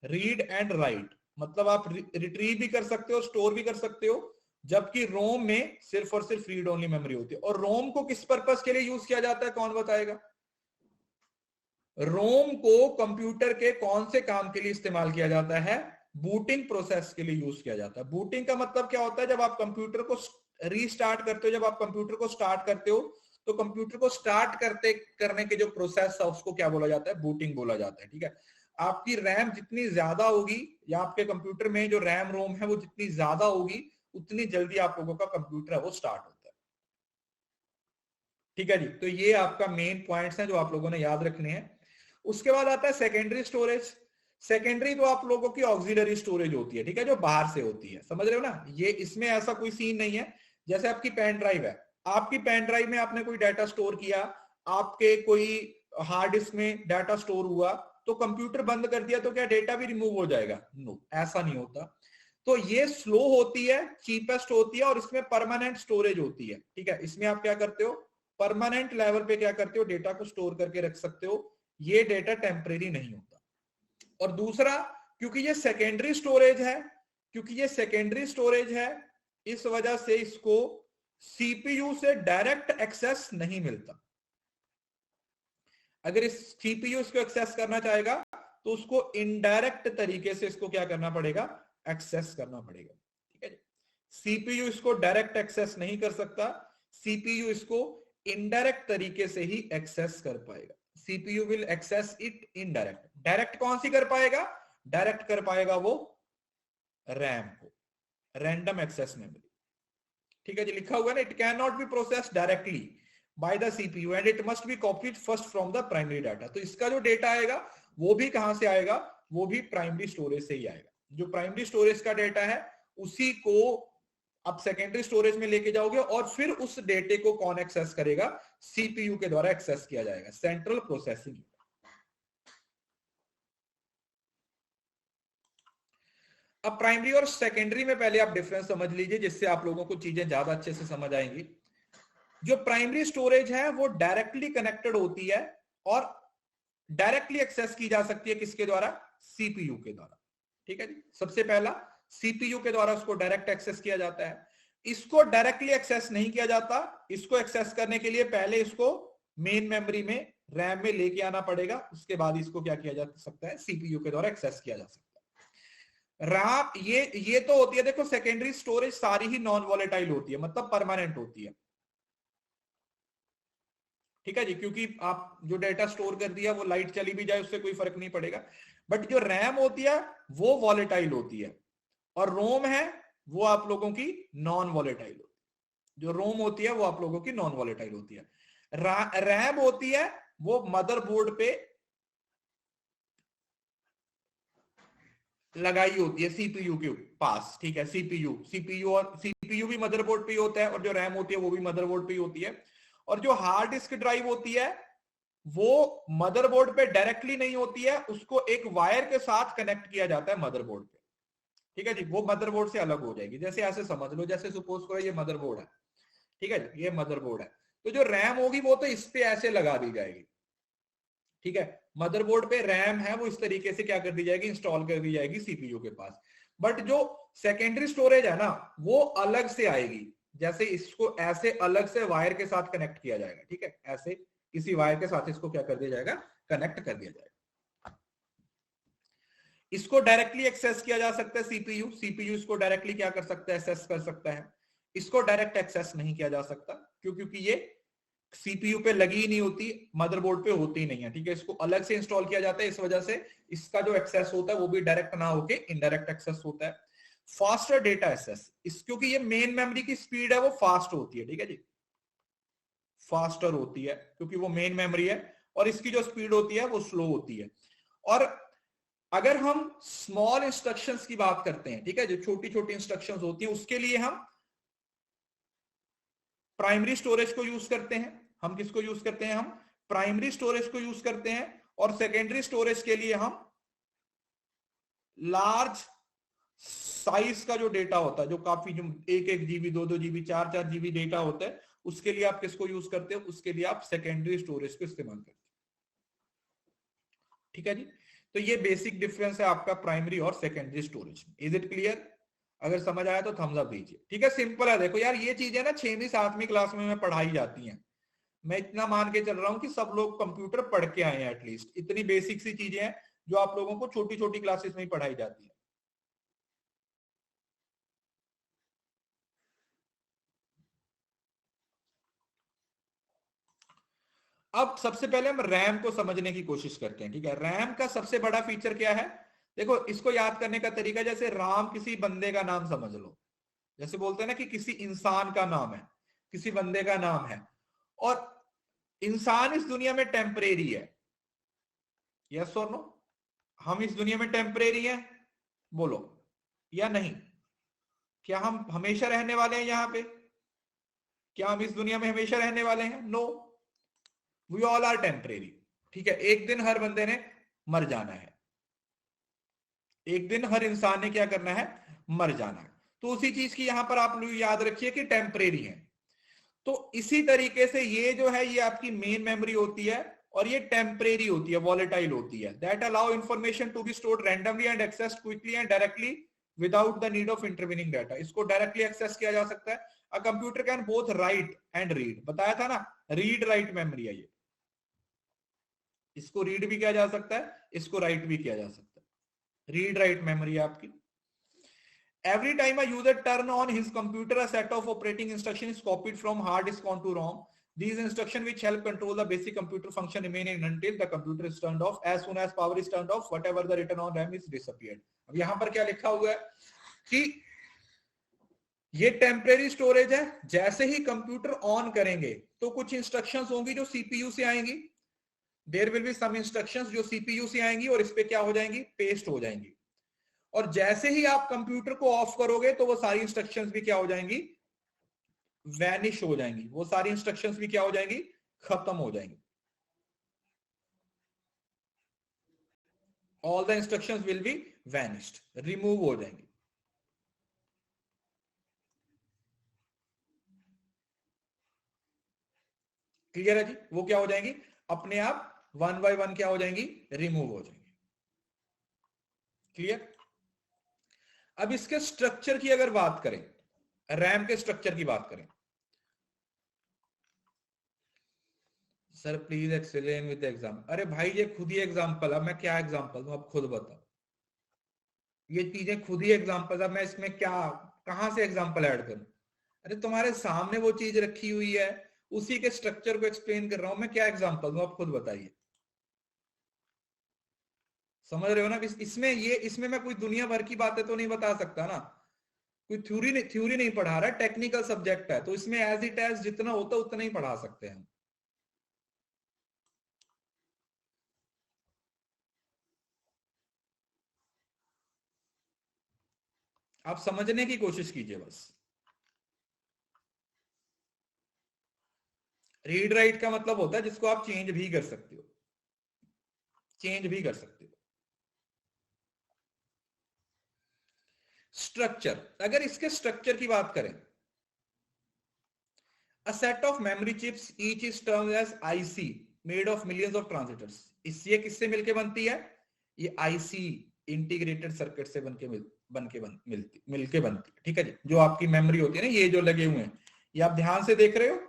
रीड एंड राइट मतलब आप रिट्रीव भी कर सकते हो, स्टोर भी कर सकते हो, जबकि रोम में सिर्फ और सिर्फ रीड ओनली मेमोरी होती है। और रोम को किस पर्पस के लिए यूज किया जाता है, कौन बताएगा? रोम को कंप्यूटर के कौन से काम के लिए इस्तेमाल किया जाता है, बूटिंग प्रोसेस के लिए यूज किया जाता है। बूटिंग का मतलब क्या होता है, जब आप कंप्यूटर को रीस्टार्ट करते हो, जब आप कंप्यूटर को स्टार्ट करते हो तो कंप्यूटर को स्टार्ट करने के जो प्रोसेस है उसको क्या बोला जाता है, बूटिंग बोला जाता है। ठीक है, आपकी रैम जितनी ज्यादा होगी या आपके कंप्यूटर में जो रैम रोम है वो जितनी ज्यादा होगी उतनी जल्दी आप लोगों का कंप्यूटर है वो स्टार्ट होता है। ठीक है जी, तो ये आपका मेन पॉइंट्स हैं जो आप लोगों ने याद रखने हैं। उसके बाद आता है सेकेंडरी स्टोरेज। सेकेंडरी तो आप लोगों की ऑक्सिलरी स्टोरेज होती है, ठीक है, जो बाहर से होती है, समझ रहे हो ना। ये इसमें ऐसा कोई सीन नहीं है। जैसे आपकी पेन ड्राइव है, आपकी पेन ड्राइव में आपने कोई डाटा स्टोर किया, आपके कोई हार्ड डिस्क में डाटा स्टोर हुआ, तो कंप्यूटर बंद कर दिया तो क्या डेटा भी रिमूव हो जाएगा? नो, ऐसा नहीं होता। तो ये स्लो होती है, चीपेस्ट होती है और इसमें परमानेंट स्टोरेज होती है। ठीक है, इसमें आप क्या करते हो, परमानेंट लेवल पे क्या करते हो, डेटा को स्टोर करके रख सकते हो। ये डेटा टेम्परेरी नहीं होता। और दूसरा, क्योंकि ये सेकेंडरी स्टोरेज है, क्योंकि ये सेकेंडरी स्टोरेज है, इस वजह से इसको सीपीयू से डायरेक्ट एक्सेस नहीं मिलता। अगर इस सीपीयू इसको एक्सेस करना चाहेगा तो उसको इनडायरेक्ट तरीके से इसको क्या करना पड़ेगा, एक्सेस करना पड़ेगा। ठीक है, सीपीयू इसको डायरेक्ट एक्सेस नहीं कर सकता, सीपीयू इसको इनडायरेक्ट तरीके से ही एक्सेस कर पाएगा। CPU will access it indirect. Direct कौन सी कर पाएगा, डायरेक्ट कर पाएगा वो रैम को, रैंडम एक्सेस मेमोरी। ठीक है जी, लिखा हुआ है ना, it can not be processed directly by the CPU and it must be copied first from the primary data. तो इसका जो डेटा आएगा वो भी कहां से आएगा, वो भी प्राइमरी स्टोरेज से ही आएगा। जो प्राइमरी स्टोरेज का डेटा है उसी को आप सेकेंडरी स्टोरेज में लेके जाओगे और फिर उस डेटे को कौन एक्सेस करेगा, सीपीयू के द्वारा एक्सेस किया जाएगा, सेंट्रल प्रोसेसिंग। अब प्राइमरी और सेकेंडरी में पहले आप डिफरेंस समझ लीजिए, जिससे आप लोगों को चीजें ज्यादा अच्छे से समझ आएंगी। जो प्राइमरी स्टोरेज है वो डायरेक्टली कनेक्टेड होती है और डायरेक्टली एक्सेस की जा सकती है किसके द्वारा, सीपीयू के द्वारा। ठीक है जी, सबसे पहला सीपीयू के द्वारा उसको डायरेक्ट एक्सेस किया जाता है। इसको डायरेक्टली एक्सेस नहीं किया जाता, इसको एक्सेस करने के लिए पहले इसको मेन मेमोरी में, रैम में लेके आना पड़ेगा, उसके बाद इसको क्या किया जा सकता है, सीपीयू के द्वारा एक्सेस किया जा सकता है। रैम ये तो होती है, देखो सेकेंडरी स्टोरेज सारी ही नॉन वॉलेटाइल होती है, मतलब परमानेंट होती है। ठीक है जी, क्योंकि आप जो डेटा स्टोर कर दिया वो लाइट चली भी जाए उससे कोई फर्क नहीं पड़ेगा। बट जो रैम होती है वो वॉलेटाइल होती है और रोम है वो आप लोगों की नॉन वॉलेटाइल होती है। जो रोम होती है वो आप लोगों की नॉन वॉलेटाइल होती है। रैम होती है वो मदरबोर्ड पे लगाई होती है सीपीयू के पास, ठीक है। सीपीयू और सीपीयू भी मदरबोर्ड पे ही होता है, और जो रैम होती है वो भी मदरबोर्ड पे ही होती है। और जो हार्ड डिस्क ड्राइव होती है वो मदरबोर्ड पे डायरेक्टली नहीं होती है, उसको एक वायर के साथ कनेक्ट किया जाता है मदरबोर्ड पे, ठीक है जी। वो मदरबोर्ड से अलग हो जाएगी। जैसे ऐसे समझ लो, जैसे सपोज करो ये मदरबोर्ड है, ठीक है जी, ये मदरबोर्ड है, तो जो रैम होगी वो तो इस पे ऐसे लगा दी जाएगी, ठीक है। मदरबोर्ड पे रैम है वो इस तरीके से क्या कर दी जाएगी, इंस्टॉल कर दी जाएगी सीपीयू के पास। बट जो सेकेंडरी स्टोरेज है ना वो अलग से आएगी। जैसे इसको ऐसे अलग से वायर के साथ कनेक्ट किया जाएगा, ठीक है, ऐसे किसी वायर के साथ इसको क्या कर दिया जाएगा, कनेक्ट कर दिया जाएगा। इसको डायरेक्टली एक्सेस किया जा सकता है सीपीयू इसको डायरेक्टली क्या कर सकता है, एक्सेस कर सकता है। इसको डायरेक्ट एक्सेस नहीं किया जा सकता, क्योंकि ये सीपीयू पे लगी ही नहीं होती, मदरबोर्ड पे होती ही नहीं है, ठीक है। इसको अलग से इंस्टॉल किया जाता है, इस वजह से इसका जो एक्सेस होता है वो भी डायरेक्ट ना होके इनडायरेक्ट एक्सेस होता है। फास्टर डेटा एक्सेस, इस क्योंकि ये मेन मेमोरी की स्पीड है वो फास्ट होती है, ठीक है जी, फास्टर होती है क्योंकि वो मेन मेमोरी है, और इसकी जो स्पीड होती है वो स्लो होती है। और अगर हम स्मॉल इंस्ट्रक्शंस की बात करते हैं, ठीक है, जो छोटी छोटी इंस्ट्रक्शंस होती है उसके लिए हम प्राइमरी स्टोरेज को यूज करते हैं। हम किसको यूज करते हैं, हम प्राइमरी स्टोरेज को यूज करते हैं। और सेकेंडरी स्टोरेज के लिए हम लार्ज साइज का जो डेटा होता है, जो काफी जो 1-1 GB 2-2 GB 4-4 GB डेटा होता है, उसके लिए आप किसको यूज करते हो, उसके लिए आप सेकेंडरी स्टोरेज को इस्तेमाल करते हो, ठीक है जी। तो ये बेसिक डिफरेंस है आपका प्राइमरी और secondary storage. Is it clear? अगर समझ आया तो थम्स अप दीजिए, ठीक है। सिंपल है। देखो यार ये चीजें ना 6वीं 7वीं क्लास में पढ़ाई जाती हैं। मैं इतना मान के चल रहा हूं कि सब लोग कंप्यूटर पढ़ के आए हैं, एटलीस्ट इतनी बेसिक सी चीजें हैं जो आप लोगों को छोटी छोटी क्लासेस में ही पढ़ाई जाती है। अब सबसे पहले हम रैम को समझने की कोशिश करते हैं, ठीक है। रैम का सबसे बड़ा फीचर क्या है? देखो इसको याद करने का तरीका, जैसे राम किसी बंदे का नाम समझ लो, जैसे बोलते हैं ना कि किसी इंसान का नाम है, किसी बंदे का नाम है। और इंसान इस दुनिया में टेम्परेरी है, यस और नो? हम इस दुनिया में टेम्परेरी हैं, बोलो या नहीं? क्या हम हमेशा रहने वाले हैं यहाँ पे? क्या हम इस दुनिया में हमेशा रहने वाले हैं? No, we all are temporary, ठीक है। एक दिन हर बंदे ने मर जाना है, एक दिन हर इंसान ने क्या करना है, मर जाना है। तो उसी चीज की यहां पर आप लोग याद रखिए कि टेम्परेरी है। तो इसी तरीके से ये जो है ये आपकी मेन मेमोरी होती है, और ये टेम्परेरी होती है, वॉलेटाइल होती है। That allow information to be stored randomly and accessed quickly and directly without the need of intervening data. इसको डायरेक्टली एक्सेस किया जा सकता है। A computer can both write and read, बताया था ना, रीड राइट मेमोरी है ये। इसको रीड भी किया जा सकता है, इसको राइट भी किया जा सकता है। रीड राइट मेमोरी है आपकी। Every time a user turn on his computer, a set of operating instructions is copied from hard disk onto ROM. These instructions, which help control the basic computer function, remain in until the computer is turned off. As soon as power is turned off, whatever the written on RAM is disappeared. अब यहाँ पर क्या लिखा हुआ है कि ये temporary storage है। जैसे ही कंप्यूटर ऑन करेंगे तो कुछ इंस्ट्रक्शंस होंगी जो सीपीयू से आएंगी। There will be some instructions जो सीपीयू से आएंगी और इस पे क्या हो जाएंगी, पेस्ट हो जाएंगी। और जैसे ही आप कंप्यूटर को ऑफ करोगे तो वो सारी इंस्ट्रक्शंस भी क्या हो जाएंगी, वैनिश हो जाएंगी। वो सारी इंस्ट्रक्शंस भी क्या हो जाएंगी, खत्म हो जाएंगी। All the instructions will be vanished, remove हो जाएंगी। क्लियर है जी? वो क्या हो जाएंगी, अपने आप वन बाय वन क्या हो जाएंगी, रिमूव हो जाएंगी। क्लियर? अब इसके स्ट्रक्चर की अगर बात करें, रैम के स्ट्रक्चर की बात करें, sir please explain with example. अरे भाई ये खुद ही एग्जाम्पल है, मैं क्या एग्जाम्पल दूं, अब खुद बताओ। ये चीजें खुद ही एग्जाम्पल है, मैं इसमें क्या कहां से एग्जाम्पल ऐड करूं? अरे तुम्हारे सामने वो चीज रखी हुई है, उसी के स्ट्रक्चर को एक्सप्लेन कर रहा हूं, मैं क्या एग्जाम्पल दूं, आप खुद बताइए। समझ रहे हो ना? इसमें ये इसमें मैं कोई दुनिया भर की बातें तो नहीं बता सकता ना, कोई थ्योरी नहीं पढ़ा रहा, टेक्निकल सब्जेक्ट है, तो इसमें एज इट एज जितना होता है उतना ही पढ़ा सकते हैं। आप समझने की कोशिश कीजिए बस। रीड राइट का मतलब होता है जिसको आप चेंज भी कर सकते हो, चेंज भी कर सकते हो। स्ट्रक्चर, अगर इसके स्ट्रक्चर की बात करें, a set of memory chips each is termed as IC made of millions of transistors। ये किससे मिलके बनती है? ये IC इंटीग्रेटेड सर्किट से मिलके बनती है, ठीक है जी। जो आपकी मेमोरी होती है ना, ये जो लगे हुए हैं, ये आप ध्यान से देख रहे हो,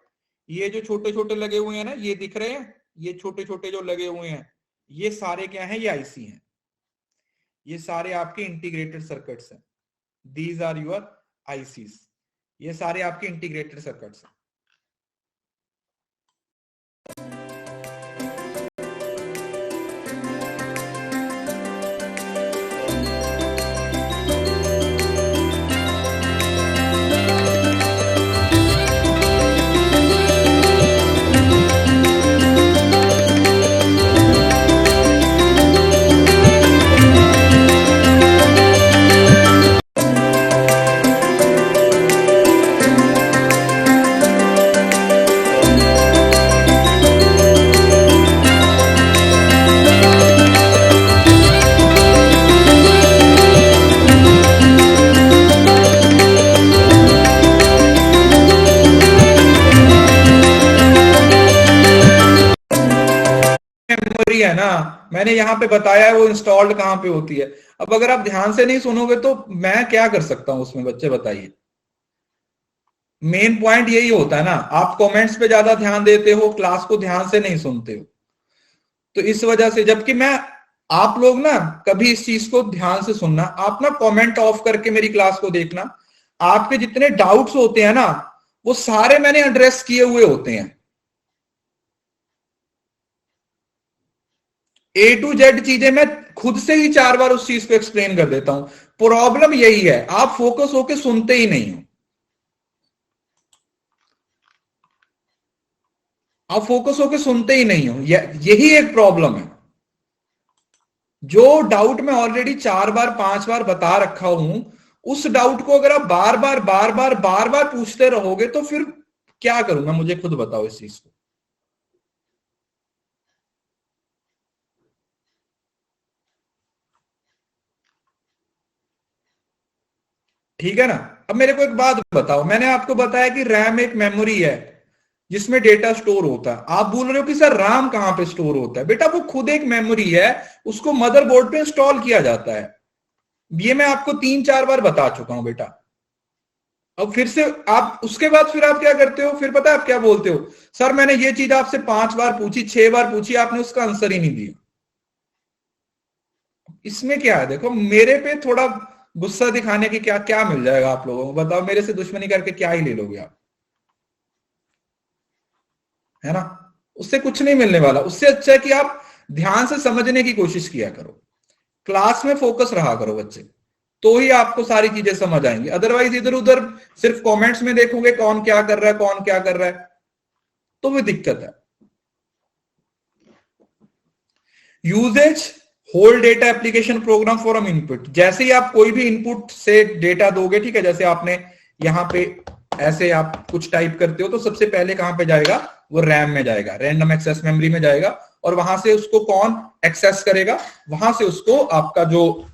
ये जो छोटे छोटे लगे हुए हैं ना, ये दिख रहे हैं, ये छोटे छोटे जो लगे हुए हैं, ये सारे क्या हैं? ये IC हैं। ये सारे आपके इंटीग्रेटेड सर्किट्स हैं। These are your ICs। ये सारे आपके इंटीग्रेटेड सर्किट्स हैं। है ना, मैंने यहां पे बताया है वो इंस्टॉल्ड कहां पे होती है। अब अगर आप ध्यान से नहीं सुनोगे तो मैं क्या कर सकता हूं उसमें? बच्चे बताइए। मेन पॉइंट यही होता है ना, आप कमेंट्स पे ज्यादा ध्यान देते हो, क्लास को ध्यान से नहीं सुनते हो। तो इस वजह से, जबकि मैं, आप लोग ना कभी इस चीज को ध्यान से सुनना, आप ना कमेंट ऑफ करके मेरी क्लास को देखना, आपके जितने डाउट्स होते हैं ना, वो सारे मैंने एड्रेस किए हुए होते हैं। A to Z चीजें मैं खुद से ही 4 बार उस चीज को एक्सप्लेन कर देता हूं। प्रॉब्लम यही है, आप फोकस होके सुनते ही नहीं हो। आप फोकस होके सुनते ही नहीं हो, यही एक प्रॉब्लम है। जो डाउट मैं ऑलरेडी 4 बार 5 बार बता रखा हूं, उस डाउट को अगर आप बार बार पूछते रहोगे तो फिर क्या करूंगा? मुझे खुद बताओ इस चीज को। ठीक है ना? अब मेरे को एक बात बताओ, मैंने आपको बताया कि रैम एक मेमोरी है जिसमें डेटा स्टोर होता है। आप बोल रहे हो कि सर रैम कहां पे स्टोर होता है? बेटा वो खुद एक मेमोरी है, उसको मदरबोर्ड पे इंस्टॉल किया जाता है। ये मैं आपको 3-4 बार बता चुका हूं बेटा। अब फिर से आप उसके बाद फिर आप क्या करते हो? फिर पता है आप क्या बोलते हो? सर मैंने ये चीज आपसे 5 बार पूछी, 6 बार पूछी, आपने उसका आंसर ही नहीं दिया। इसमें क्या है? देखो, मेरे पे थोड़ा गुस्सा दिखाने की क्या क्या मिल जाएगा आप लोगों को? बताओ, मेरे से दुश्मनी करके क्या ही ले लोगे आप? है ना? उससे कुछ नहीं मिलने वाला। उससे अच्छा है कि आप ध्यान से समझने की कोशिश किया करो, क्लास में फोकस रहा करो बच्चे, तो ही आपको सारी चीजें समझ आएंगी। अदरवाइज इधर उधर सिर्फ कमेंट्स में देखोगे कौन क्या कर रहा है, कौन क्या कर रहा है, तो वो दिक्कत है। Uses, hold data application program for input. जैसे ही आप कोई भी इनपुट से डेटा दोगे, ठीक है, जैसे आपने यहां पे ऐसे आप कुछ टाइप करते हो तो सबसे पहले कहां पे जाएगा? वो रैम में जाएगा, रैंडम एक्सेस मेमोरी में जाएगा, और वहां से उसको कौन एक्सेस करेगा? वहां से उसको आपका जो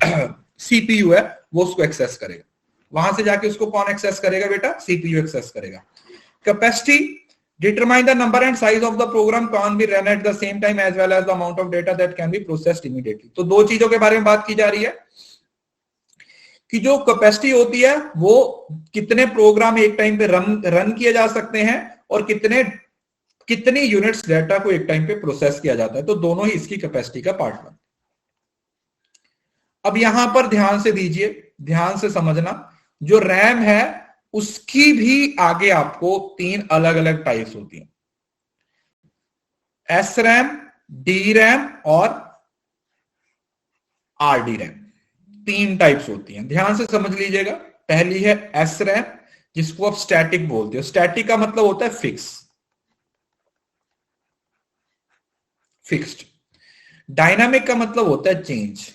सीपीयू है वो उसको एक्सेस करेगा। वहां से जाके उसको कौन एक्सेस करेगा बेटा? सीपीयू एक्सेस करेगा। Capacity, determine the number and size of the program can be run at the same time as well as the amount of data that can be processed immediately। तो दो चीजों के बारे में बात की जा रही है कि जो कैपेसिटी होती है वो कितने प्रोग्राम एक टाइम पे रन किए जा सकते हैं, और कितनी यूनिट्स डेटा को एक टाइम पे प्रोसेस किया जाता है। तो दोनों ही इसकी कैपेसिटी का पार्ट है। अब यहां पर ध्यान से दीजिए, ध्यान से समझना, जो रैम है उसकी भी आगे आपको 3 अलग अलग टाइप्स होती हैं, एस रैम, डी रैम और आर डी रैम। 3 टाइप्स होती हैं, ध्यान से समझ लीजिएगा। पहली है एस रैम, जिसको आप स्टैटिक बोलते हो। स्टैटिक का मतलब होता है फिक्स्ड। डायनामिक का मतलब होता है चेंज।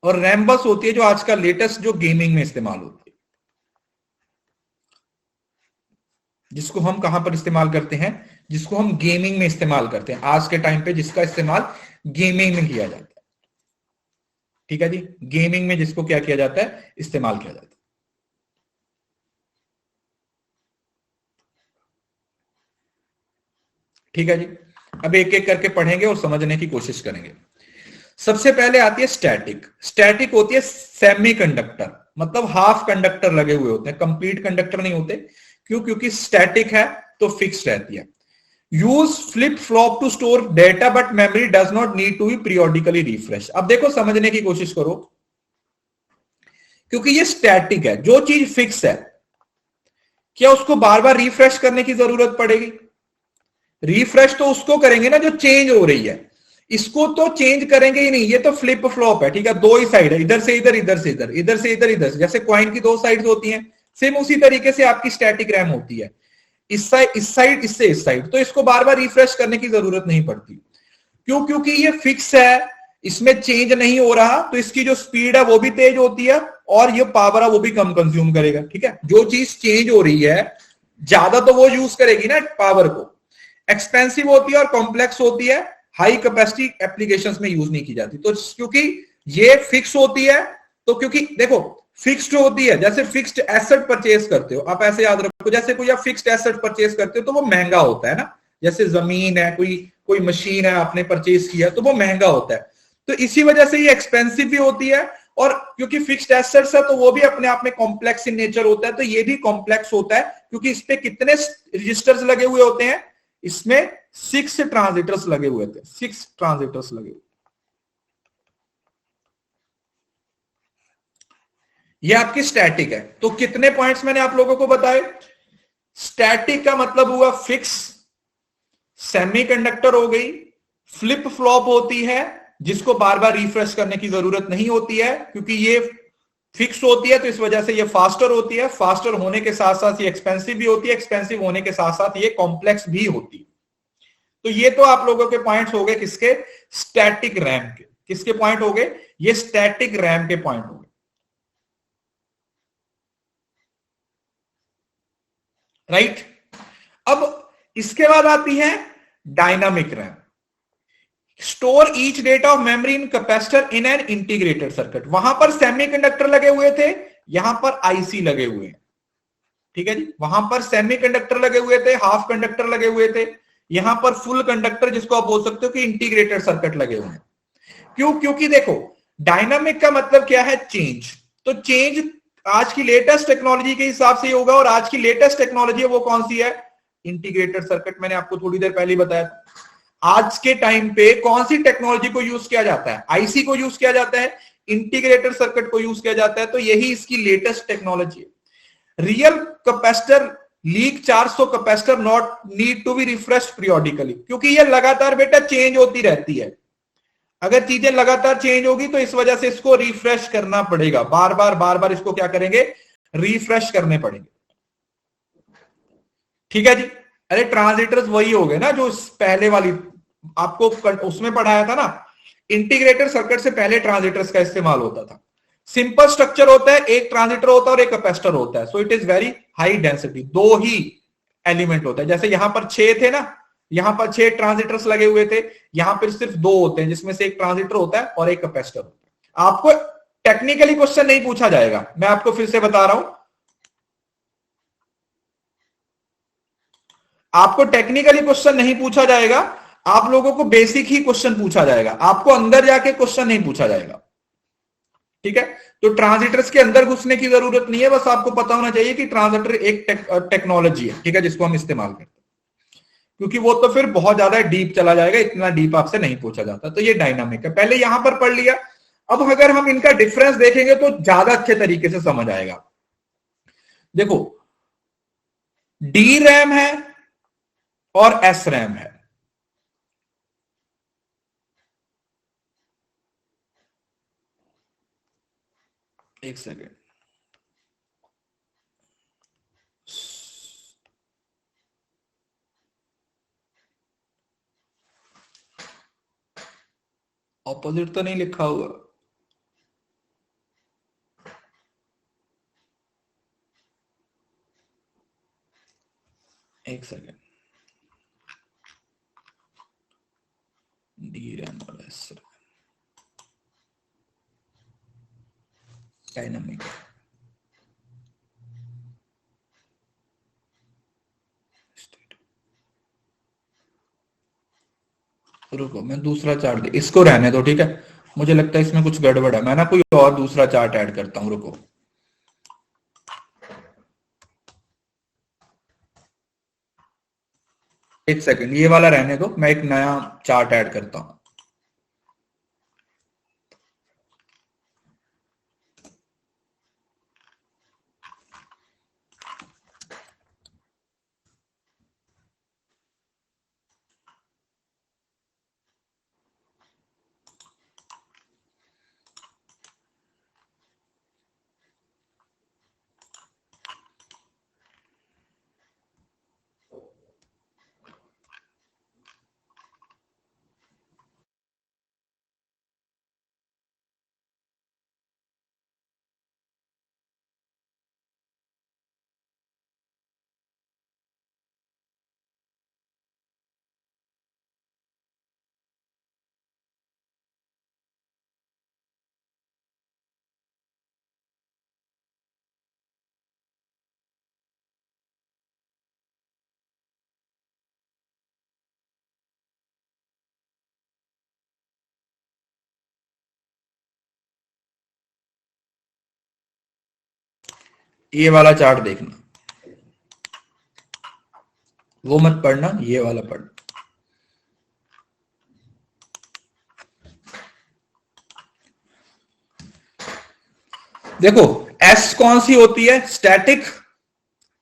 और रैम बस होती है जो आज का लेटेस्ट जो गेमिंग में इस्तेमाल होती है, जिसको हम कहां पर इस्तेमाल करते हैं, जिसको हम गेमिंग में इस्तेमाल करते हैं आज के टाइम पे, जिसका इस्तेमाल गेमिंग में किया जाता है। ठीक है जी, गेमिंग में जिसको क्या किया जाता है, इस्तेमाल किया जाता है। ठीक है जी, अब एक एक करके पढ़ेंगे और समझने की कोशिश करेंगे। सबसे पहले आती है स्टैटिक। स्टैटिक होती है सेमीकंडक्टर, मतलब हाफ कंडक्टर लगे हुए होते हैं, कंप्लीट कंडक्टर नहीं होते। क्यों? क्योंकि स्टैटिक है तो फिक्स रहती है। Use flip flop to store data but memory does not need to be periodically refresh. अब देखो समझने की कोशिश करो, क्योंकि ये स्टैटिक है, जो चीज फिक्स है क्या उसको बार बार रिफ्रेश करने की जरूरत पड़ेगी? रिफ्रेश तो उसको करेंगे ना जो चेंज हो रही है, इसको तो चेंज करेंगे ही नहीं। ये तो फ्लिप फ्लॉप है, ठीक है, दो ही साइड है, इधर से इधर, इधर से इधर, इधर से इधर, इधर से, जैसे कॉइन की दो साइड्स होती हैं, सेम उसी तरीके से आपकी स्टैटिक रैम होती है, इस साइड इससे इस साइड, तो इसको बार बार रिफ्रेश करने की जरूरत नहीं पड़ती। क्यों? क्योंकि ये फिक्स है, इसमें चेंज नहीं हो रहा, तो इसकी जो स्पीड है वो भी तेज होती है और ये पावर है वो भी कम कंज्यूम करेगा। ठीक है, जो चीज चेंज हो रही है ज्यादा तो वो यूज करेगी ना पावर को। एक्सपेंसिव होती है और कॉम्प्लेक्स होती है, हाई कैपेसिटी एप्लीकेशंस में यूज नहीं की जाती। तो क्योंकि ये फिक्स होती है, तो क्योंकि देखो फिक्स्ड होती है, जैसे फिक्स्ड एसेट परचेज करते हो आप, ऐसे याद रखो, जैसे कोई आप फिक्स्ड एसेट परचेज करते हो तो वो महंगा होता है ना, जैसे जमीन है, कोई कोई मशीन है आपने परचेज किया तो वो महंगा होता है। तो इसी वजह से ये एक्सपेंसिव भी होती है, और क्योंकि फिक्स्ड एसेट्स है तो वो भी अपने आप में कॉम्प्लेक्स इन नेचर होता है, तो ये भी कॉम्प्लेक्स होता है, क्योंकि इस पे कितने रजिस्टर्स लगे हुए होते हैं, इसमें 6 ट्रांजिटर्स लगे हुए थे, 6 ट्रांजिटर्स लगे हुए। ये आपकी स्टैटिक है। तो कितने पॉइंट्स मैंने आप लोगों को बताए? स्टैटिक का मतलब हुआ फिक्स, सेमीकंडक्टर हो गई, फ्लिप फ्लॉप होती है जिसको बार बार रिफ्रेश करने की जरूरत नहीं होती है, क्योंकि ये फिक्स होती है तो इस वजह से ये फास्टर होती है, फास्टर होने के साथ साथ ये एक्सपेंसिव भी होती है, एक्सपेंसिव होने के साथ साथ ये कॉम्प्लेक्स भी होती है। तो ये तो आप लोगों के पॉइंट्स हो गए किसके? स्टैटिक रैम के। किसके पॉइंट हो गए? ये स्टैटिक रैम के पॉइंट हो गए, राइट। अब इसके बाद आती है dynamic RAM. Store each data of memory in capacitor in an integrated circuit. वहां पर सेमीकंडक्टर लगे हुए थे, यहां पर आईसी लगे हुए हैं। ठीक है जी, वहां पर सेमीकंडक्टर लगे हुए थे, हाफ कंडक्टर लगे हुए थे, यहां पर फुल कंडक्टर, जिसको आप बोल सकते हो कि इंटीग्रेटेड सर्किट लगे हुए हैं। क्यों? क्योंकि देखो डायनामिक का मतलब क्या है? चेंज। तो चेंज आज की लेटेस्ट टेक्नोलॉजी के हिसाब से होगा, और आज की लेटेस्ट टेक्नोलॉजी है वो कौन सी है? Integrated circuit. मैंने आपको थोड़ी देर पहले बताया, आज के टाइम पे कौन सी टेक्नोलॉजी को यूज किया जाता है? आईसी को यूज किया जाता है, इंटीग्रेटेड सर्किट को यूज किया जाता है, तो यही इसकी लेटेस्ट टेक्नोलॉजी है। Real capacitor leak 400 capacitor not need to be refresh periodically, क्योंकि ये लगातार बेटा चेंज होती रहती है। अगर चीजें लगातार चेंज होगी तो इस वजह से इसको रिफ्रेश करना पड़ेगा, बार बार इसको क्या करेंगे? रिफ्रेश करने पड़ेंगे। ठीक है जी। अरे ट्रांजिटर्स वही हो गए ना जो पहले वाली आपको उसमें पढ़ाया था ना, इंटीग्रेटेड सर्किट से पहले ट्रांजिटर्स का इस्तेमाल होता था। सिंपल स्ट्रक्चर होता है, एक ट्रांजिटर होता है और एक कैपेसिटर होता है, so it is very high density, दो ही एलिमेंट होता है। जैसे यहां पर 6 थे ना, यहां पर 6 ट्रांजिटर्स लगे हुए थे, यहां पर सिर्फ 2 होते हैं, जिसमें से एक ट्रांजिटर होता है और एक कैपेसिटर होता है। आपको टेक्निकली क्वेश्चन नहीं पूछा जाएगा, मैं आपको फिर से बता रहा हूं, आपको टेक्निकली क्वेश्चन नहीं पूछा जाएगा, आप लोगों को बेसिक ही क्वेश्चन पूछा जाएगा, आपको अंदर जाके क्वेश्चन नहीं पूछा जाएगा। ठीक है, तो ट्रांजिटर्स के अंदर घुसने की जरूरत नहीं है, बस आपको पता होना चाहिए कि ट्रांजिटर एक टेक्नोलॉजी है, ठीक है, जिसको हम इस्तेमाल करते हैं, क्योंकि वो तो फिर बहुत ज्यादा डीप चला जाएगा, इतना डीप आपसे नहीं पूछा जाता। तो ये डायनामिक है, पहले यहां पर पढ़ लिया। अब अगर हम इनका डिफरेंस देखेंगे तो ज्यादा अच्छे तरीके से समझ आएगा। देखो, डी रैम है और एस रैम है। एक सेकेंड, ऑपोजिट तो नहीं लिखा हुआ? एक सेकेंड, डी रैम और एस रैम डायनामिक। रुको मैं दूसरा चार्ट दे, इसको रहने दो ठीक है, मुझे लगता है इसमें कुछ गड़बड़ है, मैं ना कोई और दूसरा चार्ट ऐड करता हूं, रुको। एक सेकंड, ये वाला रहने दो, मैं एक नया चार्ट ऐड करता हूं। ये वाला चार्ट देखना, वो मत पढ़ना, ये वाला पढ़ना। देखो एस कौन सी होती है, स्टैटिक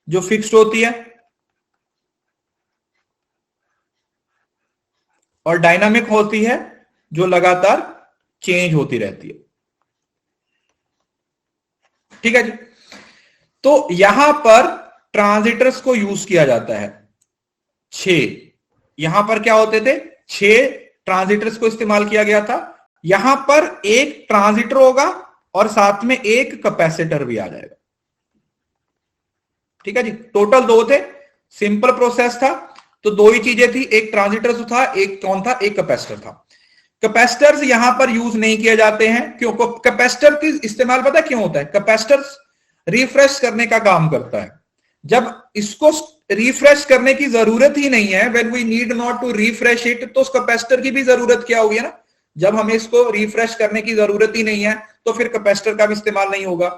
जो फिक्स्ड होती है, और डायनामिक होती है जो लगातार चेंज होती रहती है, ठीक है जी। तो यहां पर ट्रांजिटर्स को यूज किया जाता है 6, यहां पर क्या होते थे 6 ट्रांजिटर्स को इस्तेमाल किया गया था। यहां पर एक ट्रांजिटर होगा और साथ में एक कैपेसिटर भी आ जाएगा, ठीक है जी। टोटल 2 थे, सिंपल प्रोसेस था, तो 2 ही चीजें थी, एक ट्रांजिटर था, एक कौन था, एक कैपेसिटर था। कैपेसिटर्स यहां पर यूज नहीं किए जाते हैं, क्यों? कैपेसिटर की इस्तेमाल पता क्यों होता है? कैपेसिटर्स रिफ्रेश करने का काम करता है। जब इसको रिफ्रेश करने की जरूरत ही नहीं है, when we need not to refresh it, तो उस कैपेसिटर की भी जरूरत क्या होगी ना, जब हमें इसको रिफ्रेश करने की जरूरत ही नहीं है तो फिर कैपेसिटर का भी इस्तेमाल नहीं होगा।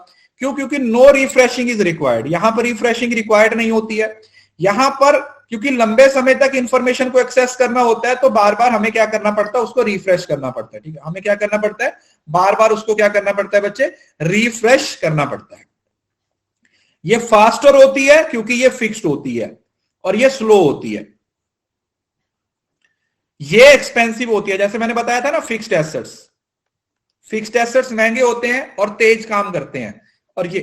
क्यों? क्योंकि नो रिफ्रेशिंग इज रिक्वायर्ड, यहां पर रिफ्रेशिंग रिक्वायर्ड नहीं होती है। यहां पर क्योंकि लंबे समय तक इंफॉर्मेशन को एक्सेस करना होता है, तो बार बार हमें क्या करना पड़ता है, उसको रिफ्रेश करना पड़ता है, ठीक है। हमें क्या करना पड़ता है, बार बार उसको क्या करना पड़ता है बच्चे, रिफ्रेश करना पड़ता है। ये फास्टर होती है क्योंकि ये फिक्स्ड होती है, और ये स्लो होती है। ये एक्सपेंसिव होती है, जैसे मैंने बताया था ना, फिक्स्ड एसेट्स महंगे होते हैं और तेज काम करते हैं, और ये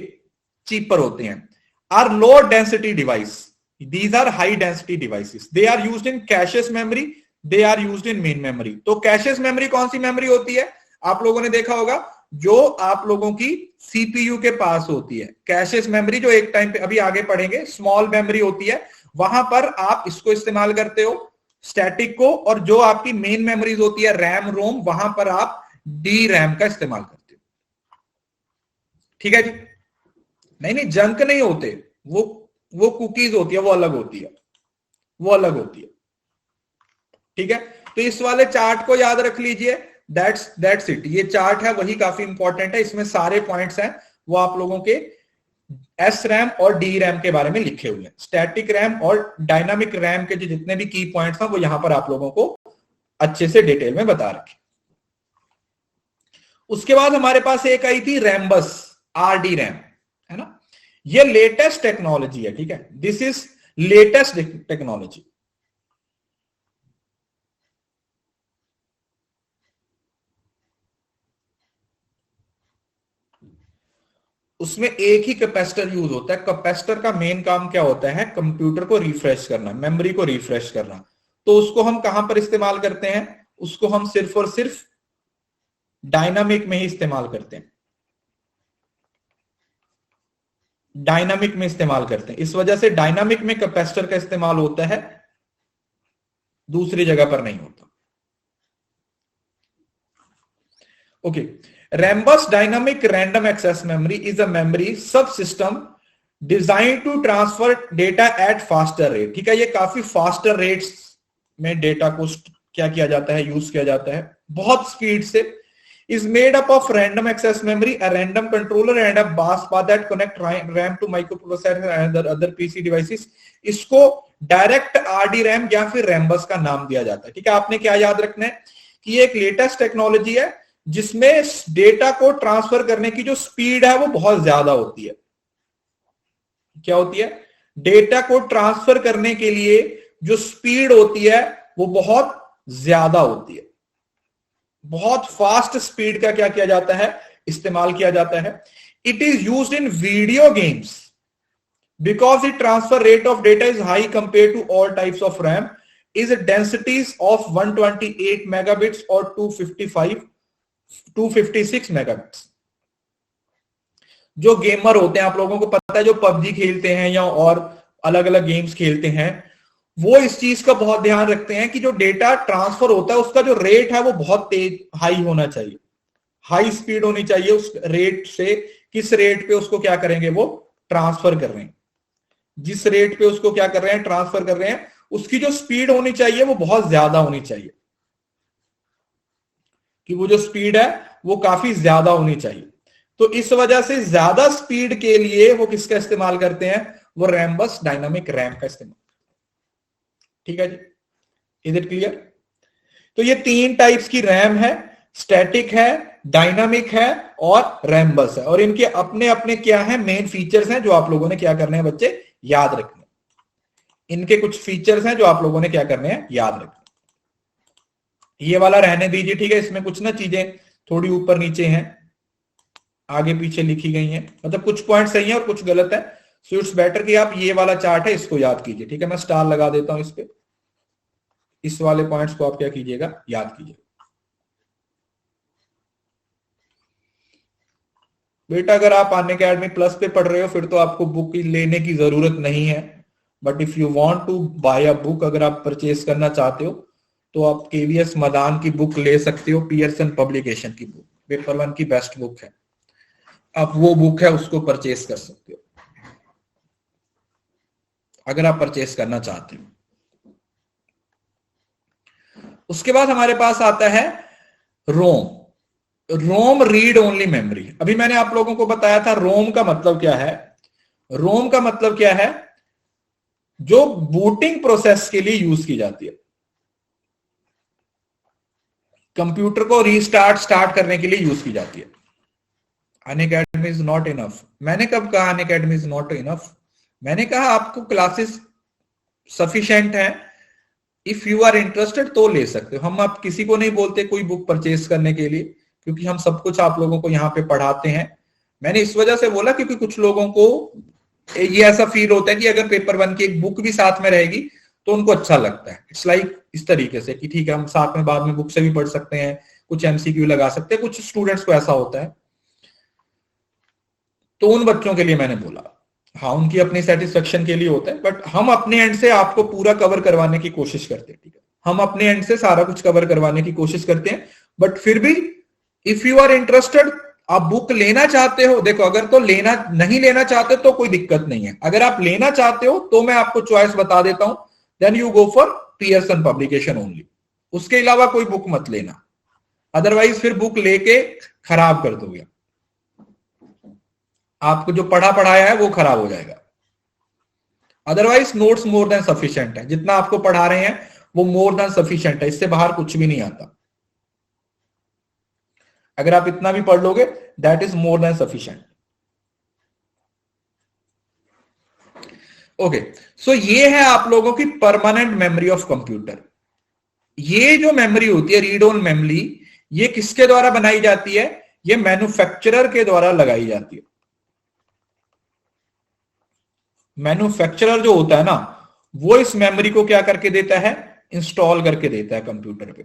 चीपर होते हैं। Are low density device, these are high density devices, they are used in caches memory, they are used in main memory। तो caches memory कौन सी मेमोरी होती है? आप लोगों ने देखा होगा, जो आप लोगों की सीपीयू के पास होती है। कैशेस मेमोरी जो एक टाइम पे, अभी आगे पढ़ेंगे, स्मॉल मेमोरी होती है, वहां पर आप इसको इस्तेमाल करते हो, स्टैटिक को। और जो आपकी मेन मेमोरीज होती है, रैम रोम, वहां पर आप डी रैम का इस्तेमाल करते हो, ठीक है जी। नहीं, जंक नहीं होते, वो कुकीज होती है, वो अलग होती है, वो अलग होती है, ठीक है। तो इस वाले चार्ट को याद रख लीजिए, दैट्स इट। ये चार्ट है वही काफी इंपॉर्टेंट है, इसमें सारे पॉइंट्स हैं वो आप लोगों के एस रैम और डी रैम के बारे में लिखे हुए हैं। स्टैटिक रैम और डायनामिक रैम के जो जितने भी की पॉइंट्स हैं वो यहां पर आप लोगों को अच्छे से डिटेल में बता रखे। उसके बाद हमारे पास एक आई थी रैम्बस, आरडी रैम, है ना। ये लेटेस्ट टेक्नोलॉजी है, ठीक है, दिस इज लेटेस्ट टेक्नोलॉजी। उसमें एक ही कैपेसिटर यूज होता है। कैपेसिटर का मेन काम क्या होता है? कंप्यूटर को रिफ्रेश करना, मेमोरी को रिफ्रेश करना। तो उसको हम कहां पर इस्तेमाल करते हैं? उसको हम सिर्फ और सिर्फ डायनामिक में ही इस्तेमाल करते हैं। डायनामिक में इस्तेमाल करते हैं। इस वजह से डायनामिक में कैपेसिटर का इस्तेमाल होता है, दूसरी जगह पर नहीं होता। Okay, Rambus dynamic random access memory is a memory sub system design to transfer data at faster rate. ठीक है, ये काफी फास्टर रेट्स में डेटा को क्या किया जाता है, यूज किया जाता है, बहुत स्पीड से। is made up of random access memory, a random controller and a bus bar that connect RAM to microprocessor and other PC devices। इसको डायरेक्ट आरडी रैम या फिर रैम्बस का नाम दिया जाता है। ठीक है, आपने क्या याद रखना है कि ये एक लेटेस्ट टेक्नोलॉजी है जिसमें डेटा को ट्रांसफर करने की जो स्पीड है वो बहुत ज्यादा होती है। क्या होती है? डेटा को ट्रांसफर करने के लिए जो स्पीड होती है वो बहुत ज्यादा होती है। बहुत फास्ट स्पीड का क्या किया जाता है, इस्तेमाल किया जाता है। It is used in video games because it transfer rate of data is high compare to all types of RAM, is densities of 128 megabits और 256 मेगाबिट्स। जो गेमर होते हैं, आप लोगों को पता है, जो पबजी खेलते हैं या और अलग अलग गेम्स खेलते हैं, वो इस चीज का बहुत ध्यान रखते हैं कि जो डेटा ट्रांसफर होता है उसका जो रेट है वो बहुत तेज हाई होना चाहिए, हाई स्पीड होनी चाहिए। उस रेट से किस रेट पे उसको क्या करेंगे, वो ट्रांसफर कर रहे हैं, जिस रेट पे उसको क्या कर रहे हैं, ट्रांसफर कर रहे हैं, उसकी जो स्पीड होनी चाहिए वो बहुत ज्यादा होनी चाहिए, कि वो जो स्पीड है वो काफी ज्यादा होनी चाहिए। तो इस वजह से ज्यादा स्पीड के लिए वो किसका इस्तेमाल करते हैं, वो रैम्बस डायनामिक रैम का इस्तेमाल। ठीक है जी, इज इट क्लियर? तो ये तीन टाइप्स की रैम है, स्टैटिक है, डायनामिक है और रैम्बस है। और इनके अपने अपने क्या है, मेन फीचर्स हैं जो आप लोगों ने क्या करने हैं बच्चे, याद रखने। इनके कुछ फीचर्स हैं जो आप लोगों ने क्या करने हैं, याद रखने। ये वाला रहने दीजिए, ठीक है, इसमें कुछ ना चीजें थोड़ी ऊपर नीचे हैं, आगे पीछे लिखी गई हैं, मतलब कुछ पॉइंट सही है और कुछ गलत है। सो इट्स बेटर कि आप ये वाला चार्ट है इसको याद कीजिए। ठीक है, मैं स्टार लगा देता हूं इस पे, इस वाले पॉइंट्स को आप क्या कीजिएगा, याद कीजिएगा। बेटा अगर आप अनअकैडमी प्लस पे पढ़ रहे हो फिर तो आपको बुक लेने की जरूरत नहीं है, but if you want to buy a book, अगर आप परचेज करना चाहते हो तो आप केवीएस मदान की बुक ले सकते हो, पियर्सन पब्लिकेशन की बुक, पेपर 1 की बेस्ट बुक है। आप वो बुक है उसको परचेज कर सकते हो अगर आप परचेज करना चाहते हो। उसके बाद हमारे पास आता है रोम। रोम रीड ओनली मेमोरी। अभी मैंने आप लोगों को बताया था रोम का मतलब क्या है। रोम का मतलब क्या है, जो बूटिंग प्रोसेस के लिए यूज की जाती है, कंप्यूटर को रीस्टार्ट स्टार्ट करने के लिए यूज की जाती है। Unacademy is not enough. मैंने कब कहा अनअकैडमी इज नॉट इनफ? मैंने कहा आपको क्लासेस सफिशिएंट है, इफ यू आर इंटरेस्टेड तो ले सकते हो। हम आप किसी को नहीं बोलते कोई बुक परचेज करने के लिए, क्योंकि हम सब कुछ आप लोगों को यहाँ पे पढ़ाते हैं। मैंने इस वजह से बोला क्योंकि कुछ लोगों को ये ऐसा फील होता है कि अगर पेपर 1 की एक बुक भी साथ में रहेगी तो उनको अच्छा लगता है। इट्स लाइक इस तरीके से कि ठीक है हम साथ में बाद में बुक से भी पढ़ सकते हैं, कुछ एमसीक्यू लगा सकते हैं, कुछ स्टूडेंट्स को ऐसा होता है। तो उन बच्चों के लिए मैंने बोला, हाँ उनकी अपनी सेटिस्फेक्शन के लिए होता है, बट हम अपने एंड से आपको पूरा कवर करवाने की कोशिश करते हैं। ठीक है, हम अपने एंड से सारा कुछ कवर करवाने की कोशिश करते हैं, बट फिर भी इफ यू आर इंटरेस्टेड, आप बुक लेना चाहते हो, देखो अगर तो लेना नहीं लेना चाहते तो कोई दिक्कत नहीं है। अगर आप लेना चाहते हो तो मैं आपको चॉइस बता देता हूं, then you go for Pearson publication only. उसके अलावा कोई बुक मत लेना, अदरवाइज फिर बुक लेके खराब कर दोगे, आपको जो पढ़ा पढ़ाया है वो खराब हो जाएगा। अदरवाइज नोट्स मोर देन सफिशिएंट है, जितना आपको पढ़ा रहे हैं वो मोर देन सफिशिएंट है, इससे बाहर कुछ भी नहीं आता। अगर आप इतना भी पढ़ लोगे that is more than sufficient. Okay, so ये है आप लोगों की परमानेंट मेमोरी ऑफ कंप्यूटर। ये जो मेमोरी होती है रीड ओन मेमोरी, ये किसके द्वारा बनाई जाती है, ये मैन्युफैक्चरर के द्वारा लगाई जाती है। मैन्युफैक्चरर जो होता है ना, वो इस मेमोरी को क्या करके देता है, इंस्टॉल करके देता है कंप्यूटर पे।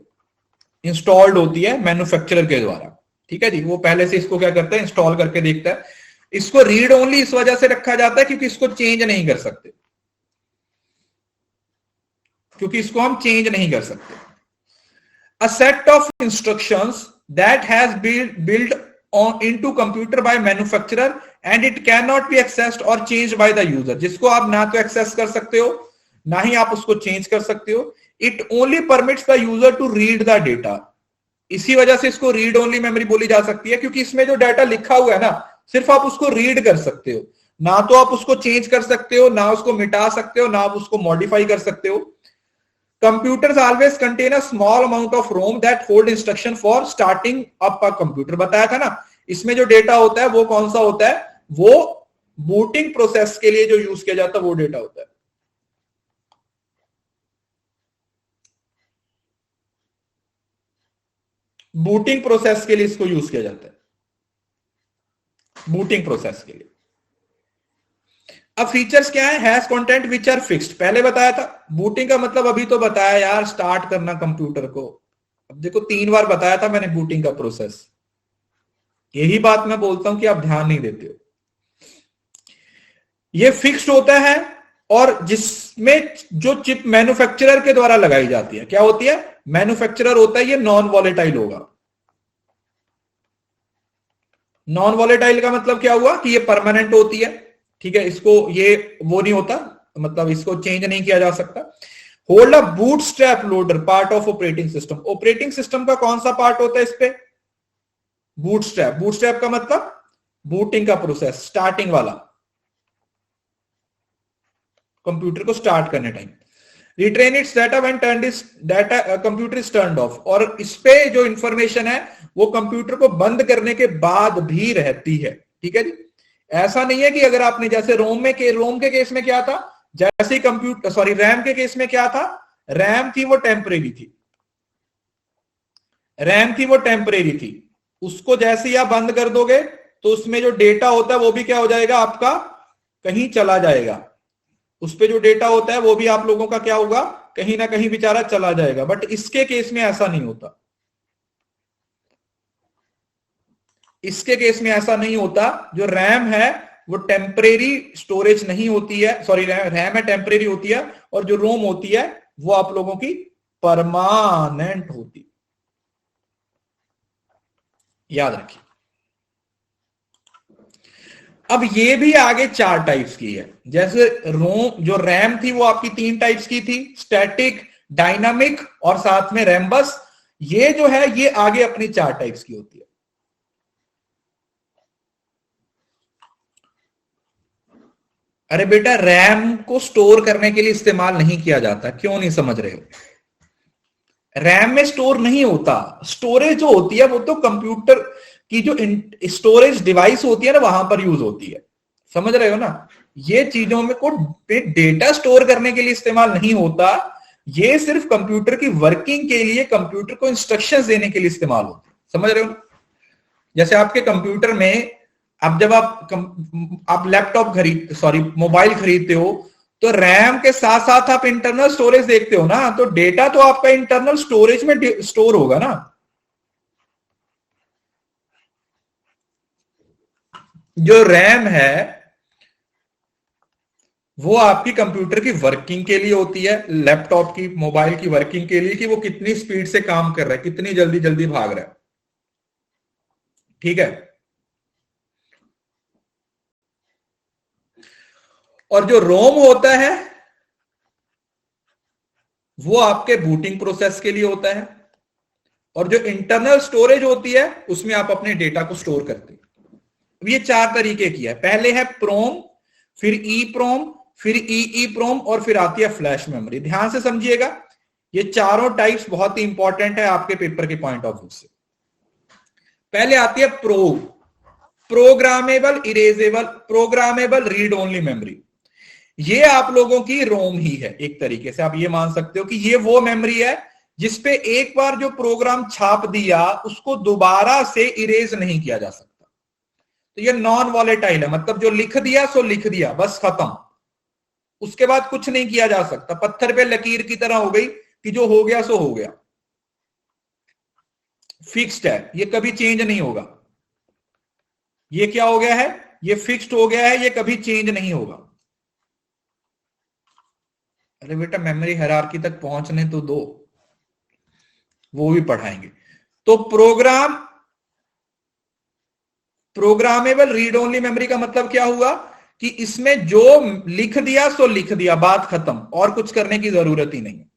इंस्टॉल्ड होती है मैन्युफैक्चरर के द्वारा। ठीक है जी, वो पहले से इसको क्या करता है, इंस्टॉल करके देखता है। इसको रीड ओनली इस वजह से रखा जाता है क्योंकि इसको चेंज नहीं कर सकते, क्योंकि इसको हम चेंज नहीं कर सकते। A set of instructions that has build into computer by manufacturer and it cannot be accessed or changed by the user, जिसको आप ना तो एक्सेस कर सकते हो ना ही आप उसको चेंज कर सकते हो। It only permits the user to read the data, इसी वजह से इसको रीड ओनली मेमोरी बोली जा सकती है, क्योंकि इसमें जो डाटा लिखा हुआ है ना सिर्फ आप उसको रीड कर सकते हो, ना तो आप उसको चेंज कर सकते हो, ना उसको मिटा सकते हो, ना आप उसको मॉडिफाई कर सकते हो। Computers always contain a small amount of ROM that hold instruction for starting up a computer। बताया था ना, इसमें जो डेटा होता है वो कौन सा होता है, वो बूटिंग प्रोसेस के लिए जो यूज किया जाता है वो डेटा होता है। बूटिंग प्रोसेस के लिए इसको यूज किया जाता है, बूटिंग प्रोसेस के लिए। अब फीचर्स क्या है, has content which are fixed, पहले बताया था। बूटिंग का मतलब अभी तो बताया यार, स्टार्ट करना कंप्यूटर को। अब देखो 3 बार बताया था मैंने बूटिंग का प्रोसेस, यही बात मैं बोलता हूं कि आप ध्यान नहीं देते हो। ये फिक्स्ड होता है और जिसमें जो चिप मैन्युफैक्चरर के द्वारा लगाई जाती है, क्या होती है, मैन्युफैक्चरर होता है, ये नॉन वॉलेटाइल होगा। नॉन वॉलेटाइल का मतलब क्या हुआ कि ये परमानेंट होती है, ठीक है, इसको ये वो नहीं होता, मतलब इसको चेंज नहीं किया जा सकता। Hold a bootstrap loader part of operating system, operating system का कौन सा पार्ट होता है इस पे, बूटस्ट्रैप। बूटस्ट्रैप का मतलब बूटिंग का प्रोसेस, स्टार्टिंग वाला, कंप्यूटर को स्टार्ट करने time. Retrain it's data when turned is data computer is turned of, और इस पे जो इंफॉर्मेशन है वो कंप्यूटर को बंद करने के बाद भी रहती है, ठीक है जी। ऐसा नहीं है कि अगर आपने जैसे रोम के केस में क्या था, जैसे ही कंप्यूटर सॉरी रैम के केस में क्या था, रैम थी वो टेम्परेरी थी, रैम थी वो टेम्परेरी थी, उसको जैसे ही आप बंद कर दोगे तो उसमें जो डेटा होता है वो भी क्या हो जाएगा, आपका कहीं चला जाएगा। उस पे जो डेटा होता है वो भी आप लोगों का क्या होगा, कहीं ना कहीं बेचारा चला जाएगा। बट इसके केस में ऐसा नहीं होता, इसके केस में ऐसा नहीं होता। जो रैम है वो टेम्परेरी स्टोरेज नहीं होती है, सॉरी रैम है टेम्परेरी होती है, और जो रोम होती है वो आप लोगों की परमानेंट होती, याद रखिए। अब ये भी आगे 4 टाइप्स की है, जैसे रोम जो रैम थी वो आपकी 3 टाइप्स की थी, स्टैटिक, डायनामिक और साथ में रैम्बस। ये जो है ये आगे अपनी 4 टाइप्स की होती है। अरे बेटा रैम को स्टोर करने के लिए इस्तेमाल नहीं किया जाता, क्यों नहीं समझ रहे हो, रैम में स्टोर नहीं होता। स्टोरेज जो होती है वो तो कंप्यूटर की जो स्टोरेज डिवाइस होती है ना वहां पर यूज होती है, समझ रहे हो ना। ये चीजों में को डेटा स्टोर करने के लिए इस्तेमाल नहीं होता, ये सिर्फ कंप्यूटर की वर्किंग के लिए, कंप्यूटर को इंस्ट्रक्शंस देने के लिए इस्तेमाल होती है, समझ रहे हो। जैसे आपके कंप्यूटर में अब जब आप लैपटॉप मोबाइल खरीदते हो तो रैम के साथ साथ आप इंटरनल स्टोरेज देखते हो ना, तो डेटा तो आपका इंटरनल स्टोरेज में स्टोर होगा ना। जो रैम है वो आपकी कंप्यूटर की वर्किंग के लिए होती है, लैपटॉप की मोबाइल की वर्किंग के लिए, कि वो कितनी स्पीड से काम कर रहा है, कितनी जल्दी जल्दी भाग रहा है, ठीक है। और जो रोम होता है वो आपके बूटिंग प्रोसेस के लिए होता है, और जो इंटरनल स्टोरेज होती है उसमें आप अपने डेटा को स्टोर करते हैं। अब ये 4 तरीके की है, पहले है प्रोम, फिर ई प्रोम, फिर ई प्रोम, और फिर आती है फ्लैश मेमोरी। ध्यान से समझिएगा, ये चारों टाइप्स बहुत ही इंपॉर्टेंट है आपके पेपर के पॉइंट ऑफ व्यू से। पहले आती है programmable erasable programmable read only memory. ये आप लोगों की रोम ही है, एक तरीके से आप ये मान सकते हो कि ये वो मेमोरी है जिसपे एक बार जो प्रोग्राम छाप दिया उसको दोबारा से इरेज नहीं किया जा सकता। तो ये नॉन वॉलेटाइल है, मतलब जो लिख दिया सो लिख दिया, बस खत्म, उसके बाद कुछ नहीं किया जा सकता, पत्थर पे लकीर की तरह हो गई कि जो हो गया सो हो गया, फिक्स्ड है, ये कभी चेंज नहीं होगा। ये क्या हो गया है, ये फिक्स्ड हो गया है, ये कभी चेंज नहीं होगा। अरे बेटा मेमोरी हायरार्की तक पहुंचने तो दो, वो भी पढ़ाएंगे। तो प्रोग्रामेबल रीड ओनली मेमोरी का मतलब क्या हुआ कि इसमें जो लिख दिया सो लिख दिया, बात खत्म, और कुछ करने की जरूरत ही नहीं है।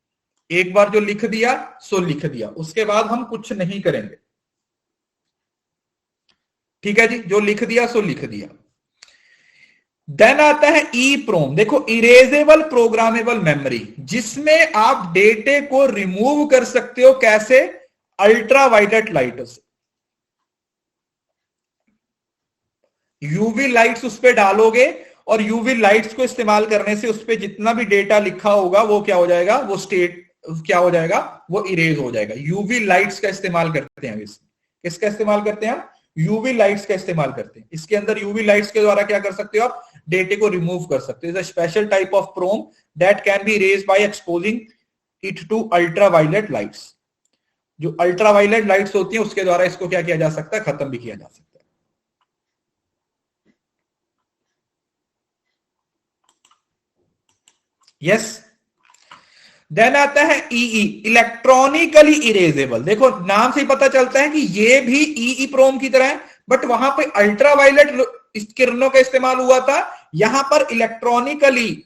एक बार जो लिख दिया सो लिख दिया, उसके बाद हम कुछ नहीं करेंगे। ठीक है जी, जो लिख दिया सो लिख दिया। देन आता है ई प्रोम। देखो इरेजेबल प्रोग्रामेबल मेमोरी, जिसमें आप डेटे को रिमूव कर सकते हो। कैसे? अल्ट्रा वायलेट लाइट से। यूवी लाइट्स उस पर डालोगे और यूवी लाइट्स को इस्तेमाल करने से उस पर जितना भी डेटा लिखा होगा वो क्या हो जाएगा, वो स्टेट क्या हो जाएगा, वो इरेज हो जाएगा। यूवी लाइट्स का इस्तेमाल करते हैं इसमें। किसका इस्तेमाल करते हैं हम? यूवी लाइट्स का इस्तेमाल करते हैं। इसके अंदर यूवी लाइट्स के द्वारा क्या कर सकते हो आप? डेटे को रिमूव कर सकते हो। Special type of PROM that can be erased by exposing it to ultra violet lights. जो अल्ट्रा वायलेट लाइट्स होती है उसके द्वारा इसको क्या किया जा सकता है? खत्म भी किया जा सकता है। यस। देन आता है ईई, इलेक्ट्रॉनिकली इरेजेबल। देखो नाम से ही पता चलता है कि ये भी ईई प्रोम की तरह है, बट वहां पे अल्ट्रावायलेट किरणों का इस्तेमाल हुआ था, यहां पर इलेक्ट्रॉनिकली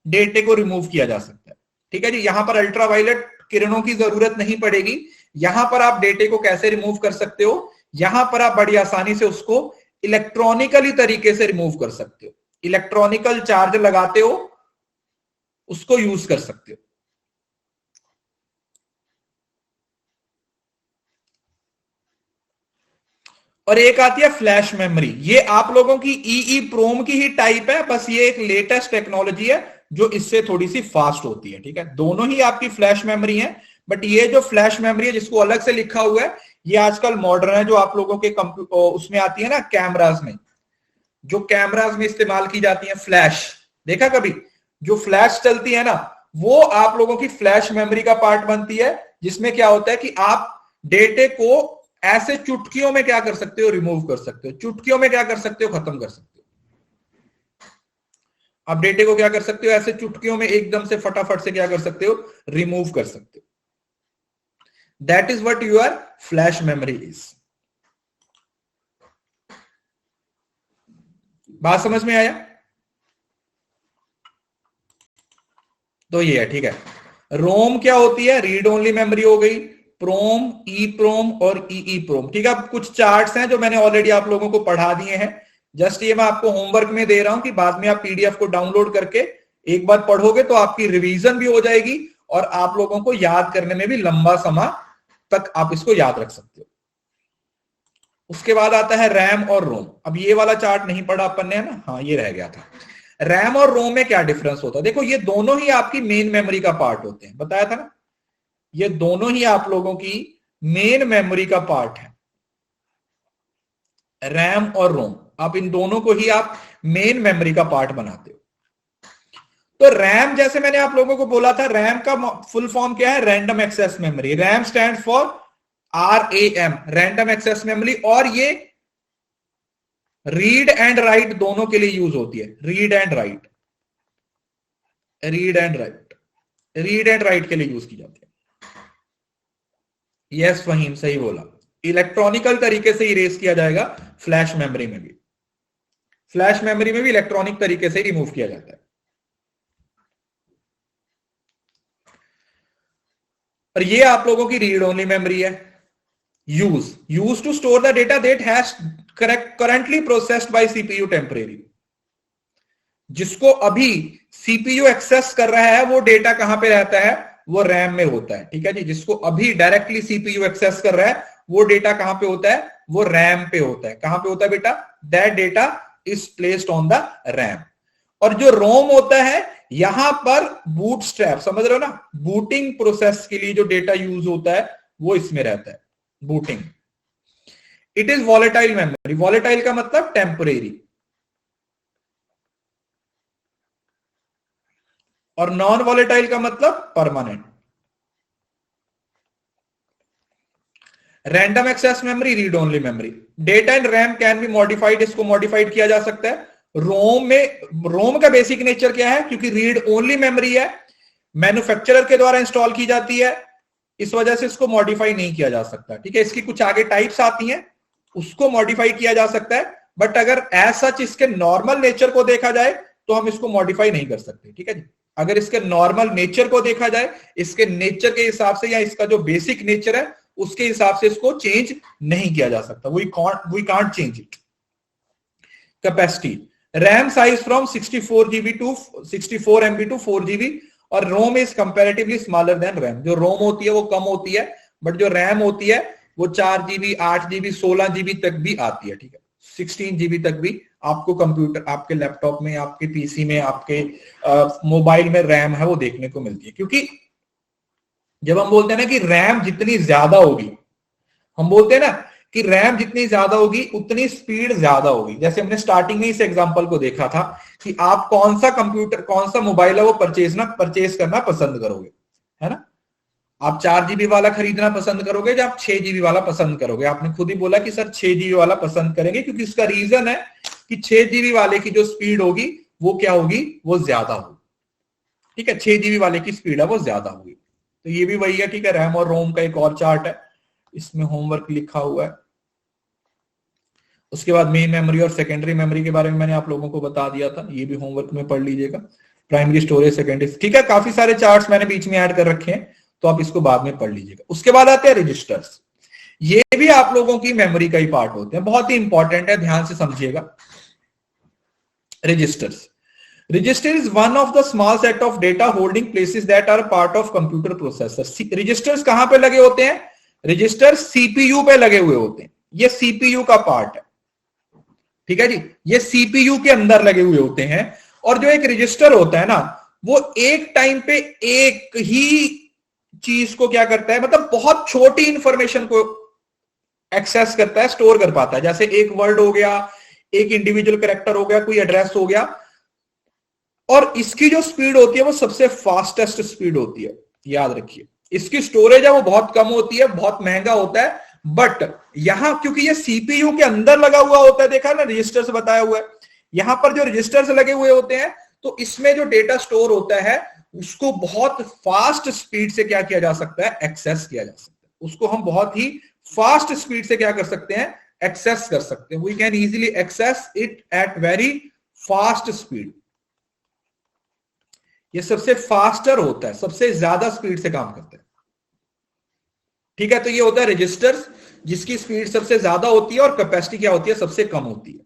डेटे को रिमूव किया जा सकता है। ठीक है जी, यहां पर अल्ट्रावायलेट किरणों की जरूरत नहीं पड़ेगी। यहां पर आप डेटे को कैसे रिमूव कर सकते हो? यहां पर आप बड़ी आसानी से उसको इलेक्ट्रॉनिकली तरीके से रिमूव कर सकते हो। इलेक्ट्रॉनिकल चार्ज लगाते हो, उसको यूज कर सकते हो। और एक आती है फ्लैश मेमोरी। ये आप लोगों की ईई प्रोम की ही टाइप है, बस ये एक लेटेस्ट टेक्नोलॉजी है जो इससे थोड़ी सी फास्ट होती है। ठीक है, दोनों ही आपकी फ्लैश मेमोरी है, बट ये जो फ्लैश मेमोरी है जिसको अलग से लिखा हुआ है, ये आजकल मॉडर्न है। जो आप लोगों के उसमें आती है ना, कैमराज में, जो कैमराज में इस्तेमाल की जाती है फ्लैश, देखा कभी? जो फ्लैश चलती है ना, वो आप लोगों की फ्लैश मेमोरी का पार्ट बनती है, जिसमें क्या होता है कि आप डेटे को ऐसे चुटकियों में क्या कर सकते हो? रिमूव कर सकते हो। चुटकियों में क्या कर सकते हो? खत्म कर सकते हो। आप डेटे को क्या कर सकते हो? ऐसे चुटकियों में एकदम से फटाफट से क्या कर सकते हो? रिमूव कर सकते हो। That is what your flash memory is. बात समझ में आया? तो ये है। ठीक है, रोम क्या होती है? रीड ओनली मेमोरी हो गई। प्रोम, ई प्रोम और ई प्रोम। ठीक है, अब कुछ चार्ट्स हैं जो मैंने ऑलरेडी आप लोगों को पढ़ा दिए हैं। जस्ट ये मैं आपको होमवर्क में दे रहा हूं कि बाद में आप पीडीएफ को डाउनलोड करके एक बार पढ़ोगे तो आपकी रिवीजन भी हो जाएगी और आप लोगों को याद करने में भी लंबा समय तक आप इसको याद रख सकते हो। उसके बाद आता है रैम और रोम। अब ये वाला चार्ट नहीं पढ़ा अपन ने, है ना? हाँ, ये रह गया था। रैम और रोम में क्या डिफरेंस होता है? देखो ये दोनों ही आपकी मेन मेमोरी का पार्ट होते हैं, बताया था ना, ये दोनों ही आप लोगों की मेन मेमोरी का पार्ट है, रैम और रोम। आप इन दोनों को ही आप मेन मेमोरी का पार्ट बनाते हो। तो रैम, जैसे मैंने आप लोगों को बोला था, रैम का फुल फॉर्म क्या है? Random access memory. RAM stand for RAM, random access memory. और ये रीड एंड राइट दोनों के लिए यूज होती है। Read and right, read and right, read and right के लिए यूज की जाती है। यस फहीम, सही बोला। इलेक्ट्रॉनिकल तरीके से इरेज किया जाएगा फ्लैश मेमोरी में भी। फ्लैश मेमोरी में भी इलेक्ट्रॉनिक तरीके से रिमूव किया जाता है। और ये आप लोगों की रीड ओनली मेमोरी है। Use to store the data that has currently processed by CPU temporary. जिसको अभी सीपीयू एक्सेस कर रहा है वो डेटा कहां पे रहता है? वो रैम में होता है। ठीक है जी, जिसको अभी डायरेक्टली सीपीयू एक्सेस कर रहा है वो डेटा कहां पे होता है? वो रैम पे होता है। कहां पे होता है बेटा? That data is placed on the RAM. और जो रोम होता है, यहां पर बूट स्ट्रैप, समझ रहे हो ना, बूटिंग प्रोसेस के लिए जो डेटा यूज होता है वो इसमें रहता है, booting. It is volatile memory. Volatile का मतलब टेम्परेरी, और नॉन वॉलेटाइल का मतलब permanent. Random access memory, read only memory. Data in RAM can be modified, इसको मॉडिफाइड किया जा सकता है। रोम का बेसिक नेचर क्या है, क्योंकि रीड ओनली मेमोरी है, मैन्युफैक्चरर के द्वारा इंस्टॉल की जाती है, इस वजह से इसको मॉडिफाई नहीं किया जा सकता। ठीक है, इसकी कुछ आगे टाइप्स आती हैं, उसको मॉडिफाई किया जा सकता है, बट अगर एज सच इसके नॉर्मल नेचर को देखा जाए तो हम इसको मॉडिफाई नहीं कर सकते। ठीक है जी, अगर इसके नॉर्मल नेचर को देखा जाए, इसके नेचर के हिसाब से या इसका जो बेसिक नेचर है उसके हिसाब से इसको चेंज नहीं किया जा सकता। We can't change it. Capacity, RAM size from 64 GB to 64 MB to 4 GB, और ROM is comparatively smaller than RAM. जो रोम होती है वो कम होती है, बट जो रैम होती है वो 4 GB, 8 GB, 16 GB तक भी आती है। ठीक है, 16 GB तक भी आपको कंप्यूटर, आपके लैपटॉप में, आपके पीसी में, आपके मोबाइल में रैम है वो देखने को मिलती है। क्योंकि जब हम बोलते हैं ना कि रैम जितनी ज्यादा होगी, हम बोलते हैं ना कि रैम जितनी ज्यादा होगी उतनी स्पीड ज्यादा होगी। जैसे हमने स्टार्टिंग में इस एग्जांपल को देखा था कि आप कौन सा कंप्यूटर, कौन सा मोबाइल है वो परचेज करना पसंद करोगे, है ना। आप 4 GB वाला खरीदना पसंद करोगे या आप 6 GB वाला पसंद करोगे। आपने खुद ही बोला कि सर 6 GB वाला पसंद करेंगे, क्योंकि उसका रीजन है कि 6 GB वाले की जो स्पीड होगी वो क्या होगी, वो ज्यादा होगी। ठीक है, 6 GB वाले की स्पीड है वो ज्यादा होगी। तो ये भी वही है। ठीक है, रैम और रोम का एक और चार्ट है, इसमें होमवर्क लिखा हुआ है। उसके बाद मेन मेमोरी और सेकेंडरी मेमोरी के बारे में मैंने आप लोगों को बता दिया था, ये भी होमवर्क में पढ़ लीजिएगा। प्राइमरी स्टोरेज, सेकेंडरी, ठीक है, काफी सारे चार्ट्स मैंने बीच में ऐड कर रखे हैं, तो आप इसको बाद में पढ़ लीजिएगा। उसके बाद आते हैं रजिस्टर्स। ये भी आप लोगों की मेमोरी का ही पार्ट होते हैं, बहुत ही इंपॉर्टेंट है, ध्यान से समझिएगा। Registers, register is one of the small set of data holding places that are part of computer processor। registers कहां पे लगे होते हैं, रजिस्टर सीपीयू पे लगे हुए होते हैं, ये सीपीयू का पार्ट है। ठीक है जी, ये सीपीयू के अंदर लगे हुए होते हैं। और जो एक रजिस्टर होता है ना, वो एक टाइम पे एक ही चीज को क्या करता है, मतलब बहुत छोटी इंफॉर्मेशन को एक्सेस करता है, स्टोर कर पाता है। जैसे एक वर्ड हो गया, एक इंडिविजुअल कैरेक्टर हो गया, कोई एड्रेस हो गया, और इसकी जो स्पीड होती है वो सबसे फास्टेस्ट स्पीड होती है, याद रखिए। इसकी स्टोरेज है वो बहुत कम होती है, बहुत महंगा होता है, बट यहां क्योंकि ये सीपीयू के अंदर लगा हुआ होता है, देखा ना रजिस्टर्स बताया हुआ है, यहां पर जो रजिस्टर्स लगे हुए होते हैं, तो इसमें जो डेटा स्टोर होता है उसको बहुत फास्ट स्पीड से क्या किया जा सकता है, एक्सेस किया जा सकता है। उसको हम बहुत ही फास्ट स्पीड से क्या कर सकते हैं, एक्सेस कर सकते हैं। We can easily access it at very fast speed. ये सबसे फास्टर होता है, सबसे ज्यादा स्पीड से काम करता है। ठीक है, तो ये होता है रजिस्टर्स, जिसकी स्पीड सबसे ज्यादा होती है और कैपेसिटी क्या होती है, सबसे कम होती है।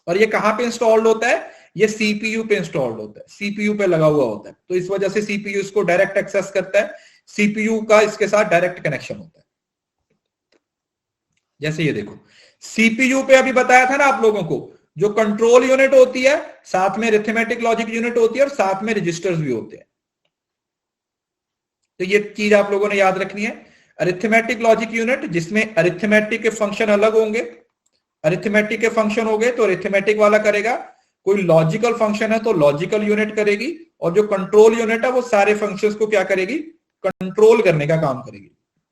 और ये कहां पे इंस्टॉल्ड होता है, ये सीपीयू पे इंस्टॉल्ड होता है, सीपीयू पे लगा हुआ होता है। तो इस वजह से सीपीयू इसको डायरेक्ट एक्सेस करता है, सीपीयू का इसके साथ डायरेक्ट कनेक्शन होता है। जैसे ये देखो, सीपीयू पे अभी बताया था ना आप लोगों को, जो कंट्रोल यूनिट होती है, साथ में अरिथमेटिक लॉजिक यूनिट होती है, और साथ में रजिस्टर्स भी होते हैं। तो ये चीज आप लोगों ने याद रखनी है। अरिथमेटिक लॉजिक यूनिट, जिसमें अरिथमेटिक के फंक्शन अलग होंगे, अरिथमेटिक के फंक्शन हो गए तो अरिथमेटिक वाला करेगा, कोई लॉजिकल फंक्शन है तो लॉजिकल यूनिट करेगी, और जो कंट्रोल यूनिट है वो सारे फंक्शंस को क्या करेगी, कंट्रोल करने का काम करेगी।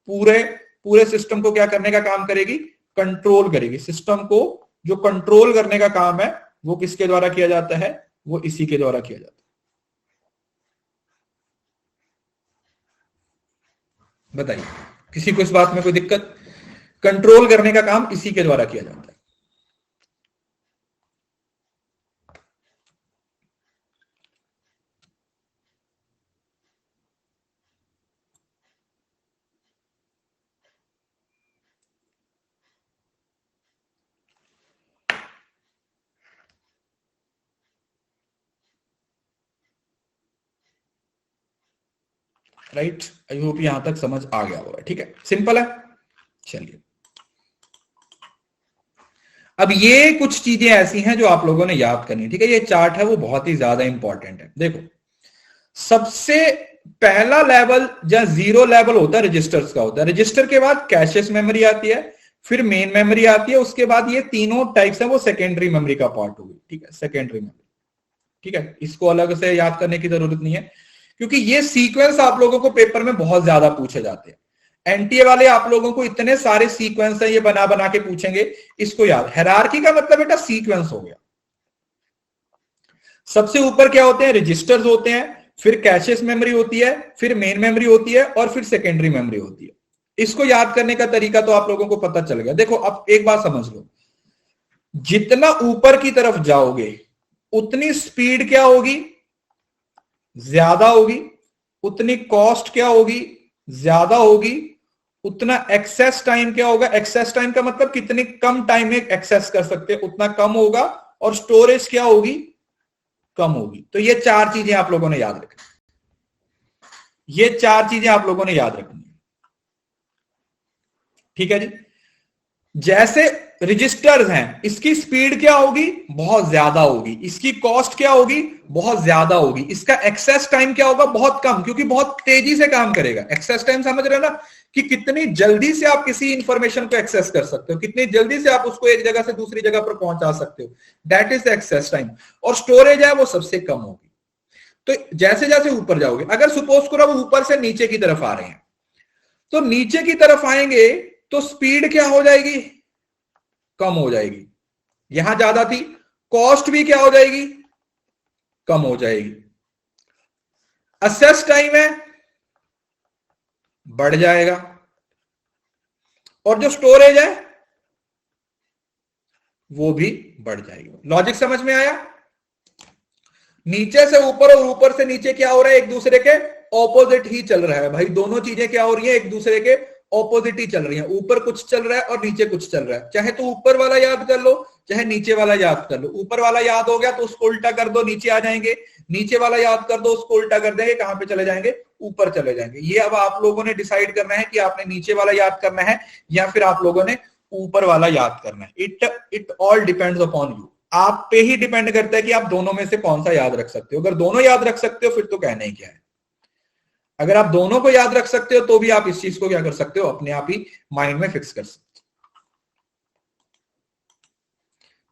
पूरे सिस्टम को क्या करने का काम करेगी, कंट्रोल करेगी। सिस्टम को जो कंट्रोल करने का काम है वो किसके द्वारा किया जाता है, वो इसी के द्वारा किया जाता है। बताइए, किसी को इस बात में कोई दिक्कत? कंट्रोल करने का काम इसी के द्वारा किया जाता है। राइट, आई होप यहां तक समझ आ गया होगा। ठीक है, सिंपल है। चलिए, अब ये कुछ चीजें ऐसी हैं जो आप लोगों ने याद करनी। ठीक है, ये चार्ट है वो बहुत ही ज्यादा इंपॉर्टेंट है। देखो, सबसे पहला लेवल या जीरो लेवल होता है रजिस्टर्स का, होता है। रजिस्टर के बाद कैशेस मेमोरी आती है, फिर मेन मेमोरी आती है, उसके बाद ये तीनों टाइप्स हैं वो सेकेंडरी मेमोरी का पार्ट होगी। ठीक है, सेकेंडरी मेमोरी। ठीक है, इसको अलग से याद करने की जरूरत नहीं है, क्योंकि ये सीक्वेंस आप लोगों को पेपर में बहुत ज्यादा पूछे जाते हैं। एनटीए वाले आप लोगों को इतने सारे सीक्वेंस है ये बना बना के पूछेंगे, इसको याद। हायरार्की का मतलब बेटा सीक्वेंस हो गया। सबसे ऊपर क्या होते हैं, रजिस्टर्स होते हैं, फिर कैशेस मेमोरी होती है, फिर मेन मेमोरी होती है, और फिर सेकेंडरी मेमोरी होती है। इसको याद करने का तरीका तो आप लोगों को पता चल गया। देखो अब एक बात समझ लो, जितना ऊपर की तरफ जाओगे उतनी स्पीड क्या होगी, ज्यादा होगी, उतनी कॉस्ट क्या होगी, ज्यादा होगी, उतना एक्सेस टाइम क्या होगा, एक्सेस टाइम का मतलब कितने कम टाइम में एक्सेस कर सकते हैं उतना कम होगा, और स्टोरेज क्या होगी, कम होगी। तो ये चार चीजें आप लोगों ने याद रखनी, ये चार चीजें आप लोगों ने याद रखनी। ठीक है जी। जैसे रजिस्टर्स हैं, इसकी स्पीड क्या होगी, बहुत ज्यादा होगी, इसकी कॉस्ट क्या होगी, बहुत ज्यादा होगी, इसका एक्सेस टाइम क्या होगा, बहुत कम, क्योंकि बहुत तेजी से काम करेगा। एक्सेस टाइम समझ रहे हो ना, कि कितनी जल्दी से आप किसी इंफॉर्मेशन को एक्सेस कर सकते हो, कितनी जल्दी से आप उसको एक जगह से दूसरी जगह पर पहुंचा सकते हो, that is the access time. और स्टोरेज है वो सबसे कम होगी। तो जैसे जैसे ऊपर जाओगे, अगर सपोज करो वो ऊपर से नीचे की तरफ आ रहे हैं, तो नीचे की तरफ आएंगे तो स्पीड क्या हो जाएगी, कम हो जाएगी। यहां ज्यादा थी, कॉस्ट भी क्या हो जाएगी, कम हो जाएगी। असेस टाइम है, बढ़ जाएगा, और जो स्टोरेज है वो भी बढ़ जाएगी। लॉजिक समझ में आया। नीचे से ऊपर और ऊपर से नीचे क्या हो रहा है, एक दूसरे के ऑपोजिट ही चल रहा है भाई। दोनों चीजें क्या हो रही है, एक दूसरे के ऑपोजिट ही चल रही है। ऊपर कुछ चल रहा है और नीचे कुछ चल रहा है। चाहे तो ऊपर वाला याद कर लो, चाहे नीचे वाला याद कर लो। ऊपर वाला याद हो गया तो उसको उल्टा कर दो, नीचे आ जाएंगे। नीचे वाला याद कर दो, उसको उल्टा कर देंगे, कहां पे चले जाएंगे, ऊपर चले जाएंगे। ये अब आप लोगों ने डिसाइड करना है कि आपने नीचे वाला याद करना है या फिर आप लोगों ने ऊपर वाला याद करना है। It all depends upon you. आप पे ही डिपेंड करता है कि आप दोनों में से कौन सा याद रख सकते हो। अगर दोनों याद रख सकते हो फिर तो कहना ही क्या है। अगर आप दोनों को याद रख सकते हो तो भी आप इस चीज को क्या कर सकते हो, अपने आप ही माइंड में फिक्स कर सकते हो।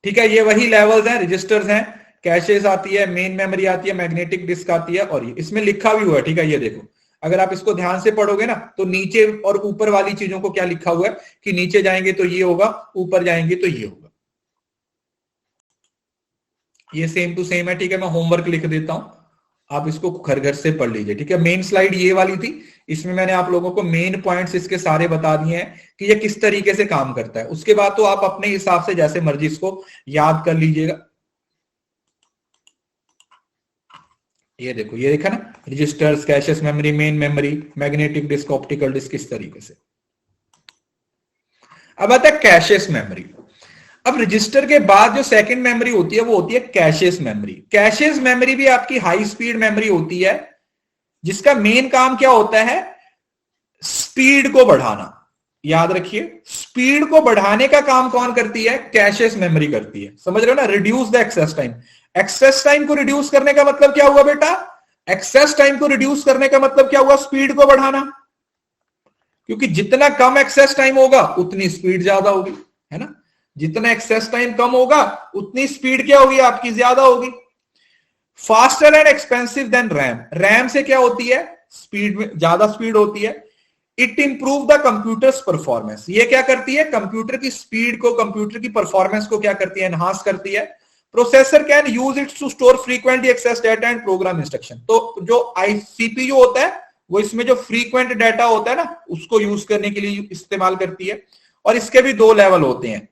ठीक है, ये वही लेवल्स हैं, रजिस्टर्स हैं, कैशेस आती है, मेन मेमोरी आती है, मैग्नेटिक डिस्क आती है, और ये इसमें लिखा भी हुआ है। ठीक है, ये देखो, अगर आप इसको ध्यान से पढ़ोगे ना तो नीचे और ऊपर वाली चीजों को क्या लिखा हुआ है कि नीचे जाएंगे तो ये होगा, ऊपर जाएंगे तो ये होगा। ये सेम टू सेम है। ठीक है, मैं होमवर्क लिख देता हूं, आप इसको घर घर से पढ़ लीजिए। ठीक है, मेन स्लाइड ये वाली थी, इसमें मैंने आप लोगों को मेन पॉइंट्स इसके सारे बता दिए हैं कि ये किस तरीके से काम करता है। उसके बाद तो आप अपने हिसाब से जैसे मर्जी इसको याद कर लीजिएगा। ये देखो, ये देखा ना, registers, caches memory, main memory, magnetic disk, optical disk, इस तरीके से। अब आता है कैशेस मेमोरी। अब रजिस्टर के बाद जो सेकंड मेमोरी होती है वो होती है कैशेस मेमोरी। कैशेस मेमोरी भी आपकी हाई स्पीड मेमोरी होती है, जिसका मेन काम क्या होता है, स्पीड को बढ़ाना। याद रखिए, स्पीड को बढ़ाने का काम कौन करती है, कैशेस मेमोरी करती है। समझ रहे हो ना, reduce the access time. Access time को रिड्यूस करने का मतलब क्या हुआ बेटा, एक्सेस टाइम को रिड्यूस करने का मतलब क्या हुआ, स्पीड को बढ़ाना। क्योंकि जितना कम एक्सेस टाइम होगा उतनी स्पीड ज्यादा होगी, है ना। जितना एक्सेस टाइम कम होगा उतनी स्पीड क्या होगी, आपकी ज्यादा होगी। Faster and expensive than RAM. RAM से क्या होती है, स्पीड में ज्यादा स्पीड होती है। It improve the computers performance. ये क्या करती है, कंप्यूटर की स्पीड को, कंप्यूटर की परफॉर्मेंस को क्या करती है, एनहांस करती है। Processor can use it to store frequently access data and program instruction. तो जो सीपीयू होता है वो इसमें जो फ्रीक्वेंट डाटा होता है ना उसको यूज करने के लिए इस्तेमाल करती है। और इसके भी दो लेवल होते हैं,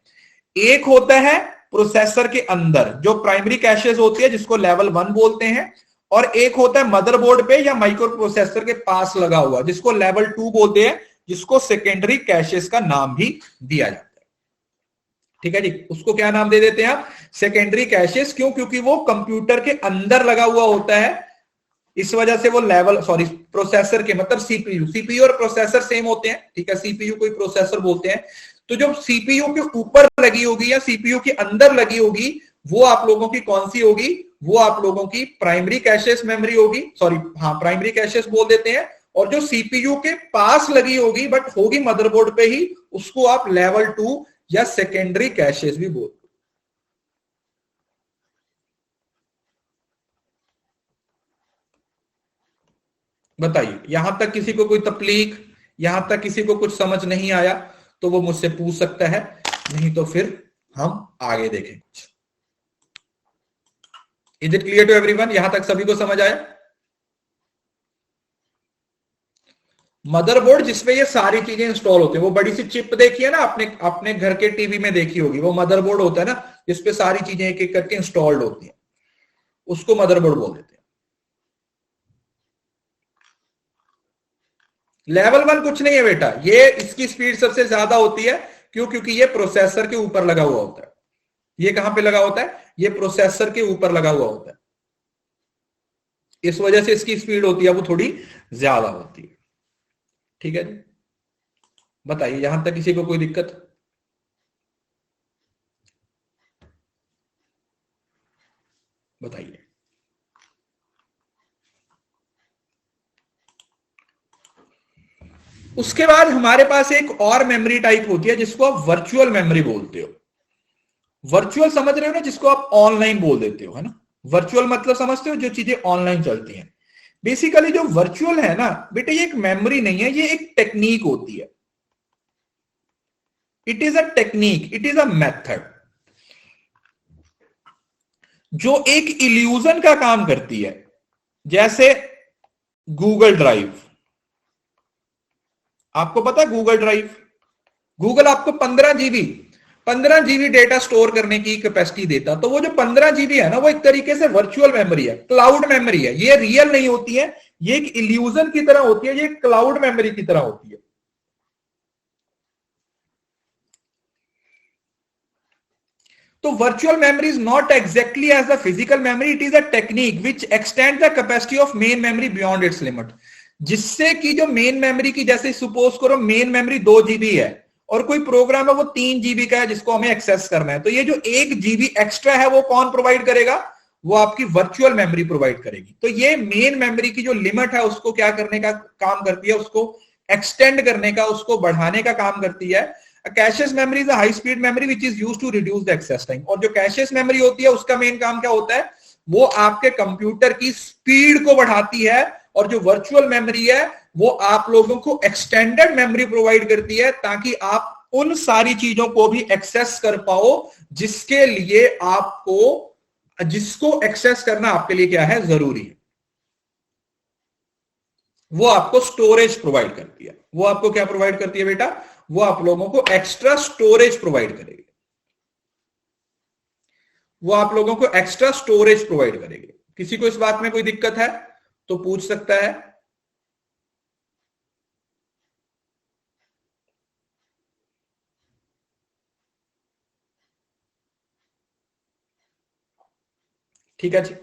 एक होता है प्रोसेसर के अंदर जो प्राइमरी कैशेस होती है जिसको लेवल 1 बोलते हैं, और एक होता है मदरबोर्ड पे या माइक्रो प्रोसेसर के पास लगा हुआ जिसको लेवल 2 बोलते हैं, जिसको सेकेंडरी कैशेस का नाम भी दिया जाता है। ठीक है जी, उसको क्या नाम दे देते हैं आप, सेकेंडरी कैशेस। क्यों, क्योंकि वो कंप्यूटर के अंदर लगा हुआ होता है, इस वजह से वो लेवल, सॉरी प्रोसेसर के मतलब सीपीयू, सीपीयू और प्रोसेसर सेम होते हैं। ठीक है, सीपीयू को प्रोसेसर बोलते हैं। तो जो सीपीयू के ऊपर लगी होगी या सीपीयू के अंदर लगी होगी वो आप लोगों की कौन सी होगी, वो आप लोगों की प्राइमरी कैशेस मेमोरी होगी, सॉरी हाँ प्राइमरी कैशेस बोल देते हैं। और जो सीपीयू के पास लगी होगी बट होगी मदरबोर्ड पे ही, उसको आप लेवल 2 या सेकेंडरी कैशेस भी बोलते। बताइए, यहां तक किसी को कोई तकलीफ यहां तक किसी को कुछ समझ नहीं आया तो वो मुझसे पूछ सकता है, नहीं तो फिर हम आगे देखें। Is it clear to everyone? यहां तक सभी को समझ आया? मदरबोर्ड जिसमें ये सारी चीजें इंस्टॉल होती हैं, वो बड़ी सी चिप देखी है ना अपने अपने घर के टीवी में देखी होगी, वो मदरबोर्ड होता है ना जिसपे सारी चीजें एक एक करके इंस्टॉल्ड होती हैं, उसको मदरबोर्ड बोल देते हैं। लेवल 1 कुछ नहीं है बेटा, ये इसकी स्पीड सबसे ज्यादा होती है। क्यों? क्योंकि ये प्रोसेसर के ऊपर लगा हुआ होता है। ये कहां पे लगा होता है? ये प्रोसेसर के ऊपर लगा हुआ होता है, इस वजह से इसकी स्पीड होती है वो थोड़ी ज्यादा होती है। ठीक है जी, बताइए यहां तक किसी को कोई दिक्कत? बताइए। उसके बाद हमारे पास एक और मेमोरी टाइप होती है जिसको आप वर्चुअल मेमोरी बोलते हो। वर्चुअल समझ रहे हो ना, जिसको आप ऑनलाइन बोल देते हो, है ना? वर्चुअल मतलब समझते हो, जो चीजें ऑनलाइन चलती हैं। बेसिकली जो वर्चुअल है ना बेटे, ये एक मेमोरी नहीं है, ये एक टेक्निक होती है। It is a technique, it is a method जो एक इल्यूजन का काम करती है। जैसे गूगल ड्राइव, आपको पता है गूगल ड्राइव? गूगल आपको 15 जीबी डेटा स्टोर करने की कैपेसिटी देता, तो वो जो 15 जीबी है ना, वो एक तरीके से वर्चुअल मेमोरी है, क्लाउड मेमोरी है। ये रियल नहीं होती है, ये एक इल्यूजन की तरह होती है, ये क्लाउड मेमोरी की तरह होती है। तो virtual memory is not exactly as a physical memory, it is a technique which extend the capacity of main memory beyond its limit. जिससे कि जो मेन मेमोरी की, जैसे सपोज करो मेन मेमोरी 2 जीबी है और कोई प्रोग्राम है वो 3 जीबी का है जिसको हमें एक्सेस करना है, तो ये जो 1 जीबी एक्स्ट्रा है वो कौन प्रोवाइड करेगा? वो आपकी वर्चुअल मेमोरी प्रोवाइड करेगी। तो ये मेन मेमोरी की जो लिमिट है उसको क्या करने का काम करती है? उसको एक्सटेंड करने का, उसको बढ़ाने का काम करती है। Caches memory is a high speed memory which is used to reduce the access time. और जो कैशेस मेमोरी होती है उसका मेन काम क्या होता है? वो आपके कंप्यूटर की स्पीड को बढ़ाती है। और जो वर्चुअल मेमोरी है वो आप लोगों को एक्सटेंडेड मेमोरी प्रोवाइड करती है, ताकि आप उन सारी चीजों को भी एक्सेस कर पाओ जिसके लिए आपको, जिसको एक्सेस करना आपके लिए क्या है? जरूरी है। वो आपको स्टोरेज प्रोवाइड करती है। वो आपको क्या प्रोवाइड करती है बेटा? वो आप लोगों को एक्स्ट्रा स्टोरेज प्रोवाइड करेगी। वो आप लोगों को एक्स्ट्रा स्टोरेज प्रोवाइड करेगी। किसी को इस बात में कोई दिक्कत है तो पूछ सकता है। ठीक है जी,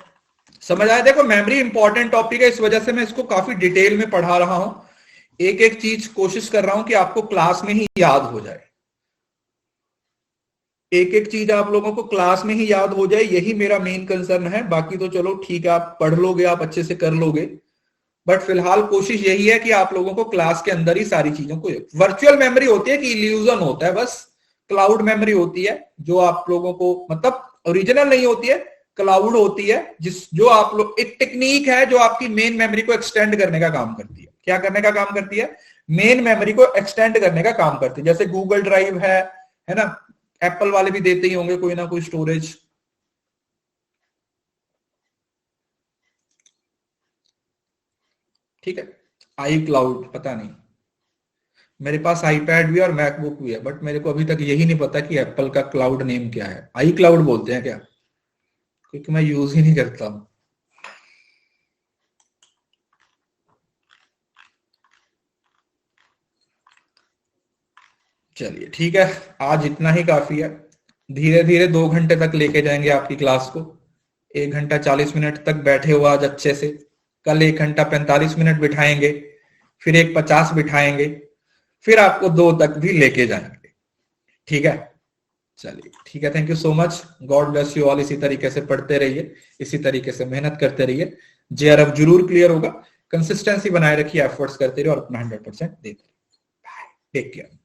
समझ आया? देखो मेमोरी इंपॉर्टेंट टॉपिक है, इस वजह से मैं इसको काफी डिटेल में पढ़ा रहा हूं। एक एक चीज कोशिश कर रहा हूं कि आपको क्लास में ही याद हो जाए। एक एक चीज आप लोगों को क्लास में ही याद हो जाए, यही मेरा मेन कंसर्न है। बाकी तो चलो ठीक है, आप पढ़ लोगे, आप अच्छे से कर लोगे, बट फिलहाल कोशिश यही है कि आप लोगों को क्लास के अंदर ही सारी चीजों को। वर्चुअल मेमोरी होती है कि इल्यूजन होता है बस। क्लाउड मेमोरी होती है जो आप लोगों को, मतलब ओरिजिनल नहीं होती है, क्लाउड होती है, जो आप लोग, एक टेक्निक है जो आपकी मेन मेमोरी को एक्सटेंड करने का काम करती है। क्या करने का काम करती है? मेन मेमोरी को एक्सटेंड करने का काम करती है। जैसे गूगल ड्राइव है ना, एप्पल वाले भी देते ही होंगे कोई ना कोई स्टोरेज। ठीक है, आई क्लाउड पता नहीं, मेरे पास आईपैड भी और मैकबुक भी है, बट मेरे को अभी तक यही नहीं पता कि एप्पल का क्लाउड नेम क्या है। आई क्लाउड बोलते हैं क्या? क्योंकि मैं यूज ही नहीं करता हूं। चलिए ठीक है, आज इतना ही काफी है। धीरे धीरे 2 घंटे तक लेके जाएंगे आपकी क्लास को। 1 घंटा 40 मिनट तक बैठे हो आज अच्छे से। कल 1 घंटा 45 मिनट बिठाएंगे, फिर 1:50 बिठाएंगे, फिर आपको 2 तक भी लेके जाएंगे। ठीक है, चलिए ठीक है, thank you so much, God bless you all. इसी तरीके से पढ़ते रहिए, इसी तरीके से मेहनत करते रहिए, जेआरएफ जरूर क्लियर होगा। कंसिस्टेंसी बनाए रखिए, एफर्ट्स करते रहिए और अपना 100% देते रहिए। Bye, take care.